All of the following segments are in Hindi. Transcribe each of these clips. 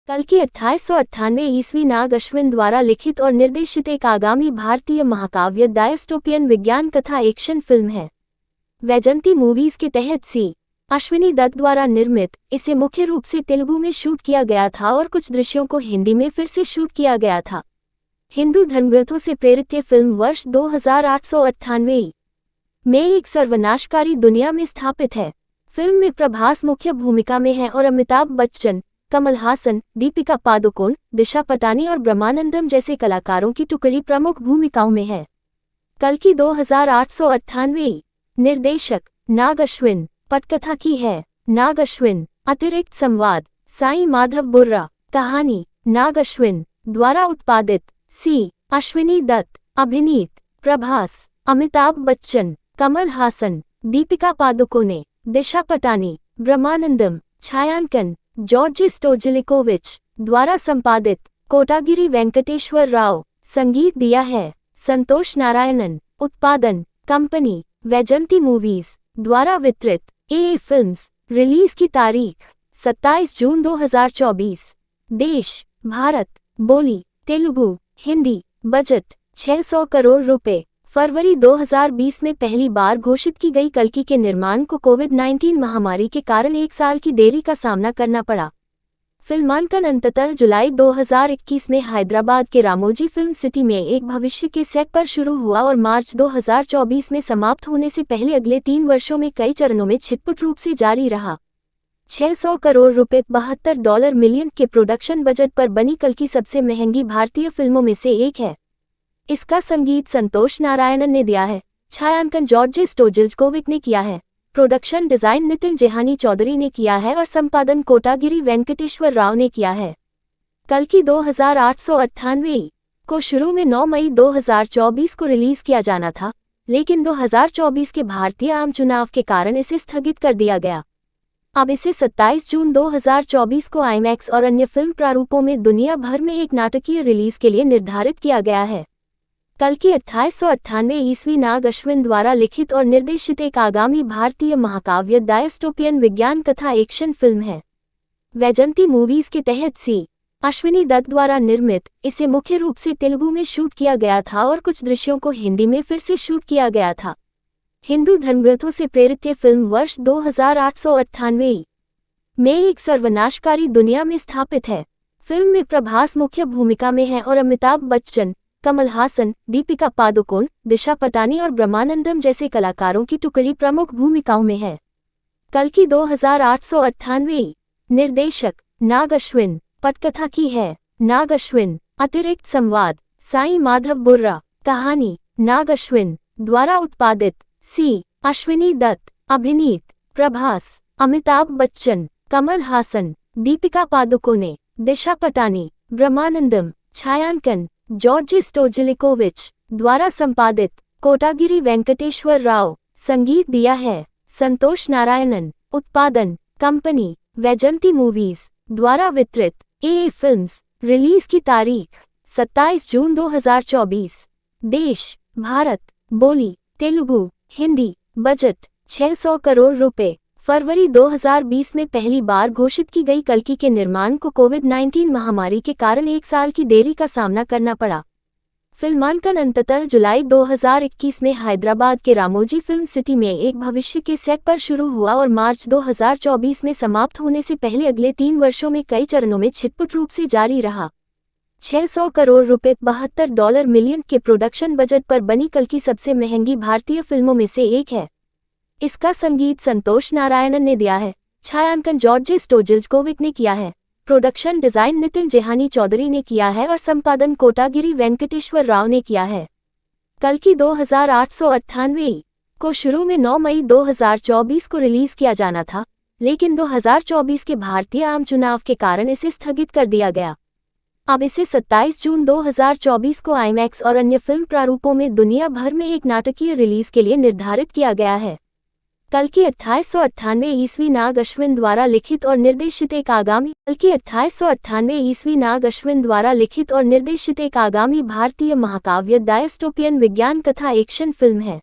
कल की 2898 ईस्वी नाग अश्विन द्वारा लिखित और निर्देशित एक आगामी भारतीय महाकाव्य डायस्टोपियन विज्ञान कथा एक्शन फिल्म है। वैजंती मूवीज के तहत सी अश्विनी दत्त द्वारा निर्मित, इसे मुख्य रूप से तेलुगु में शूट किया गया था और कुछ दृश्यों को हिंदी में फिर से शूट किया गया था। हिंदू धर्मग्रंथों से प्रेरित ये फिल्म वर्ष 2898 में एक सर्वनाशकारी दुनिया में स्थापित है। फिल्म में प्रभास मुख्य भूमिका में है और अमिताभ बच्चन, कमल हासन, दीपिका पादुकोण, दिशा पटानी और ब्रह्मानंदम जैसे कलाकारों की टुकड़ी प्रमुख भूमिकाओं में है। कल की 2898 निर्देशक नाग अश्विन, पटकथा की है नाग अश्विन, अतिरिक्त संवाद साईं माधव बुर्रा, कहानी नाग अश्विन द्वारा उत्पादित सी अश्विनी दत्त, अभिनीत प्रभास, अमिताभ बच्चन, कमल हासन, दीपिका पादुकोणे, दिशा पटानी, ब्रह्मानंदम, छायांकन जॉर्ज स्टोजिलिकोविच द्वारा संपादित कोटागिरी वेंकटेश्वर राव, संगीत दिया है संतोष नारायणन, उत्पादन कंपनी वैजंती मूवीज द्वारा वितरित ए फिल्म्स। रिलीज की तारीख 27 जून 2024। देश भारत, बोली तेलुगु, हिंदी, बजट 600 करोड़ रुपए। फरवरी 2020 में पहली बार घोषित की गई कल्कि के निर्माण को कोविड-19 महामारी के कारण 1 साल की देरी का सामना करना पड़ा। फिल्मांकन अंततः जुलाई 2021 में हैदराबाद के रामोजी फिल्म सिटी में एक भविष्य के सेट पर शुरू हुआ और मार्च 2024 में समाप्त होने से पहले अगले 3 वर्षों में कई चरणों में छिटपुट रूप से जारी रहा। 600 करोड़ रुपए $72 मिलियन के प्रोडक्शन बजट पर बनी कल्कि सबसे महंगी भारतीय फिल्मों में से एक है। इसका संगीत संतोष नारायणन ने दिया है, छायांकन जॉर्ज स्टोजिलिकोविच ने किया है, प्रोडक्शन डिजाइन नितिन जेहानी चौधरी ने किया है और संपादन कोटागिरी वेंकटेश्वर राव ने किया है। कल की 2898 को शुरू में 9 मई 2024 को रिलीज किया जाना था, लेकिन 2024 के भारतीय आम चुनाव के कारण इसे स्थगित कर दिया गया। अब इसे 27 जून 2024 को आईमैक्स और अन्य फिल्म प्रारूपों में दुनिया भर में एक नाटकीय रिलीज के लिए निर्धारित किया गया है। कल की 2898 ईस्वी नाग अश्विन द्वारा लिखित और निर्देशित एक आगामी भारतीय महाकाव्य डायस्टोपियन विज्ञान कथा एक्शन फिल्म है। वैजंती मूवीज के तहत सी अश्विनी दत्त द्वारा निर्मित, इसे मुख्य रूप से तेलुगु में शूट किया गया था और कुछ दृश्यों को हिंदी में फिर से शूट किया गया था। हिंदू धर्मग्रंथों से प्रेरित ये फिल्म वर्ष 2898 में एक सर्वनाशकारी दुनिया में स्थापित है। फिल्म में प्रभास मुख्य भूमिका में है और अमिताभ बच्चन, कमल हासन, दीपिका पादुकोण, दिशा पटानी और ब्रह्मानंदम जैसे कलाकारों की टुकड़ी प्रमुख भूमिकाओं में है। कल की 2898 निर्देशक नाग अश्विन, पटकथा की है नाग अश्विन, अतिरिक्त संवाद साईं माधव बुर्रा, कहानी नाग अश्विन द्वारा उत्पादित सी अश्विनी दत्त, अभिनीत प्रभास, अमिताभ बच्चन, कमल हासन, दीपिका पादुकोणे, दिशा पटानी, ब्रह्मानंदम, छायांकन जॉर्ज स्टोजिलिकोविच द्वारा संपादित कोटागिरी वेंकटेश्वर राव, संगीत दिया है संतोष नारायणन, उत्पादन कंपनी वैजंती मूवीज द्वारा वितरित ए फिल्म्स। रिलीज की तारीख 27 जून 2024। देश भारत, बोली तेलुगु, हिंदी, बजट 600 करोड़ रुपए। फरवरी 2020 में पहली बार घोषित की गई कल्कि के निर्माण को कोविड-19 महामारी के कारण 1 साल की देरी का सामना करना पड़ा। फिल्मांकन अंततः जुलाई 2021 में हैदराबाद के रामोजी फिल्म सिटी में एक भविष्य के सेट पर शुरू हुआ और मार्च 2024 में समाप्त होने से पहले अगले 3 वर्षों में कई चरणों में छिटपुट रूप से जारी रहा। 600 करोड़ रुपए $72 मिलियन के प्रोडक्शन बजट पर बनी कल्कि सबसे महंगी भारतीय फिल्मों में से एक है। इसका संगीत संतोष नारायणन ने दिया है, छायांकन जॉर्ज स्टोजिलिकोविच ने किया है, प्रोडक्शन डिजाइन नितिन जेहानी चौधरी ने किया है और संपादन कोटागिरी वेंकटेश्वर राव ने किया है। कल की 2898 को शुरू में 9 मई 2024 को रिलीज किया जाना था, लेकिन 2024 के भारतीय आम चुनाव के कारण इसे स्थगित कर दिया गया। अब इसे 27 जून 2024 को आईमैक्स और अन्य फिल्म प्रारूपों में दुनिया भर में एक नाटकीय रिलीज के लिए निर्धारित किया गया है। कल की 2898 ईस्वी नाग अश्विन द्वारा लिखित और निर्देशित एक आगामी भारतीय महाकाव्य डायस्टोपियन विज्ञान कथा एक्शन फिल्म है।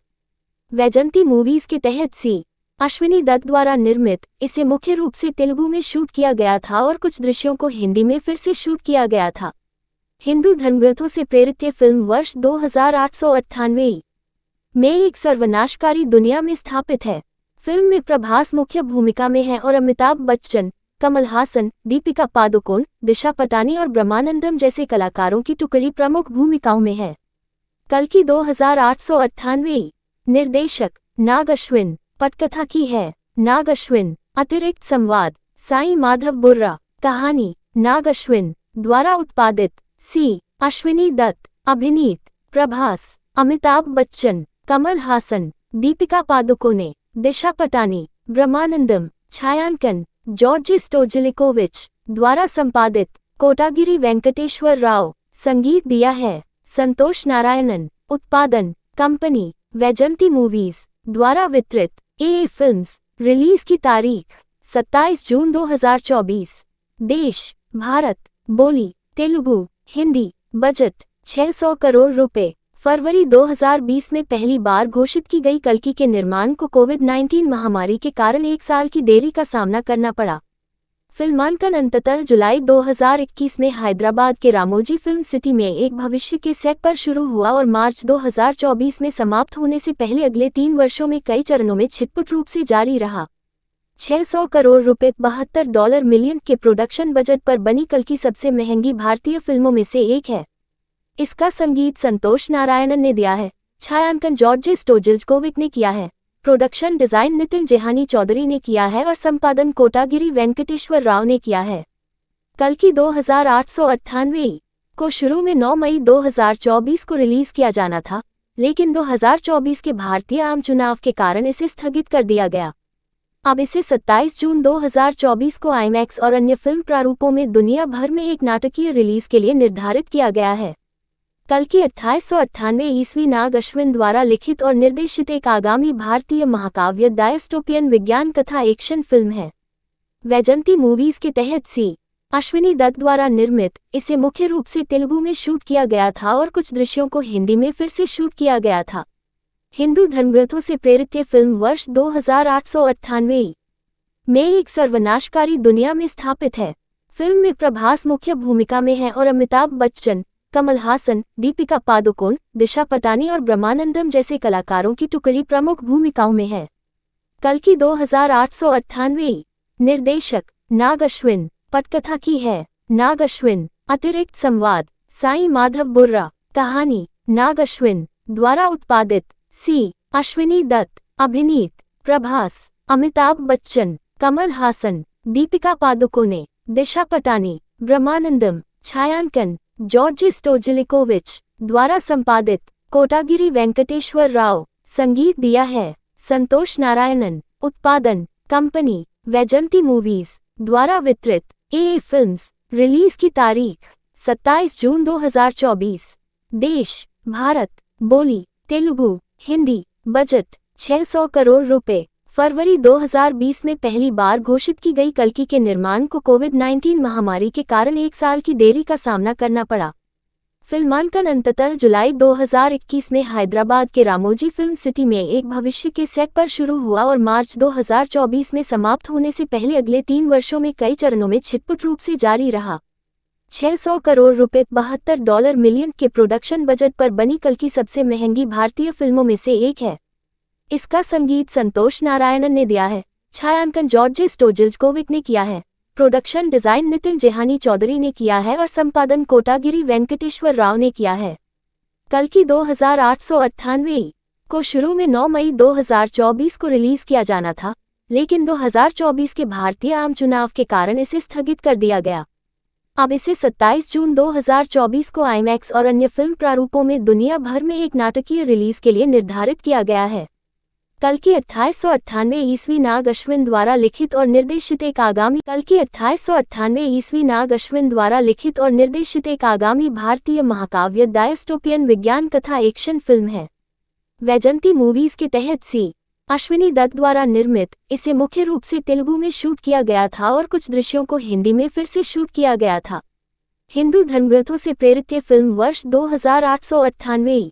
वैजंती मूवीज के तहत सी अश्विनी दत्त द्वारा निर्मित, इसे मुख्य रूप से तेलुगु में शूट किया गया था और कुछ दृश्यों को हिंदी में फिर से शूट किया गया था। हिंदू धर्मग्रंथों से प्रेरित ये फिल्म वर्ष 2898 में एक सर्वनाशकारी दुनिया में स्थापित है। फिल्म में प्रभास मुख्य भूमिका में है और अमिताभ बच्चन, कमल हासन, दीपिका पादुकोण, दिशा पटानी और ब्रह्मानंदम जैसे कलाकारों की टुकड़ी प्रमुख भूमिकाओं में है। कल्कि 2898। निर्देशक नाग अश्विन। पटकथा की है नाग अश्विन। अतिरिक्त संवाद साईं माधव बुर्रा। कहानी नाग अश्विन द्वारा उत्पादित। सी अश्विनी दत्त। अभिनीत प्रभास, अमिताभ बच्चन, कमल हासन, दीपिका पादुकोणे, दिशा पटानी, ब्रह्मानंदम। छायांकन जॉर्ज स्टोजिलिकोविच द्वारा संपादित। कोटागिरी वेंकटेश्वर राव। संगीत दिया है संतोष नारायणन। उत्पादन कंपनी वैजंती मूवीज द्वारा वितरित। ए फिल्म्स। रिलीज की तारीख 27 जून 2024। देश भारत। बोली तेलुगु, हिंदी। बजट 600 करोड़ रुपए। फरवरी 2020 में पहली बार घोषित की गई कल्कि के निर्माण को कोविड-19 महामारी के कारण 1 साल की देरी का सामना करना पड़ा। फिल्मांकन अंततः जुलाई 2021 में हैदराबाद के रामोजी फिल्म सिटी में एक भविष्य के सेट पर शुरू हुआ और मार्च 2024 में समाप्त होने से पहले अगले 3 वर्षों में कई चरणों में छिटपुट रूप से जारी रहा। 600 करोड़ रुपए $72 मिलियन के प्रोडक्शन बजट पर बनी कल्कि सबसे महंगी भारतीय फिल्मों में से एक है। इसका संगीत संतोष नारायणन ने दिया है। छायांकन जॉर्ज स्टोजिलिकोविच ने किया है। प्रोडक्शन डिजाइन नितिन जेहानी चौधरी ने किया है और संपादन कोटागिरी वेंकटेश्वर राव ने किया है। कल्कि 2898 को शुरू में 9 मई 2024 को रिलीज किया जाना था, लेकिन 2024 के भारतीय आम चुनाव के कारण इसे स्थगित कर दिया गया। अब इसे 27 जून 2024 को आईमैक्स और अन्य फिल्म प्रारूपों में दुनिया भर में एक नाटकीय रिलीज के लिए निर्धारित किया गया है। कल्कि 2898 ईस्वी नाग अश्विन द्वारा लिखित और निर्देशित एक आगामी भारतीय महाकाव्य डायस्टोपियन विज्ञान कथा एक्शन फिल्म है। वैजंती मूवीज के तहत सी अश्विनी दत्त द्वारा निर्मित, इसे मुख्य रूप से तेलुगु में शूट किया गया था और कुछ दृश्यों को हिंदी में फिर से शूट किया गया था। हिंदू धर्मग्रंथों से प्रेरित ये फिल्म वर्ष 2898 में एक सर्वनाशकारी दुनिया में स्थापित है। फिल्म में प्रभास मुख्य भूमिका में है और अमिताभ बच्चन, कमल हासन, दीपिका पादुकोण, दिशा पटानी और ब्रह्मानंदम जैसे कलाकारों की टुकड़ी प्रमुख भूमिकाओं में है। कल्कि 2898। निर्देशक नाग अश्विन। पटकथा की है नाग अश्विन। अतिरिक्त संवाद साईं माधव बुर्रा। कहानी नाग अश्विन द्वारा उत्पादित। सी अश्विनी दत्त। अभिनीत प्रभास, अमिताभ बच्चन, कमल हासन, दीपिका पादुकोणे, दिशा पटानी, ब्रह्मानंदम। छायांकन जॉर्ज स्टोजिलिकोविच द्वारा संपादित। कोटागिरी वेंकटेश्वर राव। संगीत दिया है संतोष नारायणन। उत्पादन कंपनी वैजंती मूवीज द्वारा वितरित। ए फिल्म्स। रिलीज की तारीख 27 जून 2024। देश भारत। बोली तेलुगु, हिंदी। बजट 600 करोड़ रुपए। फरवरी 2020 में पहली बार घोषित की गई कल्कि के निर्माण को कोविड-19 महामारी के कारण 1 साल की देरी का सामना करना पड़ा। फिल्मांकन अंततः जुलाई 2021 में हैदराबाद के रामोजी फिल्म सिटी में एक भविष्य के सेट पर शुरू हुआ और मार्च 2024 में समाप्त होने से पहले अगले 3 वर्षों में कई चरणों में छिटपुट रूप से जारी रहा। 600 करोड़ रुपए $72 मिलियन के प्रोडक्शन बजट पर बनी कल्कि सबसे महंगी भारतीय फिल्मों में से एक है। इसका संगीत संतोष नारायणन ने दिया है। छायांकन जॉर्ज स्टोजिलिकोविच ने किया है। प्रोडक्शन डिजाइन नितिन जेहानी चौधरी ने किया है और संपादन कोटागिरी वेंकटेश्वर राव ने किया है। कल्कि 2898 को शुरू में 9 मई 2024 को रिलीज किया जाना था, लेकिन 2024 के भारतीय आम चुनाव के कारण इसे स्थगित कर दिया गया। अब इसे 27 जून 2024 को आईमैक्स और अन्य फिल्म प्रारूपों में दुनिया भर में एक नाटकीय रिलीज के लिए निर्धारित किया गया है। कल्कि 2898 ईस्वी नाग अश्विन द्वारा लिखित और निर्देशित एक आगामी भारतीय महाकाव्य डायस्टोपियन विज्ञान कथा एक्शन फिल्म है। वैजंती मूवीज के तहत सी अश्विनी दत्त द्वारा निर्मित, इसे मुख्य रूप से तेलुगु में शूट किया गया था और कुछ दृश्यों को हिंदी में फिर से शूट किया गया था। हिंदू धर्मग्रंथों से प्रेरित ये फिल्म वर्ष 2898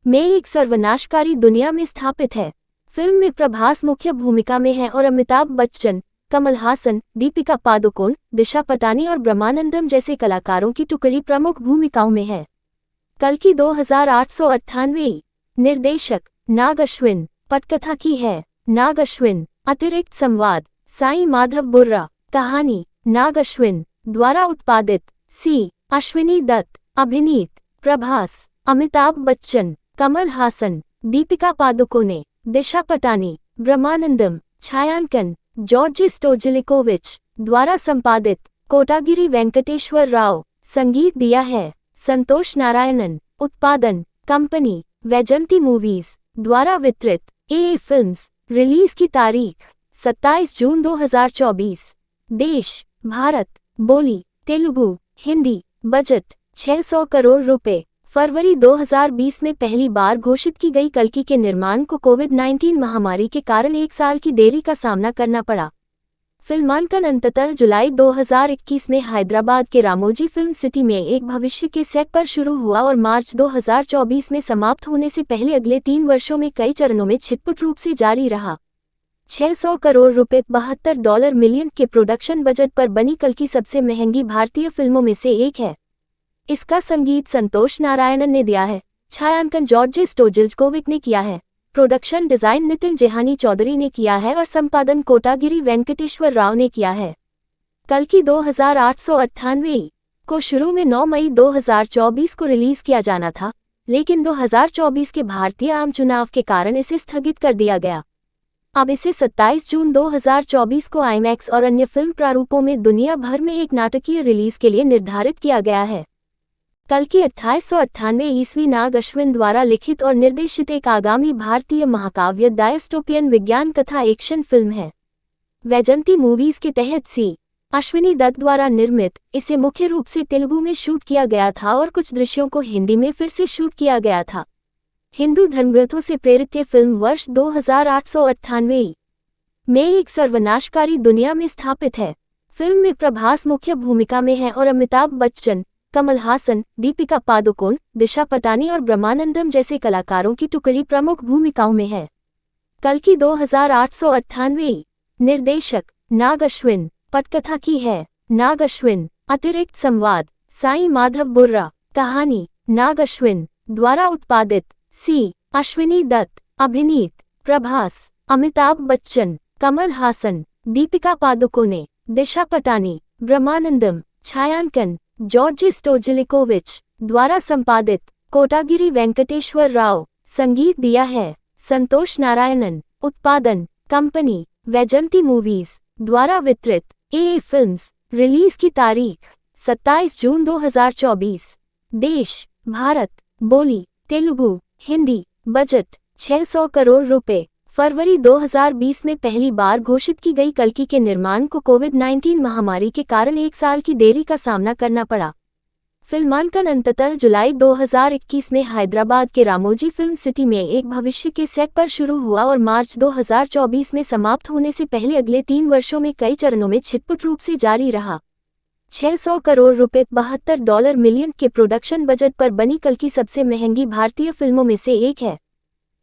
में एक सर्वनाशकारी दुनिया में स्थापित है। फिल्म में प्रभास मुख्य भूमिका में है और अमिताभ बच्चन, कमल हासन, दीपिका पादुकोण, दिशा पटानी और ब्रह्मानंदम जैसे कलाकारों की टुकड़ी प्रमुख भूमिकाओं में है। कल्कि 2898। निर्देशक नाग अश्विन। पटकथा की है नाग अश्विन। अतिरिक्त संवाद साई माधव बुर्रा। कहानी नाग अश्विन द्वारा उत्पादित। सी अश्विनी दत्त। अभिनीत प्रभास, अमिताभ बच्चन, कमल हासन, दीपिका पादुकोणे, दिशा पटानी, ब्रह्मानंदम। छायांकन जॉर्ज स्टोजिलिकोविच द्वारा संपादित। कोटागिरी वेंकटेश्वर राव। संगीत दिया है संतोष नारायणन। उत्पादन कंपनी वैजंती मूवीज द्वारा वितरित। ए फिल्म्स। रिलीज की तारीख 27 जून 2024। देश भारत। बोली तेलुगु, हिंदी। बजट 600 करोड़ रुपए। फरवरी 2020 में पहली बार घोषित की गई कल्कि के निर्माण को कोविड-19 महामारी के कारण 1 साल की देरी का सामना करना पड़ा। फिल्मांकन अंततः जुलाई 2021 में हैदराबाद के रामोजी फिल्म सिटी में एक भविष्य के सेट पर शुरू हुआ और मार्च 2024 में समाप्त होने से पहले अगले 3 वर्षों में कई चरणों में छिटपुट रूप से जारी रहा। 600 करोड़ रुपए $72 मिलियन के प्रोडक्शन बजट पर बनी कल्कि सबसे महंगी भारतीय फिल्मों में से एक है। इसका संगीत संतोष नारायणन ने दिया है। छायांकन जॉर्ज स्टोजिलिकोविच ने किया है। प्रोडक्शन डिजाइन नितिन जेहानी चौधरी ने किया है और संपादन कोटागिरी वेंकटेश्वर राव ने किया है। कल्कि 2898 को शुरू में 9 मई 2024 को रिलीज किया जाना था, लेकिन 2024 के भारतीय आम चुनाव के कारण इसे स्थगित कर दिया गया। अब इसे 27 जून 2024 को आईमैक्स और अन्य फिल्म प्रारूपों में दुनिया भर में एक नाटकीय रिलीज के लिए निर्धारित किया गया है। कल्कि 2898 ईस्वी नाग अश्विन द्वारा लिखित और निर्देशित एक आगामी भारतीय महाकाव्य डायस्टोपियन विज्ञान कथा एक्शन फिल्म है। वैजंती मूवीज के तहत सी अश्विनी दत्त द्वारा निर्मित, इसे मुख्य रूप से तेलुगु में शूट किया गया था और कुछ दृश्यों को हिंदी में फिर से शूट किया गया था। हिंदू धर्मग्रंथों से प्रेरित ये फिल्म वर्ष 2898 में एक सर्वनाशकारी दुनिया में स्थापित है। फिल्म में प्रभास मुख्य भूमिका में है और अमिताभ बच्चन, कमल हासन, दीपिका पादुकोण, दिशा पटानी और ब्रह्मानंदम जैसे कलाकारों की टुकड़ी प्रमुख भूमिकाओं में है। कल्कि 2898। निर्देशक नाग अश्विन। पटकथा की है नाग अश्विन। अतिरिक्त संवाद साई माधव बुर्रा। कहानी नाग अश्विन द्वारा उत्पादित। सी अश्विनी दत्त। अभिनीत प्रभास, अमिताभ बच्चन, कमल हासन, दीपिका पादुकोणे, दिशा पटानी, ब्रह्मानंदम। छायांकन जॉर्ज स्टोजिलिकोविच द्वारा संपादित। कोटागिरी वेंकटेश्वर राव। संगीत दिया है संतोष नारायणन। उत्पादन कंपनी वैजंती मूवीज द्वारा वितरित। ए फिल्म्स। रिलीज की तारीख 27 जून 2024। देश भारत। बोली तेलुगु, हिंदी। बजट 600 करोड़ रुपए। फरवरी 2020 में पहली बार घोषित की गई कल्कि के निर्माण को कोविड-19 महामारी के कारण 1 साल की देरी का सामना करना पड़ा। फिल्मांकन अंततः जुलाई 2021 में हैदराबाद के रामोजी फिल्म सिटी में एक भविष्य के सेट पर शुरू हुआ और मार्च 2024 में समाप्त होने से पहले अगले 3 वर्षों में कई चरणों में छिटपुट रूप से जारी रहा। 600 करोड़ रुपए $72 मिलियन के प्रोडक्शन बजट पर बनी कल्कि सबसे महंगी भारतीय फिल्मों में से एक है।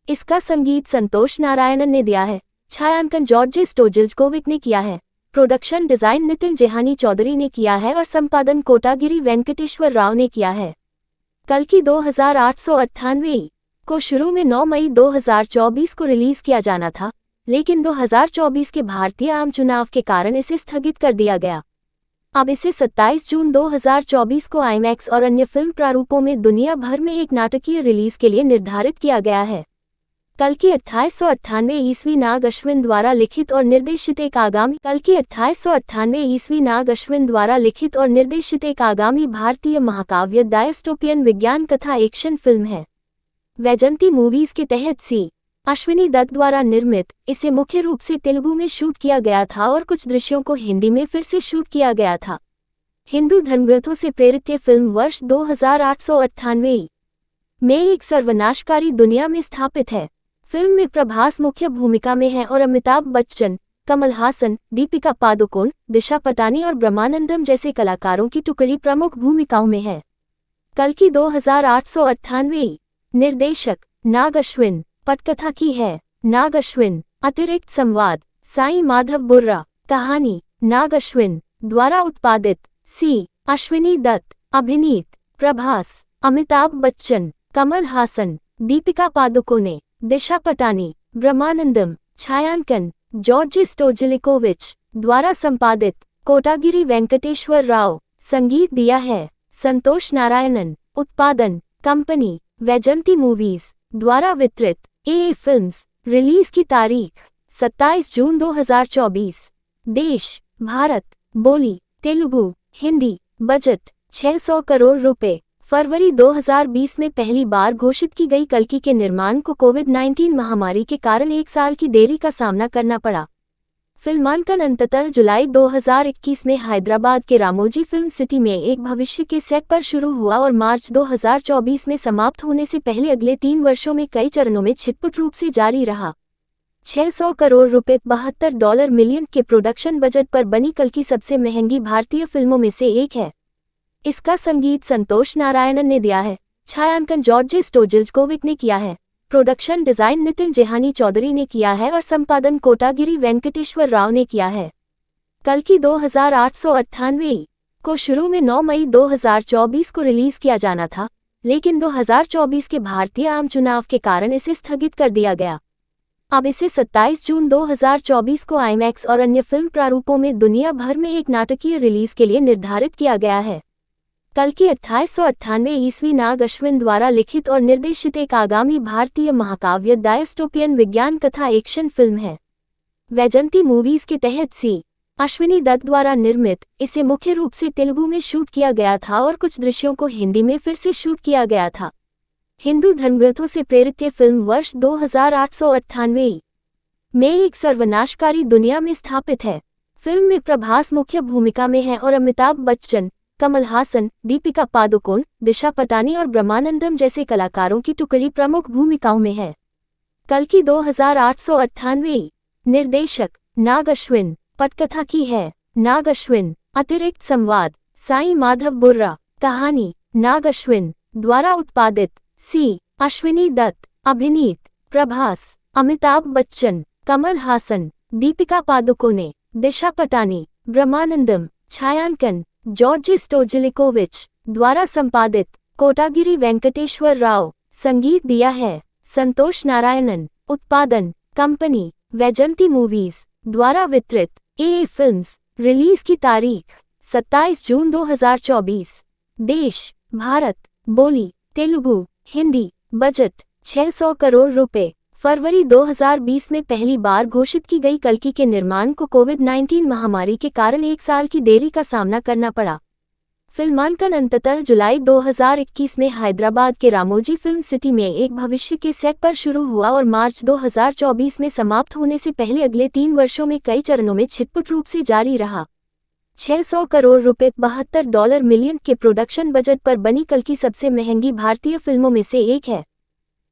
इसका संगीत संतोष नारायणन ने दिया है। छायांकन जॉर्ज स्टोजिलिकोविच ने किया है। प्रोडक्शन डिजाइन नितिन जेहानी चौधरी ने किया है और संपादन कोटागिरी वेंकटेश्वर राव ने किया है। कल्कि 2898 को शुरू में 9 मई 2024 को रिलीज किया जाना था, लेकिन 2024 के भारतीय आम चुनाव के कारण इसे स्थगित कर दिया गया। अब इसे 27 जून 2024 को आईमैक्स और अन्य फिल्म प्रारूपों में दुनिया भर में एक नाटकीय रिलीज के लिए निर्धारित किया गया है। कल्कि 2898 ईस्वी नाग अश्विन द्वारा लिखित और निर्देशित एक आगामी भारतीय महाकाव्य डायस्टोपियन विज्ञान कथा एक्शन फिल्म है। वैजंती मूवीज के तहत सी अश्विनी दत्त द्वारा निर्मित, इसे मुख्य रूप से तेलुगु में शूट किया गया था और कुछ दृश्यों को हिंदी में फिर से शूट किया गया था। हिंदू धर्मग्रंथों से प्रेरित ये फिल्म वर्ष 2898 में एक सर्वनाशकारी दुनिया में स्थापित है। फिल्म में प्रभास मुख्य भूमिका में है और अमिताभ बच्चन, कमल हासन, दीपिका पादुकोण, दिशा पटानी और ब्रह्मानंदम जैसे कलाकारों की टुकड़ी प्रमुख भूमिकाओं में है। कल्कि 2898। निर्देशक नाग अश्विन। पटकथा की है नाग अश्विन। अतिरिक्त संवाद साईं माधव बुर्रा। कहानी नाग अश्विन द्वारा उत्पादित। सी अश्विनी दत्त। अभिनीत प्रभास, अमिताभ बच्चन, कमल हासन, दीपिका पादुकोणे, दिशा पटानी, ब्रह्मानंदम। छायांकन जॉर्ज स्टोजिलिकोविच। द्वारा संपादित कोटागिरी वेंकटेश्वर राव। संगीत दिया है संतोष नारायणन। उत्पादन कंपनी वैजंती मूवीज। द्वारा वितरित ए फिल्म्स। रिलीज की तारीख 27 जून 2024। देश भारत। बोली तेलुगु, हिंदी। बजट 600 करोड़ रुपए। फरवरी 2020 में पहली बार घोषित की गई कल्कि के निर्माण को कोविड-19 महामारी के कारण 1 साल की देरी का सामना करना पड़ा। फिल्मांकन अंततः जुलाई 2021 में हैदराबाद के रामोजी फिल्म सिटी में एक भविष्य के सेट पर शुरू हुआ और मार्च 2024 में समाप्त होने से पहले अगले 3 वर्षों में कई चरणों में छिटपुट रूप से जारी रहा। 600 करोड़ रुपए $72 मिलियन के प्रोडक्शन बजट पर बनी कल्कि सबसे महंगी भारतीय फिल्मों में से एक है। इसका संगीत संतोष नारायणन ने दिया है। छायांकन जॉर्ज स्टोजिलिकोविच ने किया है। प्रोडक्शन डिजाइन नितिन जेहानी चौधरी ने किया है और संपादन कोटागिरी वेंकटेश्वर राव ने किया है। कल्कि 2898 को शुरू में 9 मई 2024 को रिलीज किया जाना था, लेकिन 2024 के भारतीय आम चुनाव के कारण इसे स्थगित कर दिया गया। अब इसे 27 जून 2024 को आईमैक्स और अन्य फिल्म प्रारूपों में दुनिया भर में एक नाटकीय रिलीज के लिए निर्धारित किया गया है। कल्कि 2898 ईस्वी नाग अश्विन द्वारा लिखित और निर्देशित एक आगामी भारतीय महाकाव्य डायस्टोपियन विज्ञान कथा एक्शन फिल्म है। वैजंती मूवीज के तहत सी अश्विनी दत्त द्वारा निर्मित, इसे मुख्य रूप से तेलुगु में शूट किया गया था और कुछ दृश्यों को हिंदी में फिर से शूट किया गया था। हिंदू धर्मग्रंथों से प्रेरित ये फिल्म वर्ष 2898 में एक सर्वनाशकारी दुनिया में स्थापित है। फिल्म में प्रभास मुख्य भूमिका में है और अमिताभ बच्चन, कमल हासन, दीपिका पादुकोण, दिशा पटानी और ब्रह्मानंदम जैसे कलाकारों की टुकड़ी प्रमुख भूमिकाओं में है। कल्कि 2898। निर्देशक नाग अश्विन। पटकथा की है नाग अश्विन। अतिरिक्त संवाद साईं माधव बुर्रा। कहानी नाग अश्विन द्वारा उत्पादित। सी अश्विनी दत्त। अभिनीत प्रभास, अमिताभ बच्चन, कमल हासन, दीपिका पादुकोणे, दिशा पटानी, ब्रह्मानंदम। छायांकन जॉर्ज स्टोजिलिकोविच। द्वारा संपादित कोटागिरी वेंकटेश्वर राव। संगीत दिया है संतोष नारायणन। उत्पादन कंपनी वैजंती मूवीज। द्वारा वितरित ए फिल्म्स। रिलीज की तारीख 27 जून 2024। देश भारत। बोली तेलुगु, हिंदी। बजट 600 करोड़ रुपए। फरवरी 2020 में पहली बार घोषित की गई कल्कि के निर्माण को कोविड-19 महामारी के कारण 1 साल की देरी का सामना करना पड़ा। फिल्मांकन अंततः जुलाई 2021 में हैदराबाद के रामोजी फिल्म सिटी में एक भविष्य के सेट पर शुरू हुआ और मार्च 2024 में समाप्त होने से पहले अगले 3 वर्षों में कई चरणों में छिटपुट रूप से जारी रहा। 600 करोड़ रुपए $72 मिलियन के प्रोडक्शन बजट पर बनी कल्कि सबसे महंगी भारतीय फिल्मों में से एक है।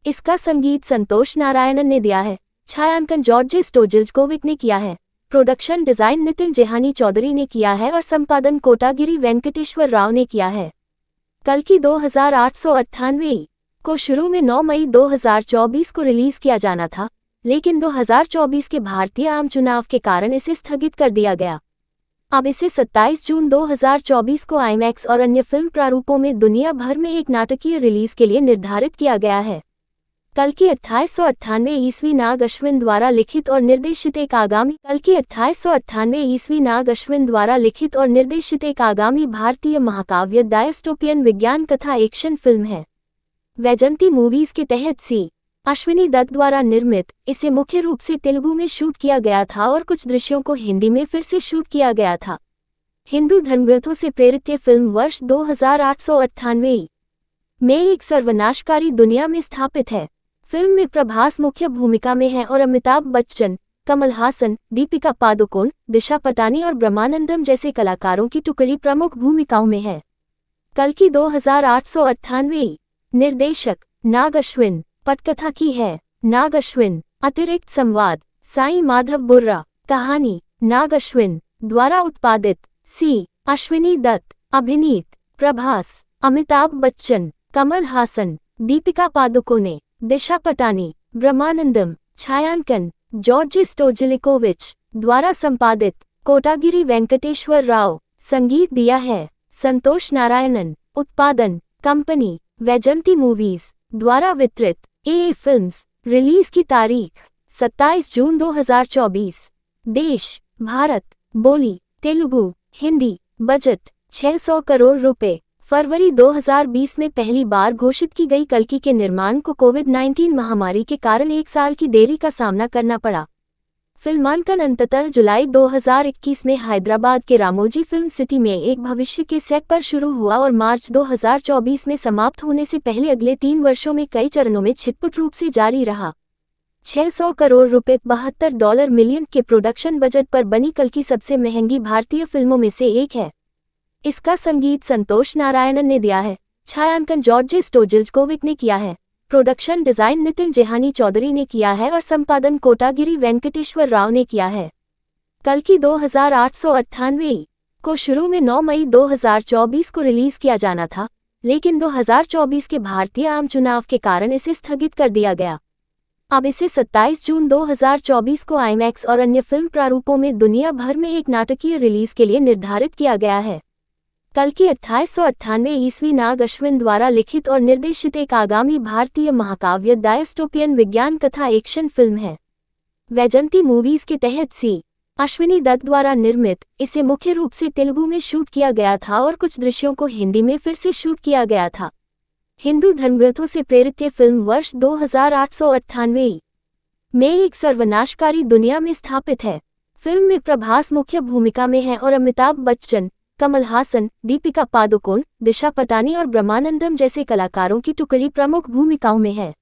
इसका संगीत संतोष नारायणन ने दिया है। छायांकन जॉर्ज स्टोजिलिकोविच ने किया है। प्रोडक्शन डिजाइन नितिन जेहानी चौधरी ने किया है और संपादन कोटागिरी वेंकटेश्वर राव ने किया है। कल्कि 2898 को शुरू में 9 मई 2024 को रिलीज किया जाना था, लेकिन 2024 के भारतीय आम चुनाव के कारण इसे स्थगित कर दिया गया। अब इसे 27 जून 2024 को आईमैक्स और अन्य फिल्म प्रारूपों में दुनिया भर में एक नाटकीय रिलीज के लिए निर्धारित किया गया है। कल्कि 2898 ईस्वी नाग अश्विन द्वारा लिखित और निर्देशित एक आगामी भारतीय महाकाव्य डायस्टोपियन विज्ञान कथा एक्शन फिल्म है। वैजंती मूवीज के तहत सी अश्विनी दत्त द्वारा निर्मित, इसे मुख्य रूप से तेलुगु में शूट किया गया था और कुछ दृश्यों को हिंदी में फिर से शूट किया गया था। हिंदू धर्मग्रंथों से प्रेरित ये फिल्म वर्ष 2898 में एक सर्वनाशकारी दुनिया में स्थापित है। फिल्म में प्रभास मुख्य भूमिका में है और अमिताभ बच्चन, कमल हासन, दीपिका पादुकोण, दिशा पटानी और ब्रह्मानंदम जैसे कलाकारों की टुकड़ी प्रमुख भूमिकाओं में है। कल्कि 2898। निर्देशक नाग अश्विन। पटकथा की है नाग अश्विन। अतिरिक्त संवाद साईं माधव बुर्रा। कहानी नाग अश्विन द्वारा उत्पादित। सी अश्विनी दत्त। अभिनीत प्रभास, अमिताभ बच्चन, कमल हासन, दीपिका पादुकोणे, दिशा पटानी, ब्रह्मानंदम। छायांकन जॉर्ज स्टोजिलिकोविच द्वारा संपादित कोटागिरी वेंकटेश्वर राव। संगीत दिया है संतोष नारायणन। उत्पादन कंपनी वैजंती मूवीज द्वारा वितरित ए फिल्म्स। रिलीज की तारीख 27 जून 2024। देश भारत। बोली तेलुगु हिंदी। बजट 600 करोड़ रुपए। फरवरी 2020 में पहली बार घोषित की गई कल्कि के निर्माण को कोविड-19 महामारी के कारण 1 साल की देरी का सामना करना पड़ा। फिल्मांकन अंततः जुलाई 2021 में हैदराबाद के रामोजी फिल्म सिटी में एक भविष्य के सेट पर शुरू हुआ और मार्च 2024 में समाप्त होने से पहले अगले 3 वर्षों में कई चरणों में छिटपुट रूप से जारी रहा। 600 करोड़ रुपए $72 मिलियन के प्रोडक्शन बजट पर बनी कल्कि सबसे महंगी भारतीय फिल्मों में से एक है। इसका संगीत संतोष नारायणन ने दिया है। छायांकन जॉर्ज स्टोजिलिकोविच ने किया है। प्रोडक्शन डिजाइन नितिन जेहानी चौधरी ने किया है और संपादन कोटागिरी वेंकटेश्वर राव ने किया है। कल्कि 2898 को शुरू में 9 मई 2024 को रिलीज किया जाना था, लेकिन 2024 के भारतीय आम चुनाव के कारण इसे स्थगित कर दिया गया। अब इसे 27 जून 2024 को आईमैक्स और अन्य फिल्म प्रारूपों में दुनिया भर में एक नाटकीय रिलीज के लिए निर्धारित किया गया है। कल्कि 1898 ईस्वी नाग अश्विन द्वारा लिखित और निर्देशित एक आगामी भारतीय महाकाव्य डायस्टोपियन विज्ञान कथा एक्शन फिल्म है। वैजंती मूवीज के तहत सी अश्विनी दत्त द्वारा निर्मित, इसे मुख्य रूप से तेलुगु में शूट किया गया था और कुछ दृश्यों को हिंदी में फिर से शूट किया गया था। हिंदू धर्मग्रंथों से प्रेरित ये फिल्म वर्ष 2898 में एक सर्वनाशकारी दुनिया में स्थापित है। फिल्म में प्रभास मुख्य भूमिका में है और अमिताभ बच्चन, कमल हासन, दीपिका पादुकोण, दिशा पटानी और ब्रह्मानंदम जैसे कलाकारों की टुकड़ी प्रमुख भूमिकाओं में है।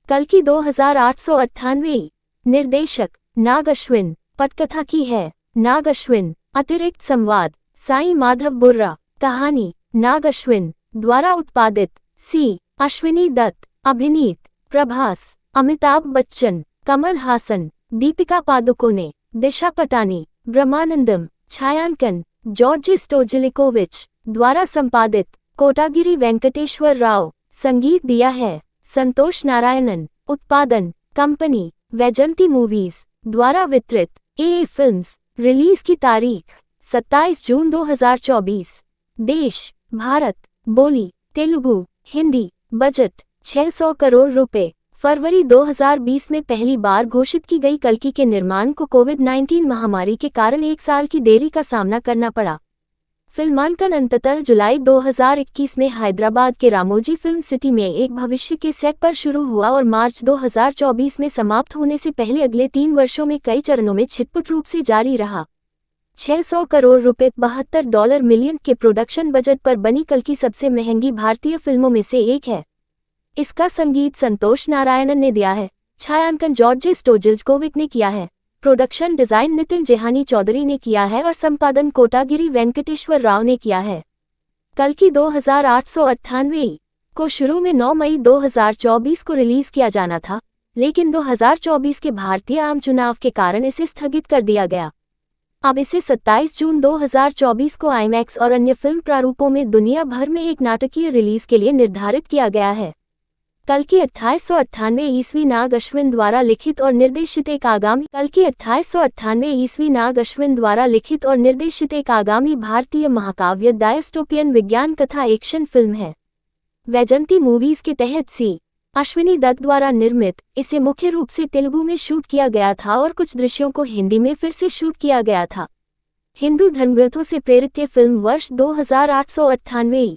कल्कि 2898 निर्देशक नाग अश्विन। पटकथा की है नाग अश्विन। अतिरिक्त संवाद साईं माधव बुर्रा। कहानी नाग अश्विन द्वारा उत्पादित सी अश्विनी दत्त। अभिनीत प्रभास, अमिताभ बच्चन, कमल हासन, दीपिका पादुकोणे, दिशा पटानी, ब्रह्मानंदम। छायांकन जॉर्ज स्टोजिलिकोविच द्वारा संपादित कोटागिरी वेंकटेश्वर राव। संगीत दिया है संतोष नारायणन। उत्पादन कंपनी वैजंती मूवीज द्वारा वितरित ए फिल्म्स। रिलीज की तारीख 27 जून 2024। देश भारत। बोली तेलुगु हिंदी। बजट 600 करोड़ रुपए। फरवरी 2020 में पहली बार घोषित की गई कल्कि के निर्माण को कोविड-19 महामारी के कारण 1 साल की देरी का सामना करना पड़ा। फिल्मांकन अंततः जुलाई 2021 में हैदराबाद के रामोजी फिल्म सिटी में एक भविष्य के सेट पर शुरू हुआ और मार्च 2024 में समाप्त होने से पहले अगले 3 वर्षों में कई चरणों में छिटपुट रूप से जारी रहा। 600 करोड़ रुपए $72 मिलियन के प्रोडक्शन बजट पर बनी कल्कि सबसे महंगी भारतीय फिल्मों में से एक है। इसका संगीत संतोष नारायणन ने दिया है। छायांकन जॉर्ज स्टोजिलिकोविच ने किया है। प्रोडक्शन डिजाइन नितिन जेहानी चौधरी ने किया है और संपादन कोटागिरी वेंकटेश्वर राव ने किया है। कल्कि 2898 को शुरू में 9 मई 2024 को रिलीज किया जाना था, लेकिन 2024 के भारतीय आम चुनाव के कारण इसे स्थगित कर दिया गया। अब इसे 27 जून 2024 को आईमैक्स और अन्य फिल्म प्रारूपों में दुनिया भर में एक नाटकीय रिलीज के लिए निर्धारित किया गया है। कल्कि 1898 ईस्वी नाग अश्विन द्वारा लिखित और निर्देशित एक आगामी भारतीय महाकाव्य डायस्टोपियन विज्ञान कथा एक्शन फिल्म है। वैजंती मूवीज के तहत सी अश्विनी दत्त द्वारा निर्मित, इसे मुख्य रूप से तेलुगु में शूट किया गया था और कुछ दृश्यों को हिंदी में फिर से शूट किया गया था। हिंदू धर्मग्रंथों से प्रेरित ये फिल्म वर्ष 2898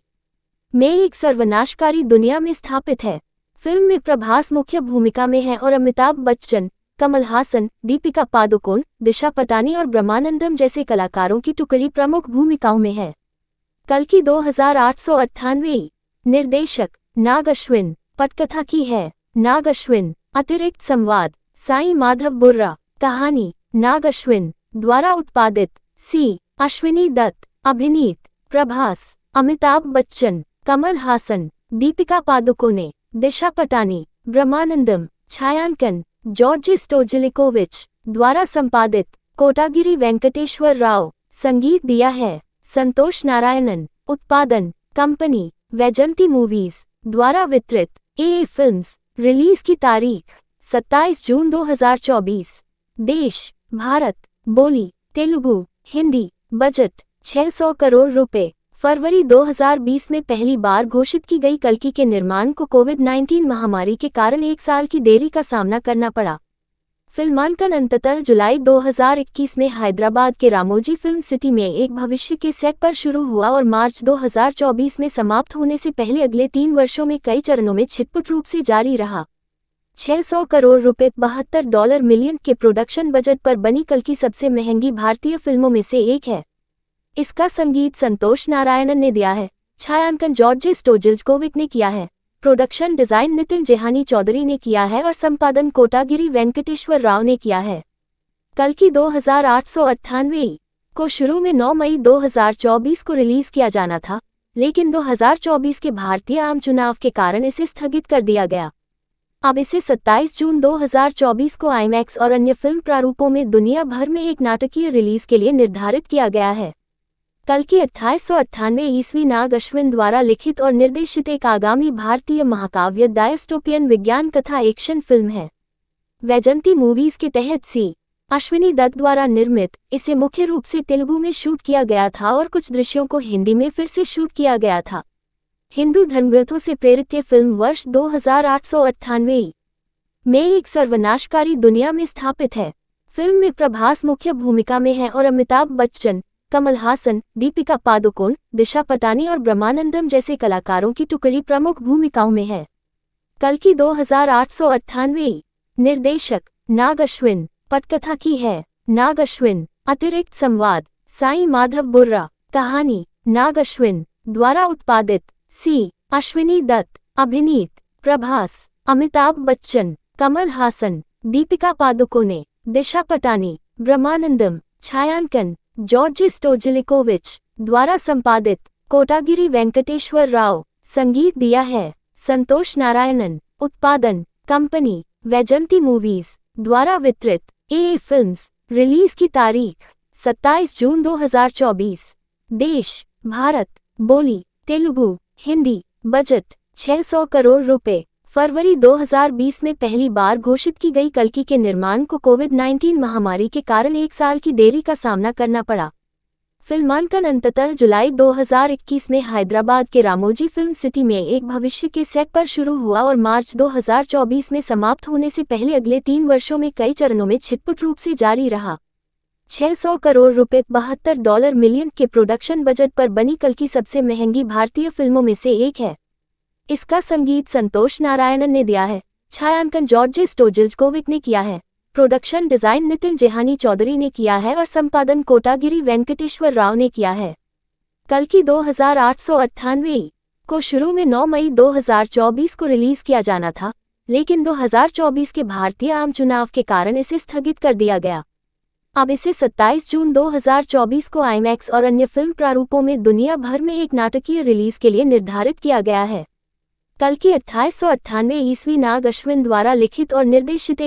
में एक सर्वनाशकारी दुनिया में स्थापित है। फिल्म में प्रभास मुख्य भूमिका में है और अमिताभ बच्चन, कमल हासन, दीपिका पादुकोण, दिशा पटानी और ब्रह्मानंदम जैसे कलाकारों की टुकड़ी प्रमुख भूमिकाओं में है। कल्कि 2898 निर्देशक नाग अश्विन। पटकथा की है नाग अश्विन। अतिरिक्त संवाद साईं माधव बुर्रा। कहानी नाग अश्विन द्वारा उत्पादित सी अश्विनी दत्त। अभिनीत प्रभास, अमिताभ बच्चन, कमल हासन, दीपिका पादुकोणे, दिशा पटानी, ब्रह्मानंदम। छायांकन जॉर्ज स्टोजिलिकोविच द्वारा संपादित कोटागिरी वेंकटेश्वर राव। संगीत दिया है संतोष नारायणन। उत्पादन कंपनी वैजंती मूवीज द्वारा वितरित ए फिल्म्स। रिलीज की तारीख 27 जून 2024। देश, भारत, बोली, तेलुगु, हिंदी। बजट 600 करोड़ रुपए। फरवरी 2020 में पहली बार घोषित की गई कल्कि के निर्माण को कोविड-19 महामारी के कारण 1 साल की देरी का सामना करना पड़ा। फिल्मांकन अंततः जुलाई 2021 में हैदराबाद के रामोजी फिल्म सिटी में एक भविष्य के सेट पर शुरू हुआ और मार्च 2024 में समाप्त होने से पहले अगले 3 वर्षों में कई चरणों में छिटपुट रूप से जारी रहा। 600 करोड़ रुपए $72 मिलियन के प्रोडक्शन बजट पर बनी कल्कि सबसे महंगी भारतीय फिल्मों में से एक है। इसका संगीत संतोष नारायणन ने दिया है, छायांकन जॉर्ज स्टोजिल्जकोविक ने किया है, प्रोडक्शन डिजाइन नितिन जेहानी चौधरी ने किया है और संपादन कोटागिरी वेंकटेश्वर राव ने किया है। कल्कि 2898 को शुरू में 9 मई 2024 को रिलीज किया जाना था, लेकिन 2024 के भारतीय आम चुनाव के कारण इसे स्थगित कर दिया गया। अब इसे 27 जून 2024 को आईमैक्स और अन्य फिल्म प्रारूपों में दुनिया भर में एक नाटकीय रिलीज के लिए निर्धारित किया गया है। कल्कि 1898 ईस्वी नाग अश्विन द्वारा लिखित और निर्देशित एक आगामी भारतीय महाकाव्य डायस्टोपियन विज्ञान कथा एक्शन फिल्म है। वैजंती मूवीज के तहत सी. अश्विनी दत्त द्वारा निर्मित, इसे मुख्य रूप से तेलुगु में शूट किया गया था और कुछ दृश्यों को हिंदी में फिर से शूट किया गया था। हिंदू धर्मग्रंथों से प्रेरित ये फिल्म वर्ष 2898 में एक सर्वनाशकारी दुनिया में स्थापित है। फिल्म में प्रभास मुख्य भूमिका में है और अमिताभ बच्चन, कमल हासन, दीपिका पादुकोण, दिशा पटानी और ब्रह्मानंदम जैसे कलाकारों की टुकड़ी प्रमुख भूमिकाओं में है। कल्कि 2898। निर्देशक नाग अश्विन। पटकथा की है नाग अश्विन। अतिरिक्त संवाद साईं माधव बुर्रा। कहानी नाग अश्विन द्वारा उत्पादित। सी. अश्विनी दत्त। अभिनीत प्रभास, अमिताभ बच्चन, कमल हासन, दीपिका पादुकोणे, दिशा पटानी, ब्रह्मानंदम। छायांकन जॉर्ज स्टोजिल्जकोविच द्वारा संपादित कोटागिरी वेंकटेश्वर राव। संगीत दिया है संतोष नारायणन। उत्पादन कंपनी वैजंती मूवीज द्वारा वितरित ए फिल्म्स। रिलीज की तारीख 27 जून 2024। देश, भारत, बोली, तेलुगु, हिंदी। बजट 600 करोड़ रुपए। फरवरी 2020 में पहली बार घोषित की गई कल्कि के निर्माण को कोविड-19 महामारी के कारण 1 साल की देरी का सामना करना पड़ा। फिल्मांकन अंततः जुलाई 2021 में हैदराबाद के रामोजी फिल्म सिटी में एक भविष्य के सेट पर शुरू हुआ और मार्च 2024 में समाप्त होने से पहले अगले 3 वर्षों में कई चरणों में छिटपुट रूप से जारी रहा। 600 करोड़ रुपए $72 मिलियन के प्रोडक्शन बजट पर बनी कल्कि सबसे महंगी भारतीय फिल्मों में से एक है। इसका संगीत संतोष नारायणन ने दिया है, छायांकन जॉर्ज स्टोजिल्जकोविक ने किया है, प्रोडक्शन डिजाइन नितिन जेहानी चौधरी ने किया है और संपादन कोटागिरी वेंकटेश्वर राव ने किया है। कल्कि 2898 को शुरू में 9 मई 2024 को रिलीज किया जाना था, लेकिन 2024 के भारतीय आम चुनाव के कारण इसे स्थगित कर दिया गया। अब इसे 27 जून 2024 को आईमैक्स और अन्य फिल्म प्रारूपों में दुनिया भर में एक नाटकीय रिलीज के लिए निर्धारित किया गया है। कल्कि 1898 ईस्वी नाग अश्विन द्वारा लिखित और निर्देशित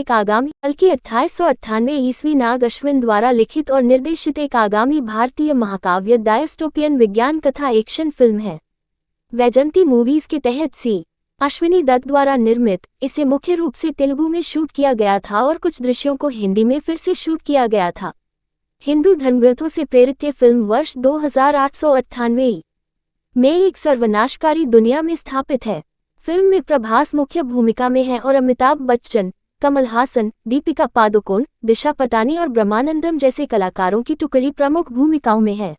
एक आगामी भारतीय महाकाव्य डायस्टोपियन विज्ञान कथा एक्शन फिल्म है। वैजंती मूवीज के तहत सी. अश्विनी दत्त द्वारा निर्मित, इसे मुख्य रूप से तेलुगु में शूट किया गया था और कुछ दृश्यों को हिंदी में फिर से शूट किया गया था। हिंदू धर्मग्रंथों से प्रेरित ये फिल्म वर्ष 2898 में एक सर्वनाशकारी दुनिया में स्थापित है। फिल्म में प्रभास मुख्य भूमिका में है और अमिताभ बच्चन, कमल हासन, दीपिका पादुकोण, दिशा पटानी और ब्रह्मानंदम जैसे कलाकारों की टुकड़ी प्रमुख भूमिकाओं में है।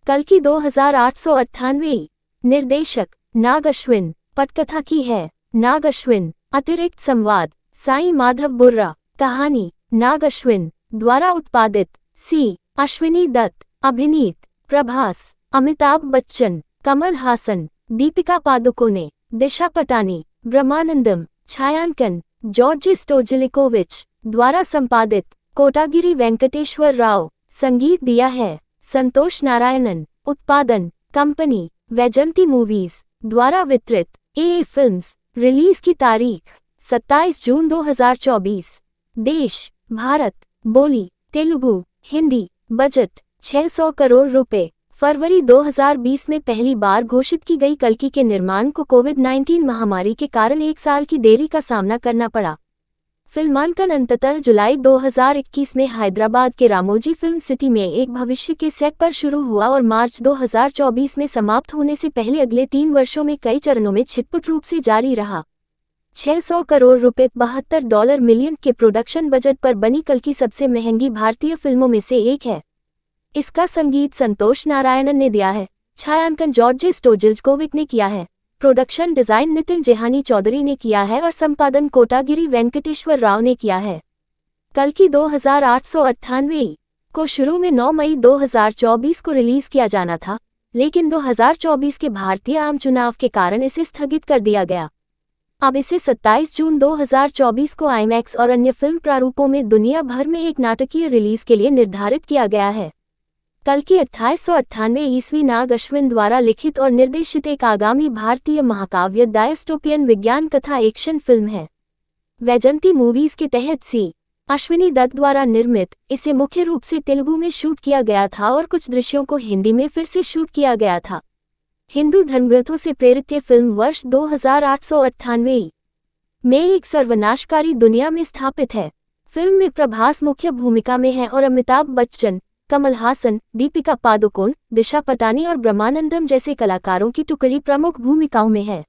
कल्कि 2898। निर्देशक नाग अश्विन। पटकथा की है नाग अश्विन। अतिरिक्त संवाद साईं माधव बुर्रा। कहानी नाग अश्विन द्वारा उत्पादित। सी. अश्विनी दत्त। अभिनीत प्रभास, अमिताभ बच्चन, कमल हासन, दीपिका पादुकोणे, दिशा पटानी, ब्रह्मानंदम। छायांकन जॉर्ज स्टोजिल्जकोविच द्वारा संपादित कोटागिरी वेंकटेश्वर राव। संगीत दिया है संतोष नारायणन। उत्पादन कंपनी वैजंती मूवीज द्वारा वितरित ए फिल्म्स। रिलीज की तारीख 27 जून 2024। देश, भारत, बोली, तेलुगु, हिंदी। बजट 600 करोड़ रुपए। फरवरी 2020 में पहली बार घोषित की गई कल्कि के निर्माण को कोविड-19 महामारी के कारण 1 साल की देरी का सामना करना पड़ा। फिल्मांकन अंततः जुलाई 2021 में हैदराबाद के रामोजी फिल्म सिटी में एक भविष्य के सेट पर शुरू हुआ और मार्च 2024 में समाप्त होने से पहले अगले 3 वर्षों में कई चरणों में छिटपुट रूप से जारी रहा। 600 करोड़ रुपए $72 मिलियन के प्रोडक्शन बजट पर बनी कल की सबसे महंगी भारतीय फिल्मों में से एक है। इसका संगीत संतोष नारायणन ने दिया है, छायांकन जॉर्ज स्टोजिल्कोविक ने किया है, प्रोडक्शन डिजाइन नितिन जेहानी चौधरी ने किया है और संपादन कोटागिरी वेंकटेश्वर राव ने किया है। कल की 2898 को शुरू में 9 मई 2024 को रिलीज किया जाना था, लेकिन 2024 के भारतीय आम चुनाव के कारण इसे स्थगित कर दिया गया। अब इसे 27 जून 2024 को आईमैक्स और अन्य फिल्म प्रारूपों में दुनिया भर में एक नाटकीय रिलीज के लिए निर्धारित किया गया है। कल की 2898 ईस्वी नाग अश्विन द्वारा लिखित और निर्देशित एक आगामी भारतीय महाकाव्य डायस्टोपियन विज्ञान कथा एक्शन फिल्म है। वैजंती मूवीज के तहत सी अश्विनी दत्त द्वारा निर्मित, इसे मुख्य रूप से तेलुगु में शूट किया गया था और कुछ दृश्यों को हिंदी में फिर से शूट किया गया था। हिंदू धर्मग्रंथों से प्रेरित ये फिल्म वर्ष 2898 में एक सर्वनाशकारी दुनिया में स्थापित है। फिल्म में प्रभास मुख्य भूमिका में है और अमिताभ बच्चन, कमल हासन, दीपिका पादुकोण, दिशा पटानी और ब्रह्मानंदम जैसे कलाकारों की टुकड़ी प्रमुख भूमिकाओं में है।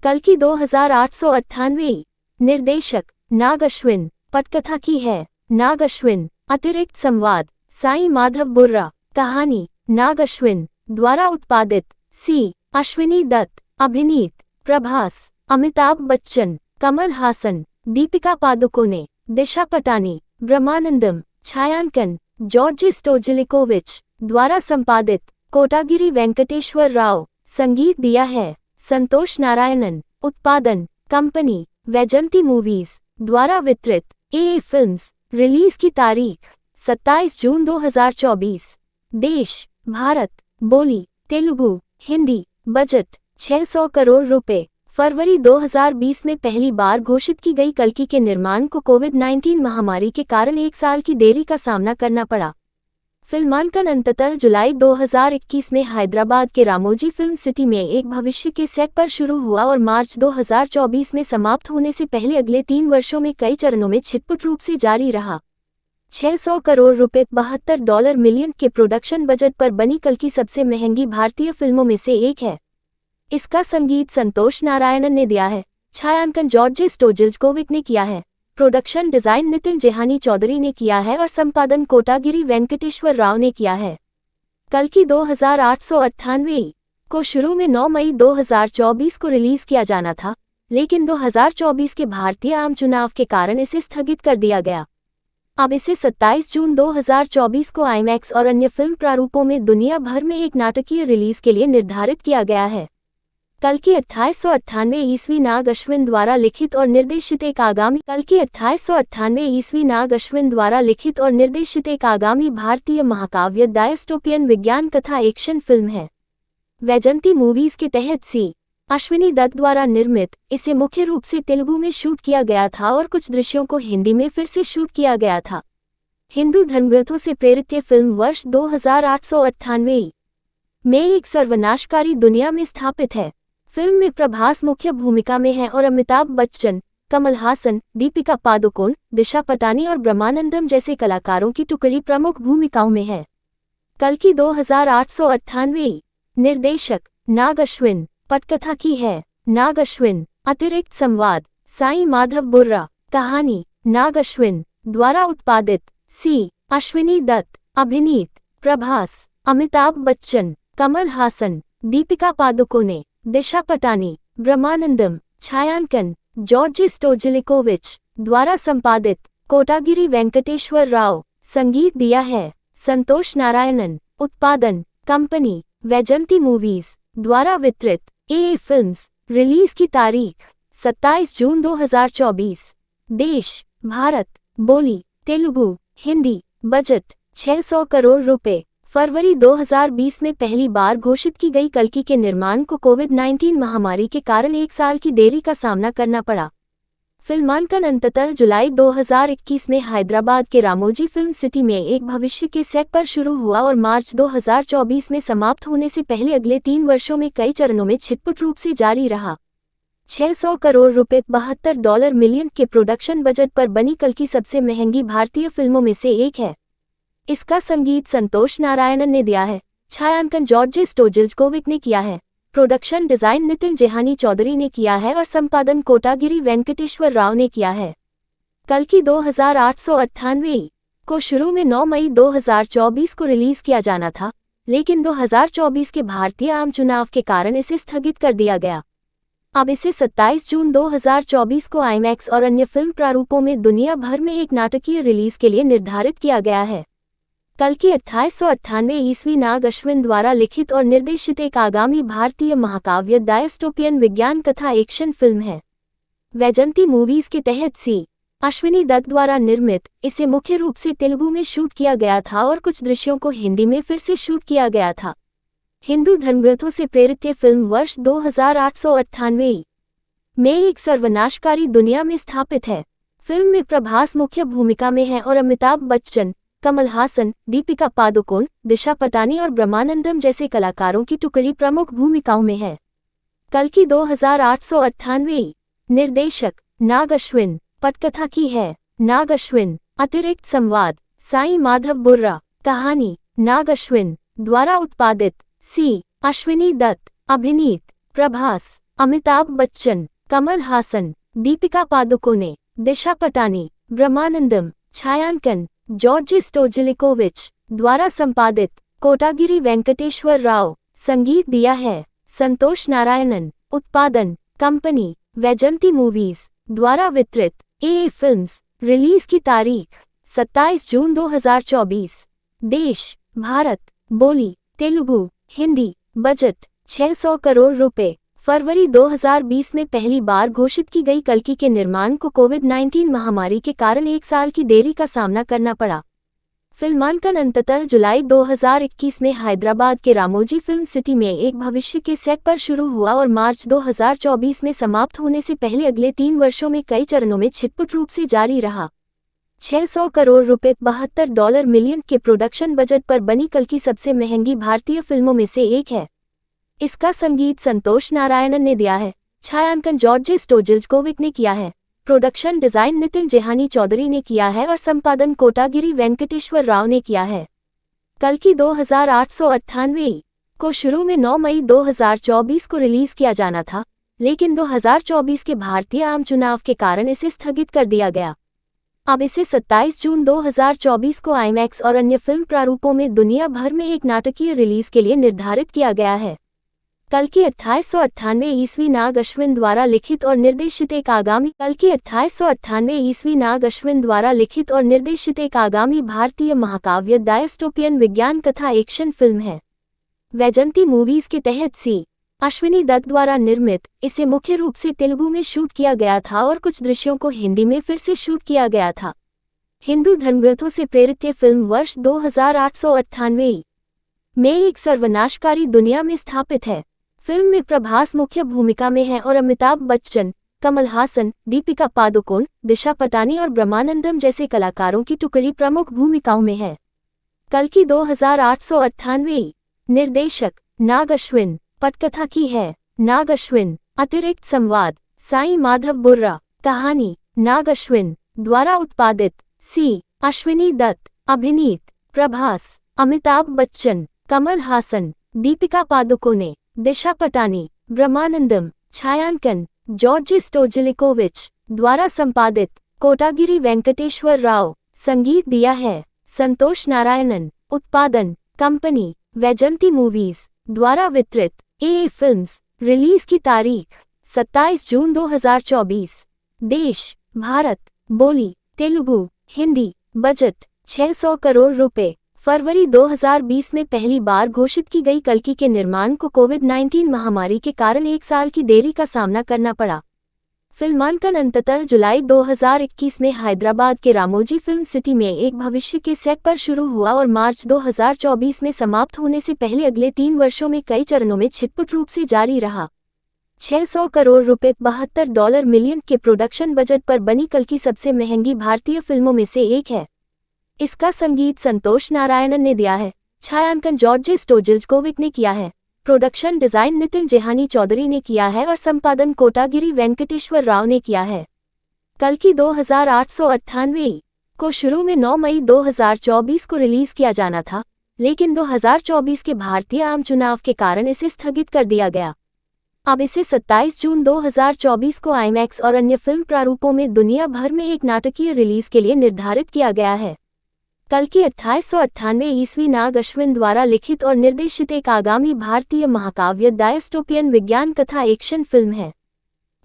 कल की 2898 निर्देशक नाग अश्विन, पटकथा की है नाग अश्विन, अतिरिक्त संवाद साईं माधव बुर्रा, कहानी नाग अश्विन द्वारा उत्पादित सी अश्विनी दत्त, अभिनीत प्रभास, अमिताभ बच्चन, कमल हासन, दीपिका पादुकोणे, दिशा पटानी, ब्रह्मानंदम, छायांकन जॉर्ज स्टोजिल्कोविच द्वारा संपादित कोटागिरी वेंकटेश्वर राव, संगीत दिया है संतोष नारायणन, उत्पादन कंपनी वैजंती मूवीज द्वारा वितरित ए फिल्म्स, रिलीज की तारीख 27 जून 2024, देश भारत, बोली तेलुगु, हिंदी, बजट 600 करोड़ रुपए। फरवरी 2020 में पहली बार घोषित की गई कल्कि के निर्माण को कोविड-19 महामारी के कारण 1 साल की देरी का सामना करना पड़ा। फिल्मांकन अंततः जुलाई 2021 में हैदराबाद के रामोजी फिल्म सिटी में एक भविष्य के सेट पर शुरू हुआ और मार्च 2024 में समाप्त होने से पहले अगले 3 वर्षों में कई चरणों में छिटपुट रूप से जारी रहा। 600 करोड़ रुपए $72 मिलियन के प्रोडक्शन बजट पर बनी कल की सबसे महंगी भारतीय फिल्मों में से एक है। इसका संगीत संतोष नारायणन ने दिया है, छायांकन जॉर्ज स्टोजिल्कोविक ने किया है, प्रोडक्शन डिजाइन नितिन जेहानी चौधरी ने किया है और संपादन कोटागिरी वेंकटेश्वर राव ने किया है। कल की 2898 को शुरू में 9 मई 2024 को रिलीज किया जाना था, लेकिन 2024 के भारतीय आम चुनाव के कारण इसे स्थगित कर दिया गया। अब इसे 27 जून 2024 को आईमैक्स और अन्य फिल्म प्रारूपों में दुनिया भर में एक नाटकीय रिलीज के लिए निर्धारित किया गया है। कल की 2898 ईस्वी नाग अश्विन द्वारा लिखित और निर्देशित एक आगामी भारतीय महाकाव्य डायस्टोपियन विज्ञान कथा एक्शन फिल्म है। वैजंती मूवीज के तहत सी अश्विनी दत्त द्वारा निर्मित, इसे मुख्य रूप से तेलुगु में शूट किया गया था और कुछ दृश्यों को हिंदी में फिर से शूट किया गया था। हिंदू धर्मग्रंथों से प्रेरित ये फिल्म वर्ष 2898 में एक सर्वनाशकारी दुनिया में स्थापित है। फिल्म में प्रभास मुख्य भूमिका में है और अमिताभ बच्चन, कमल हासन, दीपिका पादुकोण, दिशा पटानी और ब्रह्मानंदम जैसे कलाकारों की टुकड़ी प्रमुख भूमिकाओं में है। कल की 2898 निर्देशक नाग अश्विन, पटकथा की है नाग अश्विन, अतिरिक्त संवाद साईं माधव बुर्रा, कहानी नाग अश्विन द्वारा उत्पादित सी अश्विनी दत्त, अभिनीत प्रभास, अमिताभ बच्चन, कमल हासन, दीपिका पादुकोणे, दिशा पटानी, ब्रह्मानंदम, छायांकन जॉर्ज स्टोजिल्कोविच द्वारा संपादित कोटागिरी वेंकटेश्वर राव, संगीत दिया है संतोष नारायणन, उत्पादन कंपनी वैजंती मूवीज द्वारा वितरित ए फिल्म्स, रिलीज की तारीख 27 जून 2024, देश भारत, बोली तेलुगु, हिंदी, बजट 600 करोड़ रुपए। फरवरी 2020 में पहली बार घोषित की गई कल्कि के निर्माण को कोविड-19 महामारी के कारण 1 साल की देरी का सामना करना पड़ा। फिल्मांकन अंततः जुलाई 2021 में हैदराबाद के रामोजी फिल्म सिटी में एक भविष्य के सेट पर शुरू हुआ और मार्च 2024 में समाप्त होने से पहले अगले 3 वर्षों में कई चरणों में छिटपुट रूप से जारी रहा। 600 करोड़ रुपए $72 मिलियन के प्रोडक्शन बजट पर बनी कल की सबसे महंगी भारतीय फिल्मों में से एक है। इसका संगीत संतोष नारायणन ने दिया है, छायांकन जॉर्ज स्टोजिल्जकोविक ने किया है, प्रोडक्शन डिजाइन नितिन जेहानी चौधरी ने किया है और संपादन कोटागिरी वेंकटेश्वर राव ने किया है। कल की 2898 को शुरू में 9 मई 2024 को रिलीज किया जाना था, लेकिन 2024 के भारतीय आम चुनाव के कारण इसे स्थगित कर दिया गया। अब इसे 27 जून 2024 को आईमैक्स और अन्य फिल्म प्रारूपों में दुनिया भर में एक नाटकीय रिलीज के लिए निर्धारित किया गया है। कल की 2898 ईस्वी नाग अश्विन द्वारा लिखित और निर्देशित एक आगामी भारतीय महाकाव्य डायस्टोपियन विज्ञान कथा एक्शन फिल्म है। वैजंती मूवीज के तहत सी अश्विनी दत्त द्वारा निर्मित, इसे मुख्य रूप से तेलुगु में शूट किया गया था और कुछ दृश्यों को हिंदी में फिर से शूट किया गया था। हिंदू धर्मग्रंथों से प्रेरित ये फिल्म वर्ष 2898 में एक सर्वनाशकारी दुनिया में स्थापित है। फिल्म में प्रभास मुख्य भूमिका में है और अमिताभ बच्चन, कमल हासन, दीपिका पादुकोण, दिशा पटानी और ब्रह्मानंदम जैसे कलाकारों की टुकड़ी प्रमुख भूमिकाओं में है। कल की 2898 निर्देशक नाग अश्विन, पटकथा की है नाग अश्विन, अतिरिक्त संवाद साईं माधव बुर्रा, कहानी नाग अश्विन द्वारा उत्पादित सी अश्विनी दत्त, अभिनीत प्रभास, अमिताभ बच्चन, कमल हासन, दीपिका पादुकोणे, दिशा पटानी, ब्रह्मानंदम, छायांकन जॉर्ज स्टोजिल्जकोविच द्वारा संपादित कोटागिरी वेंकटेश्वर राव, संगीत दिया है संतोष नारायणन, उत्पादन कंपनी वैजंती मूवीज द्वारा वितरित ए फिल्म्स, रिलीज की तारीख 27 जून 2024, देश भारत, बोली तेलुगु, हिंदी, बजट 600 करोड़ रुपए। फरवरी 2020 में पहली बार घोषित की गई कल्कि के निर्माण को कोविड-19 महामारी के कारण 1 साल की देरी का सामना करना पड़ा। फिल्मांकन अंततः जुलाई 2021 में हैदराबाद के रामोजी फिल्म सिटी में एक भविष्य के सेट पर शुरू हुआ और मार्च 2024 में समाप्त होने से पहले अगले 3 वर्षों में कई चरणों में छिटपुट रूप से जारी रहा। 600 करोड़ रुपए $72 मिलियन के प्रोडक्शन बजट पर बनी कल की सबसे महंगी भारतीय फिल्मों में से एक है। इसका संगीत संतोष नारायणन ने दिया है, छायांकन जॉर्ज स्टोजिल्जकोविक ने किया है, प्रोडक्शन डिजाइन नितिन जेहानी चौधरी ने किया है और संपादन कोटागिरी वेंकटेश्वर राव ने किया है। कल की 2898 को शुरू में 9 मई 2024 को रिलीज किया जाना था, लेकिन 2024 के भारतीय आम चुनाव के कारण इसे स्थगित कर दिया गया। अब इसे 27 जून 2024 को आईमैक्स और अन्य फिल्म प्रारूपों में दुनिया भर में एक नाटकीय रिलीज के लिए निर्धारित किया गया है। कल की 2898 ईस्वी नाग अश्विन द्वारा लिखित और निर्देशित एक आगामी भारतीय महाकाव्य डायस्टोपियन विज्ञान कथा एक्शन फिल्म है। वैजंती मूवीज के तहत सी अश्विनी दत्त द्वारा निर्मित, इसे मुख्य रूप से तेलुगु में शूट किया गया था और कुछ दृश्यों को हिंदी में फिर से शूट किया गया था। हिंदू धर्मग्रंथों से प्रेरित ये फिल्म वर्ष 2898 में एक सर्वनाशकारी दुनिया में स्थापित है। फिल्म में प्रभास मुख्य भूमिका में है और अमिताभ बच्चन, कमल हासन, दीपिका पादुकोण, दिशा पटानी और ब्रह्मानंदम जैसे कलाकारों की टुकड़ी प्रमुख भूमिकाओं में है। कल की 2898 निर्देशक नाग अश्विन, पटकथा की है नाग अश्विन, अतिरिक्त संवाद साईं माधव बुर्रा, कहानी नाग अश्विन द्वारा उत्पादित सी अश्विनी दत्त, अभिनीत प्रभास, अमिताभ बच्चन, कमल हासन, दीपिका पादुकोणे, दिशा पटानी, ब्रह्मानंदम, छायांकन जॉर्ज स्टोजिल्जकोविच द्वारा संपादित कोटागिरी वेंकटेश्वर राव, संगीत दिया है संतोष नारायणन, उत्पादन कंपनी वैजंती मूवीज द्वारा वितरित ए फिल्म्स, रिलीज की तारीख 27 जून 2024, देश भारत, बोली तेलुगु, हिंदी, बजट 600 करोड़ रुपए। फरवरी 2020 में पहली बार घोषित की गई कल्कि के निर्माण को कोविड-19 महामारी के कारण 1 साल की देरी का सामना करना पड़ा। फिल्मांकन अंततः जुलाई 2021 में हैदराबाद के रामोजी फिल्म सिटी में एक भविष्य के सेट पर शुरू हुआ और मार्च 2024 में समाप्त होने से पहले अगले 3 वर्षों में कई चरणों में छिटपुट रूप से जारी रहा। 600 करोड़ रुपए $72 मिलियन के प्रोडक्शन बजट पर बनी कल की सबसे महंगी भारतीय फिल्मों में से एक है। इसका संगीत संतोष नारायणन ने दिया है, छायांकन जॉर्ज स्टोजिल्जकोविक ने किया है, प्रोडक्शन डिजाइन नितिन जेहानी चौधरी ने किया है और संपादन कोटागिरी वेंकटेश्वर राव ने किया है। कल्कि 2898 को शुरू में 9 मई 2024 को रिलीज किया जाना था, लेकिन 2024 के भारतीय आम चुनाव के कारण इसे स्थगित कर दिया गया। अब इसे 27 जून 2024 को आईमैक्स और अन्य फिल्म प्रारूपों में दुनिया भर में एक नाटकीय रिलीज के लिए निर्धारित किया गया है। कल्कि 2898 ईस्वी नाग अश्विन द्वारा लिखित और निर्देशित एक आगामी भारतीय महाकाव्य डायस्टोपियन विज्ञान कथा एक्शन फिल्म है।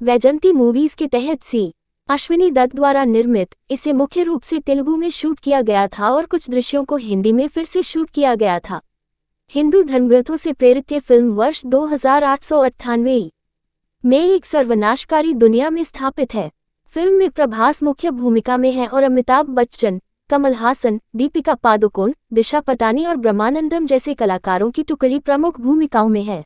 वैजंती मूवीज के तहत सी अश्विनी दत्त द्वारा निर्मित इसे मुख्य रूप से तेलुगु में शूट किया गया था और कुछ दृश्यों को हिंदी में फिर से शूट किया गया था। हिंदू धर्मग्रंथों से प्रेरित ये फिल्म वर्ष 2898 में एक सर्वनाशकारी दुनिया में स्थापित है। फिल्म में प्रभास मुख्य भूमिका में है और अमिताभ बच्चन, कमल हासन, दीपिका पादुकोण, दिशा पटानी और ब्रह्मानंदम जैसे कलाकारों की टुकड़ी प्रमुख भूमिकाओं में है।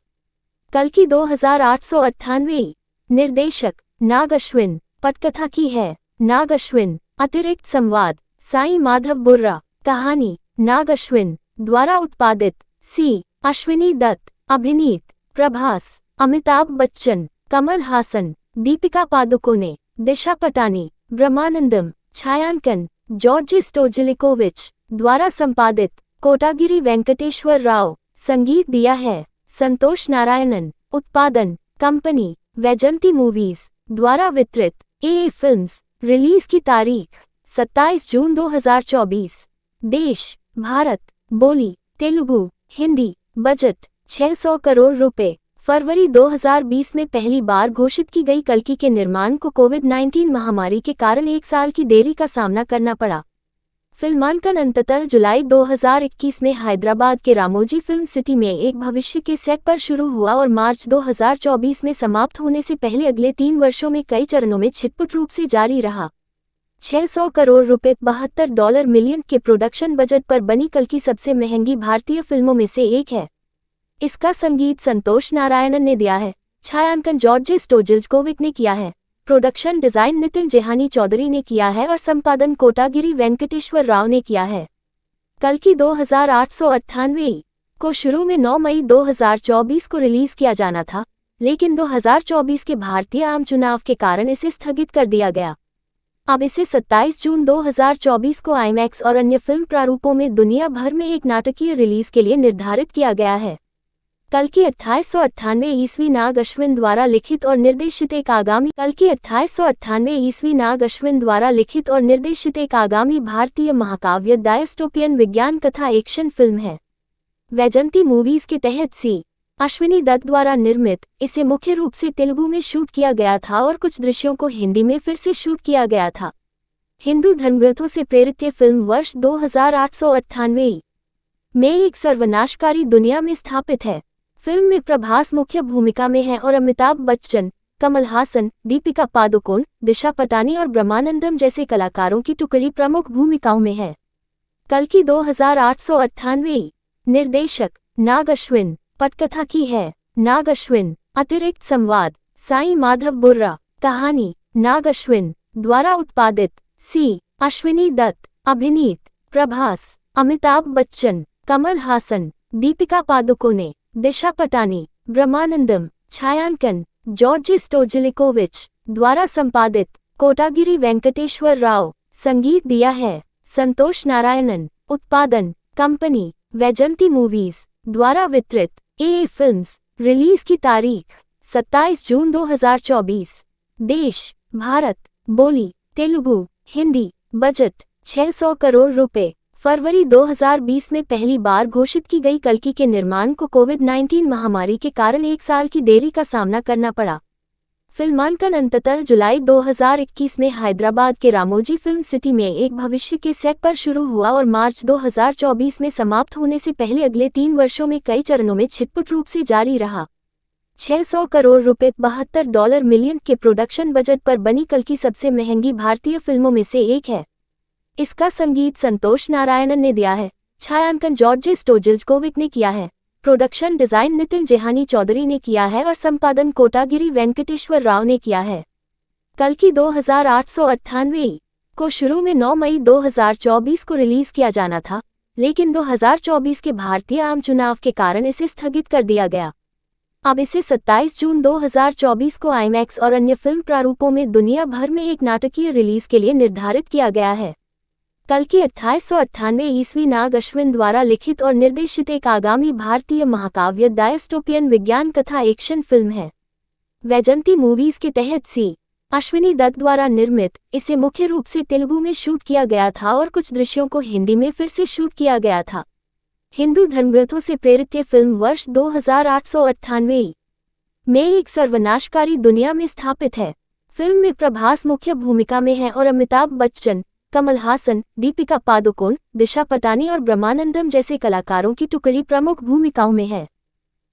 कल्कि 2898 निर्देशक नाग अश्विन, पटकथा की है नाग अश्विन, अतिरिक्त संवाद साईं माधव बुर्रा, कहानी नाग अश्विन द्वारा उत्पादित सी अश्विनी दत्त, अभिनीत प्रभास, अमिताभ बच्चन, कमल हासन, दीपिका पादुकोणे, दिशा पटानी, ब्रह्मानंदम, छायांकन जॉर्ज स्टोजिलिकोविच द्वारा संपादित कोटागिरी वेंकटेश्वर राव, संगीत दिया है संतोष नारायणन, उत्पादन कंपनी वैजंती मूवीज द्वारा वितरित ए फिल्म्स, रिलीज की तारीख 27 जून 2024, देश भारत, बोली तेलुगु, हिंदी, बजट 600 करोड़ रुपए। फरवरी 2020 में पहली बार घोषित की गई कल्कि के निर्माण को कोविड-19 महामारी के कारण 1 साल की देरी का सामना करना पड़ा। फिल्मांकन अंततः जुलाई 2021 में हैदराबाद के रामोजी फिल्म सिटी में एक भविष्य के सेट पर शुरू हुआ और मार्च 2024 में समाप्त होने से पहले अगले 3 वर्षों में कई चरणों में छिटपुट रूप से जारी रहा। 600 करोड़ रुपए $72 मिलियन के प्रोडक्शन बजट पर बनी कल्कि सबसे महंगी भारतीय फिल्मों में से एक है। इसका संगीत संतोष नारायणन ने दिया है, छायांकन जॉर्ज स्टोजिल्कोविच ने किया है, प्रोडक्शन डिजाइन नितिन जेहानी चौधरी ने किया है और संपादन कोटागिरी वेंकटेश्वर राव ने किया है। कल्कि 2898 को शुरू में 9 मई 2024 को रिलीज किया जाना था, लेकिन 2024 के भारतीय आम चुनाव के कारण इसे स्थगित कर दिया गया। अब इसे 27 जून 2024 को आईमैक्स और अन्य फिल्म प्रारूपों में दुनिया भर में एक नाटकीय रिलीज के लिए निर्धारित किया गया है। कल्कि 2898 ईस्वी नाग अश्विन द्वारा लिखित और निर्देशित एक आगामी भारतीय महाकाव्य डायस्टोपियन विज्ञान कथा एक्शन फिल्म है। वैजंती मूवीज के तहत सी अश्विनी दत्त द्वारा निर्मित इसे मुख्य रूप से तेलुगु में शूट किया गया था और कुछ दृश्यों को हिंदी में फिर से शूट किया गया था। हिंदू धर्मग्रंथों से प्रेरित ये फिल्म वर्ष 2898 में एक सर्वनाशकारी दुनिया में स्थापित है। फिल्म में प्रभास मुख्य भूमिका में है और अमिताभ बच्चन, कमल हासन, दीपिका पादुकोण, दिशा पटानी और ब्रह्मानंदम जैसे कलाकारों की टुकड़ी प्रमुख भूमिकाओं में है। कल्कि 2898 निर्देशक नाग अश्विन, पटकथा की है नाग अश्विन, अतिरिक्त संवाद साईं माधव बुर्रा, कहानी नाग अश्विन द्वारा उत्पादित सी अश्विनी दत्त, अभिनीत प्रभास, अमिताभ बच्चन, कमल हासन, दीपिका पादुकोणे, दिशा पटानी, ब्रह्मानंदम, छायांकन जॉर्ज स्टोजिलिकोविच द्वारा संपादित कोटागिरी वेंकटेश्वर राव, संगीत दिया है संतोष नारायणन, उत्पादन कंपनी वैजंती मूवीज द्वारा वितरित ए फिल्म्स, रिलीज की तारीख 27 जून 2024, देश भारत, बोली तेलुगु, हिंदी, बजट 600 करोड़ रुपए। फरवरी 2020 में पहली बार घोषित की गई कल्कि के निर्माण को कोविड-19 महामारी के कारण 1 साल की देरी का सामना करना पड़ा। फिल्मांकन अंततः जुलाई 2021 में हैदराबाद के रामोजी फिल्म सिटी में एक भविष्य के सेट पर शुरू हुआ और मार्च 2024 में समाप्त होने से पहले अगले 3 वर्षों में कई चरणों में छिटपुट रूप से जारी रहा। 600 करोड़ रुपए $72 मिलियन के प्रोडक्शन बजट पर बनी कल्कि सबसे महंगी भारतीय फिल्मों में से एक है। इसका संगीत संतोष नारायणन ने दिया है, छायांकन जॉर्ज स्टोजिल्कोविच ने किया है, प्रोडक्शन डिजाइन नितिन जेहानी चौधरी ने किया है और संपादन कोटागिरी वेंकटेश्वर राव ने किया है। कल्कि 2898 को शुरू में 9 मई 2024 को रिलीज किया जाना था, लेकिन 2024 के भारतीय आम चुनाव के कारण इसे स्थगित कर दिया गया। अब इसे 27 जून 2024 को आईमैक्स और अन्य फिल्म प्रारूपों में दुनिया भर में एक नाटकीय रिलीज के लिए निर्धारित किया गया है। कल्कि 1898 ईस्वी नाग अश्विन द्वारा लिखित और निर्देशित एक आगामी भारतीय महाकाव्य डायस्टोपियन विज्ञान कथा एक्शन फिल्म है। वैजंती मूवीज के तहत सी अश्विनी दत्त द्वारा निर्मित इसे मुख्य रूप से तेलुगु में शूट किया गया था और कुछ दृश्यों को हिंदी में फिर से शूट किया गया था। हिंदू धर्मग्रंथों से प्रेरित ये फिल्म वर्ष 2898 में एक सर्वनाशकारी दुनिया में स्थापित है। फिल्म में प्रभास मुख्य भूमिका में है और अमिताभ बच्चन, कमल हासन, दीपिका पादुकोण, दिशा पटानी और ब्रह्मानंदम जैसे कलाकारों की टुकड़ी प्रमुख भूमिकाओं में है।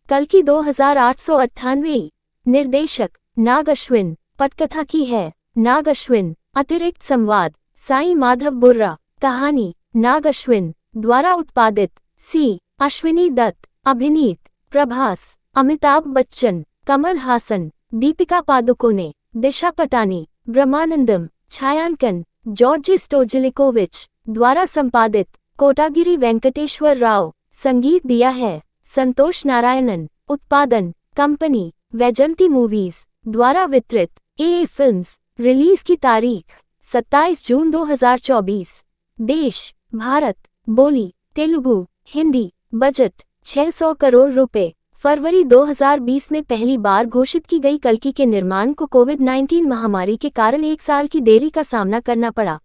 कल्कि 2898 निर्देशक नाग अश्विन, पटकथा की है नाग अश्विन, अतिरिक्त संवाद साईं माधव बुर्रा, कहानी नाग अश्विन द्वारा उत्पादित सी अश्विनी दत्त, अभिनीत प्रभास, अमिताभ बच्चन, कमल हासन, दीपिका पादुकोणे, दिशा पटानी, ब्रह्मानंदम, छायांकन जॉर्ज स्टोजिलिकोविच द्वारा संपादित कोटागिरी वेंकटेश्वर राव, संगीत दिया है संतोष नारायणन, उत्पादन कंपनी वैजंती मूवीज द्वारा वितरित ए फिल्म्स, रिलीज की तारीख 27 जून 2024, देश भारत, बोली तेलुगु, हिंदी, बजट 600 करोड़ रुपए। फरवरी 2020 में पहली बार घोषित की गई कल्कि के निर्माण को कोविड-19 महामारी के कारण 1 साल की देरी का सामना करना पड़ा।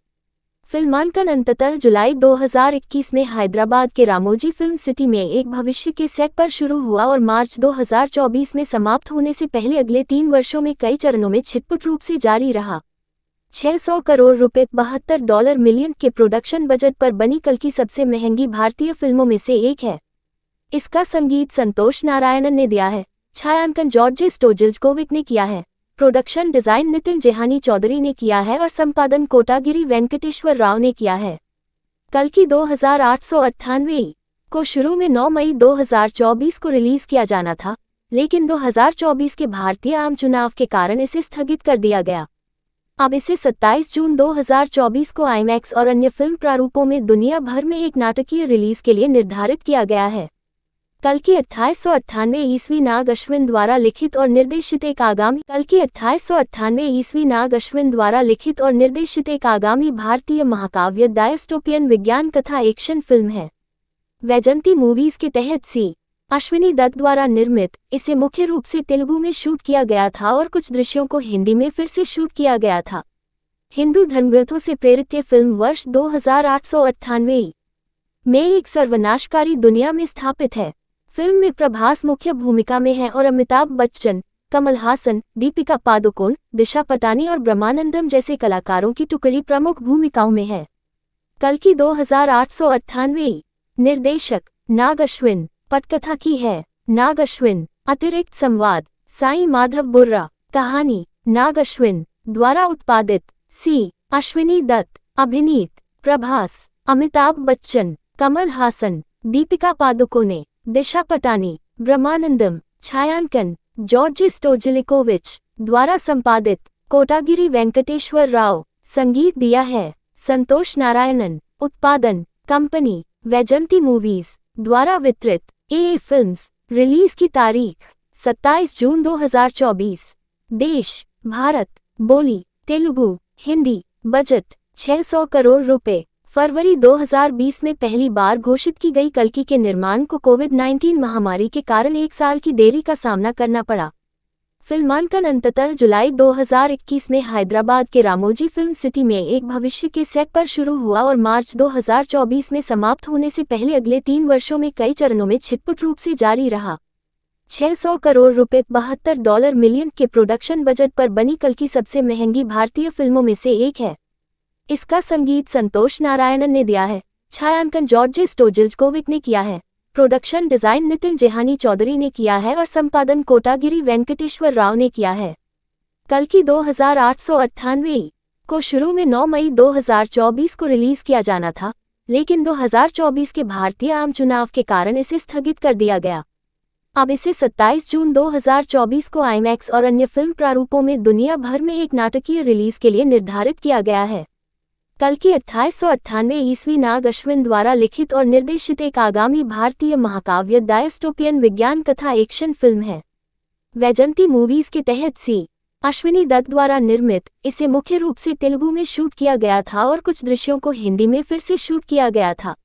फिल्मांकन अंततः जुलाई 2021 में हैदराबाद के रामोजी फिल्म सिटी में एक भविष्य के सेट पर शुरू हुआ और मार्च 2024 में समाप्त होने से पहले अगले 3 वर्षों में कई चरणों में छिटपुट रूप से जारी रहा। 600 करोड़ रुपए $72 मिलियन के प्रोडक्शन बजट पर बनी कल्कि सबसे महंगी भारतीय फिल्मों में से एक है। इसका संगीत संतोष नारायणन ने दिया है, छायांकन जॉर्ज स्टोजिलिकोविच ने किया है, प्रोडक्शन डिजाइन नितिन जेहानी चौधरी ने किया है और संपादन कोटागिरी वेंकटेश्वर राव ने किया है। कल्कि 2898 को शुरू में 9 मई 2024 को रिलीज किया जाना था, लेकिन 2024 के भारतीय आम चुनाव के कारण इसे स्थगित कर दिया गया। अब इसे 27 जून 2024 को आईमैक्स और अन्य फिल्म प्रारूपों में दुनिया भर में एक नाटकीय रिलीज के लिए निर्धारित किया गया है। कल्कि 1898 ईस्वी नाग अश्विन द्वारा लिखित और निर्देशित एक आगामी भारतीय महाकाव्य डायस्टोपियन विज्ञान कथा एक्शन फिल्म है। वैजंती मूवीज के तहत सी अश्विनी दत्त द्वारा निर्मित इसे मुख्य रूप से तेलुगु में शूट किया गया था और कुछ दृश्यों को हिंदी में फिर से शूट किया गया था। हिंदू धर्मग्रंथों से प्रेरित ये फिल्म वर्ष 2898 में एक सर्वनाशकारी दुनिया में स्थापित है। फिल्म में प्रभास मुख्य भूमिका में है और अमिताभ बच्चन, कमल हासन, दीपिका पादुकोण, दिशा पटानी और ब्रह्मानंदम जैसे कलाकारों की टुकड़ी प्रमुख भूमिकाओं में है। कल्कि 2898 निर्देशक नाग अश्विन, पटकथा की है नाग अश्विन, अतिरिक्त संवाद साईं माधव बुर्रा, कहानी नाग अश्विन द्वारा उत्पादित सी अश्विनी दत्त, अभिनीत प्रभास, अमिताभ बच्चन, कमल हासन, दीपिका पादुकोणे, दिशा पटानी, ब्रह्मानंदम, छायांकन जॉर्ज स्टोजिलिकोविच द्वारा संपादित कोटागिरी वेंकटेश्वर राव, संगीत दिया है संतोष नारायणन, उत्पादन कंपनी वैजंती मूवीज द्वारा वितरित ए फिल्म्स, रिलीज की तारीख 27 जून 2024, देश भारत, बोली तेलुगु, हिंदी, बजट 600 करोड़ रुपए। फरवरी 2020 में पहली बार घोषित की गई कल्कि के निर्माण को कोविड-19 महामारी के कारण 1 साल की देरी का सामना करना पड़ा। फिल्मांकन अंततः जुलाई 2021 में हैदराबाद के रामोजी फिल्म सिटी में एक भविष्य के सेट पर शुरू हुआ और मार्च 2024 में समाप्त होने से पहले अगले 3 वर्षों में कई चरणों में छिटपुट रूप से जारी रहा। 600 करोड़ रुपए $72 मिलियन के प्रोडक्शन बजट पर बनी कल्कि सबसे महंगी भारतीय फिल्मों में से एक है। इसका संगीत संतोष नारायणन ने दिया है, छायांकन जॉर्ज स्टोजिलिकोविच ने किया है, प्रोडक्शन डिजाइन नितिन जेहानी चौधरी ने किया है और संपादन कोटागिरी वेंकटेश्वर राव ने किया है। कल्कि 2898 को शुरू में 9 मई 2024 को रिलीज किया जाना था, लेकिन 2024 के भारतीय आम चुनाव के कारण इसे स्थगित कर दिया गया। अब इसे 27 जून 2024 को आईमैक्स और अन्य फिल्म प्रारूपों में दुनिया भर में एक नाटकीय रिलीज के लिए निर्धारित किया गया है। कल्कि 1898 ईस्वी नाग अश्विन द्वारा लिखित और निर्देशित एक आगामी भारतीय महाकाव्य डायस्टोपियन विज्ञान कथा एक्शन फिल्म है। वैजंती मूवीज के तहत सी अश्विनी दत्त द्वारा निर्मित, इसे मुख्य रूप से तेलुगु में शूट किया गया था और कुछ दृश्यों को हिंदी में फिर से शूट किया गया था।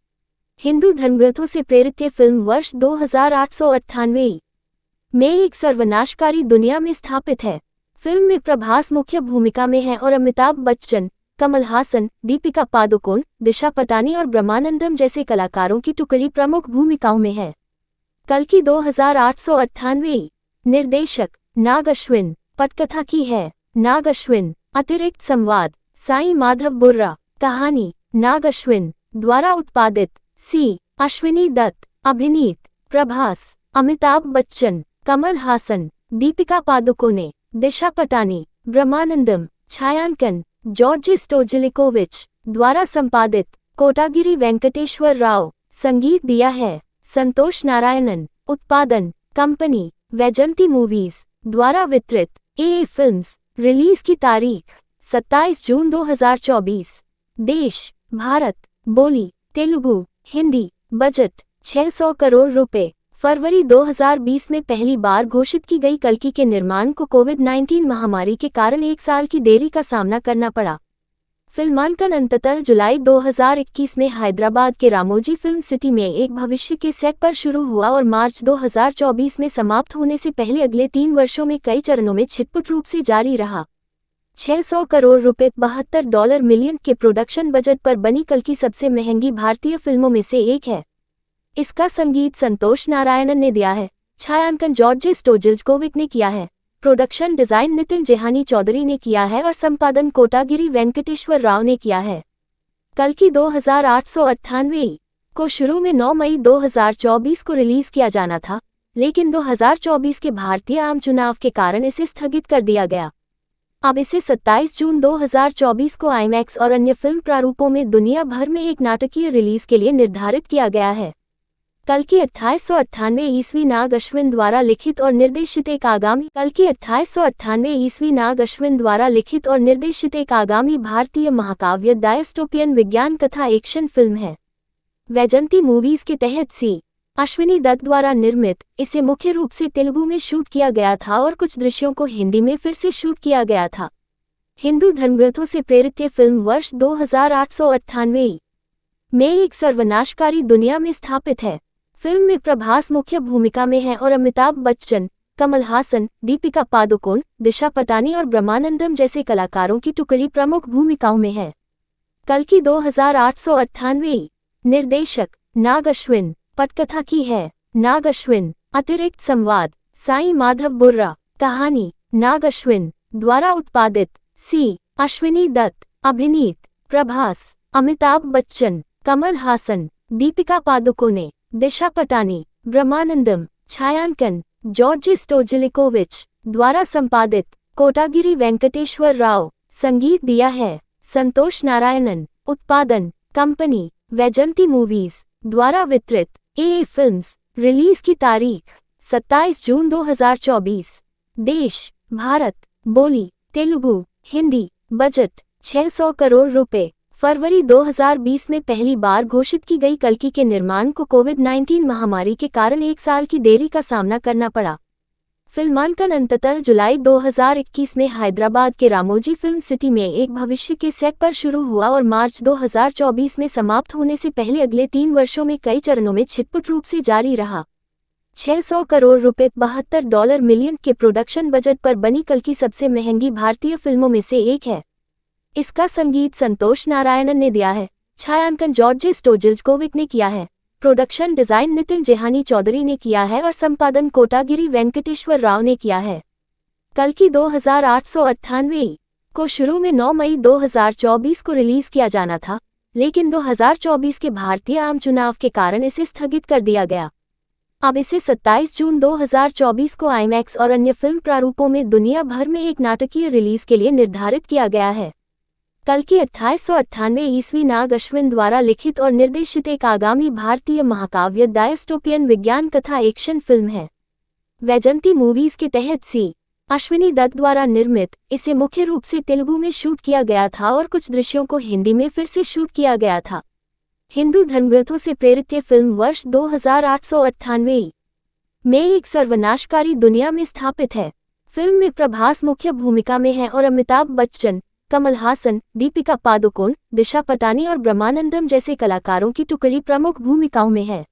हिंदू धर्मग्रंथों से प्रेरित ये फिल्म वर्ष 2898 में एक सर्वनाशकारी दुनिया में स्थापित है। फिल्म में प्रभास मुख्य भूमिका में है और अमिताभ बच्चन, कमल हासन, दीपिका पादुकोण, दिशा पटानी और ब्रह्मानंदम जैसे कलाकारों की टुकड़ी प्रमुख भूमिकाओं में है। कल्कि 2898। निर्देशक नाग अश्विन। पटकथा की है नाग अश्विन। अतिरिक्त संवाद साईं माधव बुर्रा। कहानी नाग अश्विन द्वारा उत्पादित। सी अश्विनी दत्त। अभिनीत प्रभास, अमिताभ बच्चन, कमल हासन, दीपिका पादुकोणे, दिशा पटानी, ब्रह्मानंदम। छायांकन जॉर्ज स्टोजिलिकोविच द्वारा संपादित। कोटागिरी वेंकटेश्वर राव। संगीत दिया है संतोष नारायणन। उत्पादन कंपनी वैजंती मूवीज द्वारा वितरित। ए फिल्म्स। रिलीज की तारीख 27 जून 2024। देश भारत। बोली तेलुगु, हिंदी। बजट 600 करोड़ रुपए। फरवरी 2020 में पहली बार घोषित की गई कल्कि के निर्माण को कोविड-19 महामारी के कारण 1 साल की देरी का सामना करना पड़ा। फिल्मांकन अंततः जुलाई 2021 में हैदराबाद के रामोजी फिल्म सिटी में एक भविष्य के सेट पर शुरू हुआ और मार्च 2024 में समाप्त होने से पहले अगले 3 वर्षों में कई चरणों में छिटपुट रूप से जारी रहा। 600 करोड़ रुपए $72 मिलियन के प्रोडक्शन बजट पर बनी कल्कि सबसे महंगी भारतीय फिल्मों में से एक है। इसका संगीत संतोष नारायणन ने दिया है। छायांकन जॉर्ज स्टोजिलिकोविच ने किया है। प्रोडक्शन डिजाइन नितिन जेहानी चौधरी ने किया है और संपादन कोटागिरी वेंकटेश्वर राव ने किया है। कल्कि 2898 को शुरू में 9 मई 2024 को रिलीज किया जाना था, लेकिन 2024 के भारतीय आम चुनाव के कारण इसे स्थगित कर दिया गया। अब इसे 27 जून 2024 को आईमैक्स और अन्य फिल्म प्रारूपों में दुनिया भर में एक नाटकीय रिलीज के लिए निर्धारित किया गया है। कल्कि 2898 ईस्वी नाग अश्विन द्वारा लिखित और निर्देशित एक आगामी भारतीय महाकाव्य डायस्टोपियन विज्ञान कथा एक्शन फिल्म है। वैजंती मूवीज के तहत सी अश्विनी दत्त द्वारा निर्मित, इसे मुख्य रूप से तेलुगु में शूट किया गया था और कुछ दृश्यों को हिंदी में फिर से शूट किया गया था। हिंदू धर्मग्रंथों से प्रेरित ये फिल्म वर्ष 2898 में एक सर्वनाशकारी दुनिया में स्थापित है। फिल्म में प्रभास मुख्य भूमिका में है और अमिताभ बच्चन, कमल हासन, दीपिका पादुकोण, दिशा पटानी और ब्रह्मानंदम जैसे कलाकारों की टुकड़ी प्रमुख भूमिकाओं में है। कल्कि 2898। निर्देशक नाग अश्विन। पटकथा की है नाग अश्विन। अतिरिक्त संवाद साईं माधव बुर्रा। कहानी नाग अश्विन द्वारा उत्पादित। सी अश्विनी दत्त। अभिनीत प्रभास, अमिताभ बच्चन, कमल हासन, दीपिका पादुकोणे, दिशा पटानी, ब्रह्मानंदम। छायांकन जॉर्ज स्टोजिलिकोविच द्वारा संपादित। कोटागिरी वेंकटेश्वर राव। संगीत दिया है संतोष नारायणन। उत्पादन कंपनी वैजंती मूवीज द्वारा वितरित। ए फिल्म्स। रिलीज की तारीख 27 जून 2024। देश भारत। बोली तेलुगु, हिंदी। बजट 600 करोड़ रुपए। फरवरी 2020 में पहली बार घोषित की गई कल्कि के निर्माण को कोविड-19 महामारी के कारण 1 साल की देरी का सामना करना पड़ा। फिल्मांकन अंततः जुलाई 2021 में हैदराबाद के रामोजी फिल्म सिटी में एक भविष्य के सेट पर शुरू हुआ और मार्च 2024 में समाप्त होने से पहले अगले 3 वर्षों में कई चरणों में छिटपुट रूप से जारी रहा। 600 करोड़ रुपए $72 मिलियन के प्रोडक्शन बजट पर बनी कल्कि सबसे महंगी भारतीय फिल्मों में से एक है। इसका संगीत संतोष नारायणन ने दिया है। छायांकन जॉर्ज स्टोजिलिकोविच ने किया है। प्रोडक्शन डिजाइन नितिन जेहानी चौधरी ने किया है और संपादन कोटागिरी वेंकटेश्वर राव ने किया है। कल्कि 2898 को शुरू में 9 मई 2024 को रिलीज किया जाना था, लेकिन 2024 के भारतीय आम चुनाव के कारण इसे स्थगित कर दिया गया। अब इसे 27 जून 2024 को आईमैक्स और अन्य फिल्म प्रारूपों में दुनिया भर में एक नाटकीय रिलीज के लिए निर्धारित किया गया है। कल्कि 2898 ईस्वी नाग अश्विन द्वारा लिखित और निर्देशित एक आगामी भारतीय महाकाव्य डायस्टोपियन विज्ञान कथा एक्शन फिल्म है। वैजंती मूवीज के तहत सी अश्विनी दत्त द्वारा निर्मित, इसे मुख्य रूप से तेलुगु में शूट किया गया था और कुछ दृश्यों को हिंदी में फिर से शूट किया गया था। हिंदू धर्मग्रंथों से प्रेरित ये फिल्म वर्ष 2898 में एक सर्वनाशकारी दुनिया में स्थापित है। फिल्म में प्रभास मुख्य भूमिका में है और अमिताभ बच्चन, कमल हासन, दीपिका पादुकोण, दिशा पटानी और ब्रह्मानंदम जैसे कलाकारों की टुकड़ी प्रमुख भूमिकाओं में है।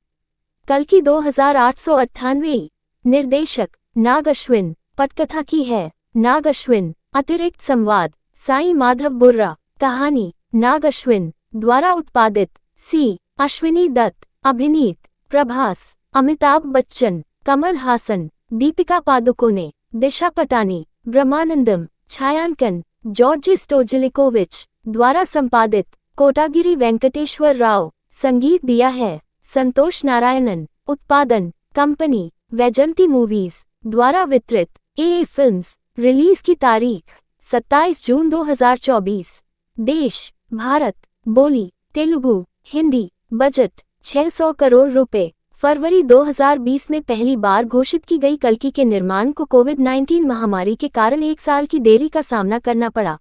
कल्कि 2898। निर्देशक नाग अश्विन। पटकथा की है नाग अश्विन। अतिरिक्त संवाद साईं माधव बुर्रा। कहानी नाग अश्विन द्वारा उत्पादित। सी अश्विनी दत्त। अभिनीत प्रभास, अमिताभ बच्चन, कमल हासन, दीपिका पादुकोणे, दिशा पटानी, ब्रह्मानंदम। छायांकन जॉर्ज स्टोजिलिकोविच द्वारा संपादित। कोटागिरी वेंकटेश्वर राव। संगीत दिया है संतोष नारायणन। उत्पादन कंपनी वैजंती मूवीज द्वारा वितरित। ए फिल्म्स। रिलीज की तारीख 27 जून 2024। देश भारत। बोली तेलुगु, हिंदी। बजट 600 करोड़ रुपए। फरवरी 2020 में पहली बार घोषित की गई कल्कि के निर्माण को कोविड-19 महामारी के कारण 1 साल की देरी का सामना करना पड़ा।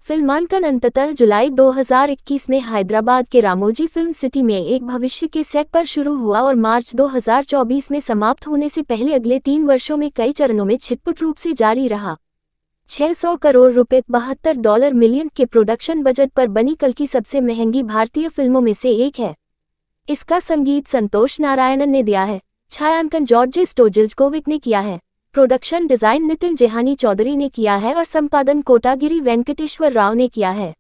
फिल्मांकन अंततः जुलाई 2021 में हैदराबाद के रामोजी फिल्म सिटी में एक भविष्य के सेट पर शुरू हुआ और मार्च 2024 में समाप्त होने से पहले अगले 3 वर्षों में कई चरणों में छिटपुट रूप से जारी रहा। 600 करोड़ रुपए $72 मिलियन के प्रोडक्शन बजट पर बनी कल्कि सबसे महंगी भारतीय फिल्मों में से एक है। इसका संगीत संतोष नारायणन ने दिया है। छायांकन जॉर्ज स्टोजिलिकोविच ने किया है। प्रोडक्शन डिजाइन नितिन जेहानी चौधरी ने किया है और संपादन कोटागिरी वेंकटेश्वर राव ने किया है।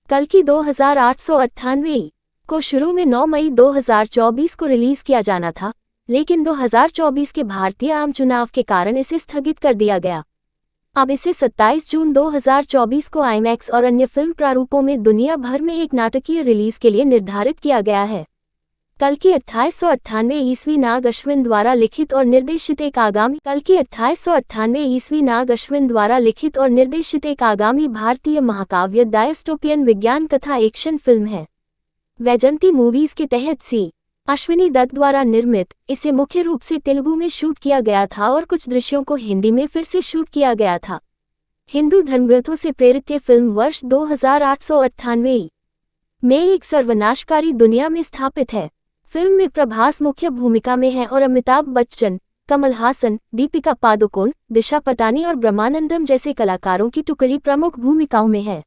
कल्कि 2898 को शुरू में 9 मई 2024 को रिलीज किया जाना था, लेकिन 2024 के भारतीय आम चुनाव के कारण इसे स्थगित कर दिया गया। अब इसे 27 जून 2024 को आईमैक्स और अन्य फिल्म प्रारूपों में दुनिया भर में एक नाटकीय रिलीज के लिए निर्धारित किया गया है। कल्कि 2898 ईस्वी नाग अश्विन द्वारा लिखित और निर्देशित एक आगामी भारतीय महाकाव्य डायस्टोपियन विज्ञान कथा एक्शन फिल्म है। वैजंती मूवीज के तहत सी अश्विनी दत्त द्वारा निर्मित, इसे मुख्य रूप से तेलुगु में शूट किया गया था और कुछ दृश्यों को हिंदी में फिर से शूट किया गया था। हिंदू धर्मग्रंथों से प्रेरित ये फिल्म वर्ष 2898 में एक सर्वनाशकारी दुनिया में स्थापित है। फिल्म में प्रभास मुख्य भूमिका में है और अमिताभ बच्चन, कमल हासन, दीपिका पादुकोण, दिशा पटानी और ब्रह्मानंदम जैसे कलाकारों की टुकड़ी प्रमुख भूमिकाओं में है।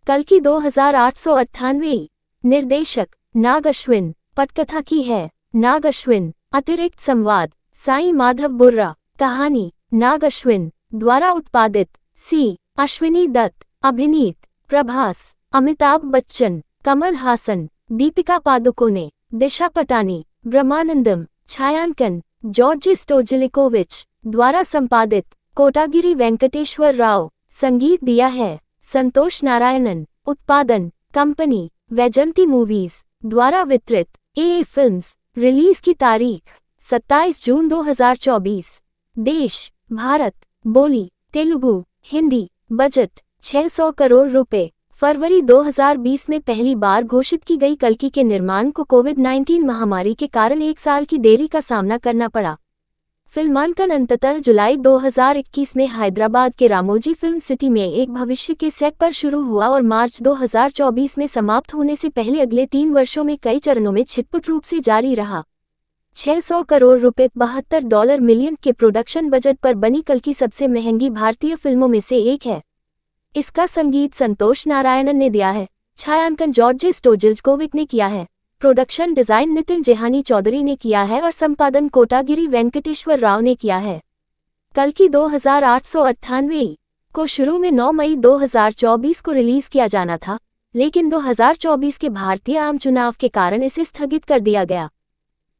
कल्कि 2898। निर्देशक नाग अश्विन। पटकथा की है नाग अश्विन। अतिरिक्त संवाद साईं माधव बुर्रा। कहानी नाग अश्विन द्वारा उत्पादित। सी अश्विनी दत्त। अभिनीत प्रभास, अमिताभ बच्चन, कमल हासन, दीपिका पादुकोणे, दिशा पटानी, ब्रह्मानंदम। छायांकन जॉर्ज स्टोजिलिकोविच द्वारा संपादित। कोटागिरी वेंकटेश्वर राव। संगीत दिया है संतोष नारायणन। उत्पादन कंपनी वैजंती मूवीज द्वारा वितरित। ए फिल्म्स। रिलीज की तारीख 27 जून 2024। देश भारत। बोली तेलुगु, हिंदी। बजट 600 करोड़ रुपए। फरवरी 2020 में पहली बार घोषित की गई कल्कि के निर्माण को कोविड-19 महामारी के कारण 1 साल की देरी का सामना करना पड़ा। फिल्मांकन अंततः जुलाई 2021 में हैदराबाद के रामोजी फिल्म सिटी में एक भविष्य के सेट पर शुरू हुआ और मार्च 2024 में समाप्त होने से पहले अगले 3 वर्षों में कई चरणों में छिटपुट रूप से जारी रहा। 600 करोड़ रुपए $72 मिलियन के प्रोडक्शन बजट पर बनी कल्कि सबसे महंगी भारतीय फिल्मों में से एक है। इसका संगीत संतोष नारायणन ने दिया है। छायांकन जॉर्ज स्टोजिलिकोविच ने किया है। प्रोडक्शन डिजाइन नितिन जेहानी चौधरी ने किया है और संपादन कोटागिरी वेंकटेश्वर राव ने किया है। कल्कि 2898 को शुरू में 9 मई 2024 को रिलीज किया जाना था, लेकिन 2024 के भारतीय आम चुनाव के कारण इसे स्थगित कर दिया गया।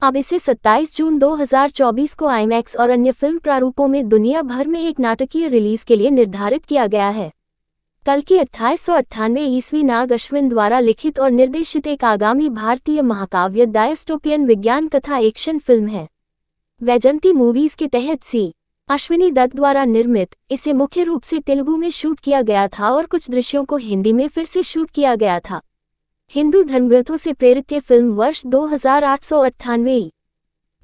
अब इसे 27 जून 2024 को आईमैक्स और अन्य फिल्म प्रारूपों में दुनिया भर में एक नाटकीय रिलीज के लिए निर्धारित किया गया है। कल्कि 2898 ईस्वी नाग अश्विन द्वारा लिखित और निर्देशित एक आगामी भारतीय महाकाव्य डायस्टोपियन विज्ञान कथा एक्शन फिल्म है। वैजंती मूवीज के तहत सी अश्विनी दत्त द्वारा निर्मित, इसे मुख्य रूप से तेलुगु में शूट किया गया था और कुछ दृश्यों को हिंदी में फिर से शूट किया गया था। हिंदू धर्मग्रंथों से प्रेरित ये फिल्म वर्ष 2898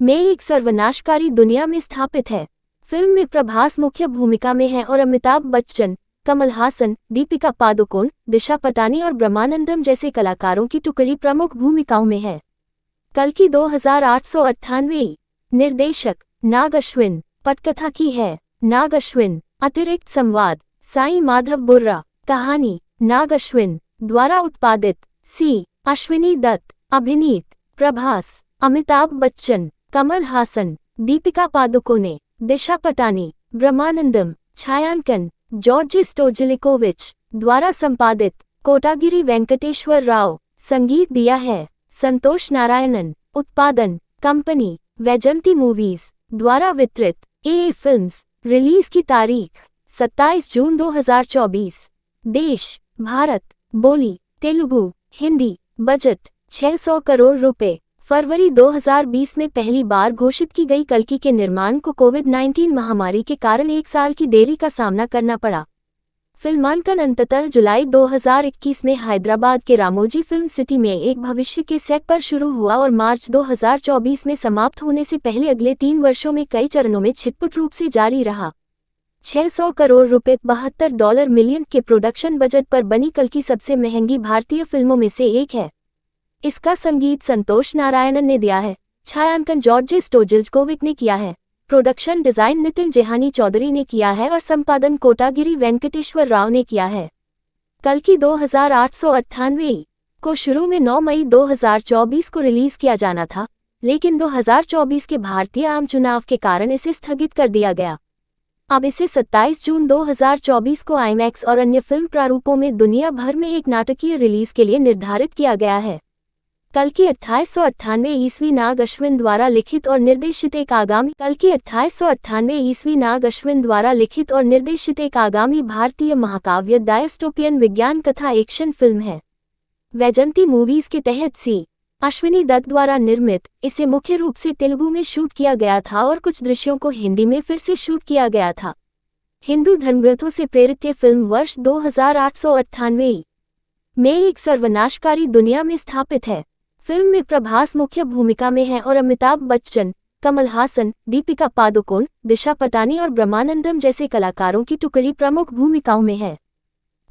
में एक सर्वनाशकारी दुनिया में स्थापित है। फिल्म में प्रभास मुख्य भूमिका में है और अमिताभ बच्चन, कमल हासन, दीपिका पादुकोण, दिशा पटानी और ब्रह्मानंदम जैसे कलाकारों की टुकड़ी प्रमुख भूमिकाओं में है। कल्कि 2898। निर्देशक नाग अश्विन। पटकथा की है नाग अश्विन। अतिरिक्त संवाद साईं माधव बुर्रा। कहानी नाग अश्विन द्वारा उत्पादित। सी अश्विनी दत्त। अभिनीत प्रभास, अमिताभ बच्चन, कमल हासन, दीपिका पादुकोणे, दिशा पटानी, ब्रह्मानंदम। छायांकन जॉर्ज स्टोजिलिकोविच द्वारा संपादित। कोटागिरी वेंकटेश्वर राव। संगीत दिया है संतोष नारायणन। उत्पादन कंपनी वैजंती मूवीज द्वारा वितरित। ए फिल्म्स। रिलीज की तारीख 27 जून 2024। देश भारत। बोली तेलुगु, हिंदी। बजट 600 करोड़ रुपए। फरवरी 2020 में पहली बार घोषित की गई कल्कि के निर्माण को कोविड-19 महामारी के कारण 1 साल की देरी का सामना करना पड़ा। फिल्मांकन अंततः जुलाई 2021 में हैदराबाद के रामोजी फिल्म सिटी में एक भविष्य के सेट पर शुरू हुआ और मार्च 2024 में समाप्त होने से पहले अगले 3 वर्षों में कई चरणों में छिटपुट रूप से जारी रहा। 600 करोड़ रुपए $72 मिलियन के प्रोडक्शन बजट पर बनी कल्कि सबसे महंगी भारतीय फिल्मों में से एक है। इसका संगीत संतोष नारायणन ने दिया है। छायांकन जॉर्ज स्टोजिलिकोविच ने किया है। प्रोडक्शन डिजाइन नितिन जेहानी चौधरी ने किया है और संपादन कोटागिरी वेंकटेश्वर राव ने किया है। कल्कि 2898 को शुरू में 9 मई 2024 को रिलीज किया जाना था, लेकिन 2024 के भारतीय आम चुनाव के कारण इसे स्थगित कर दिया गया। अब इसे 27 जून 2024 को आईमैक्स और अन्य फिल्म प्रारूपों में दुनिया भर में एक नाटकीय रिलीज के लिए निर्धारित किया गया है। कल्कि 2898 ईस्वी नाग अश्विन द्वारा लिखित और निर्देशित एक आगामी भारतीय महाकाव्य डायस्टोपियन विज्ञान कथा एक्शन फिल्म है। वैजंती मूवीज के तहत सी अश्विनी दत्त द्वारा निर्मित, इसे मुख्य रूप से तेलुगु में शूट किया गया था और कुछ दृश्यों को हिंदी में फिर से शूट किया गया था। हिंदू धर्मग्रंथों से प्रेरित ये फिल्म वर्ष 2898 में एक सर्वनाशकारी दुनिया में स्थापित है। फिल्म में प्रभास मुख्य भूमिका में है और अमिताभ बच्चन, कमल हासन, दीपिका पादुकोण, दिशा पटानी और ब्रह्मानंदम जैसे कलाकारों की टुकड़ी प्रमुख भूमिकाओं में है।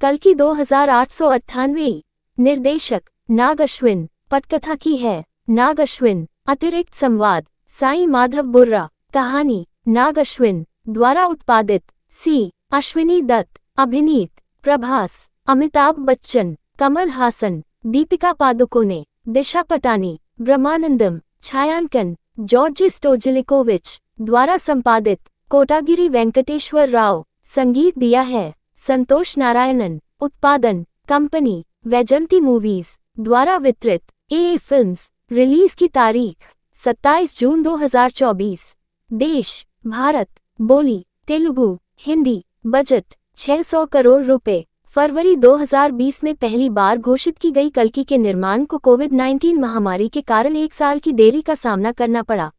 कल्कि 2898। निर्देशक नाग अश्विन। पटकथा की है नाग अश्विन। अतिरिक्त संवाद साईं माधव बुर्रा। कहानी नाग अश्विन द्वारा उत्पादित। सी अश्विनी दत्त। अभिनीत प्रभास, अमिताभ बच्चन, कमल हासन, दीपिका पादुकोणे, दिशा पटानी, ब्रह्मानंदम। छायांकन जॉर्ज स्टोजिलिकोविच द्वारा संपादित। कोटागिरी वेंकटेश्वर राव। संगीत दिया है संतोष नारायणन। उत्पादन कंपनी वैजंती मूवीज द्वारा वितरित। ए फिल्म्स। रिलीज की तारीख 27 जून 2024। देश भारत। बोली तेलुगु, हिंदी। बजट 600 करोड़ रुपए। फरवरी 2020 में पहली बार घोषित की गई कल्कि के निर्माण को कोविड-19 महामारी के कारण 1 साल की देरी का सामना करना पड़ा।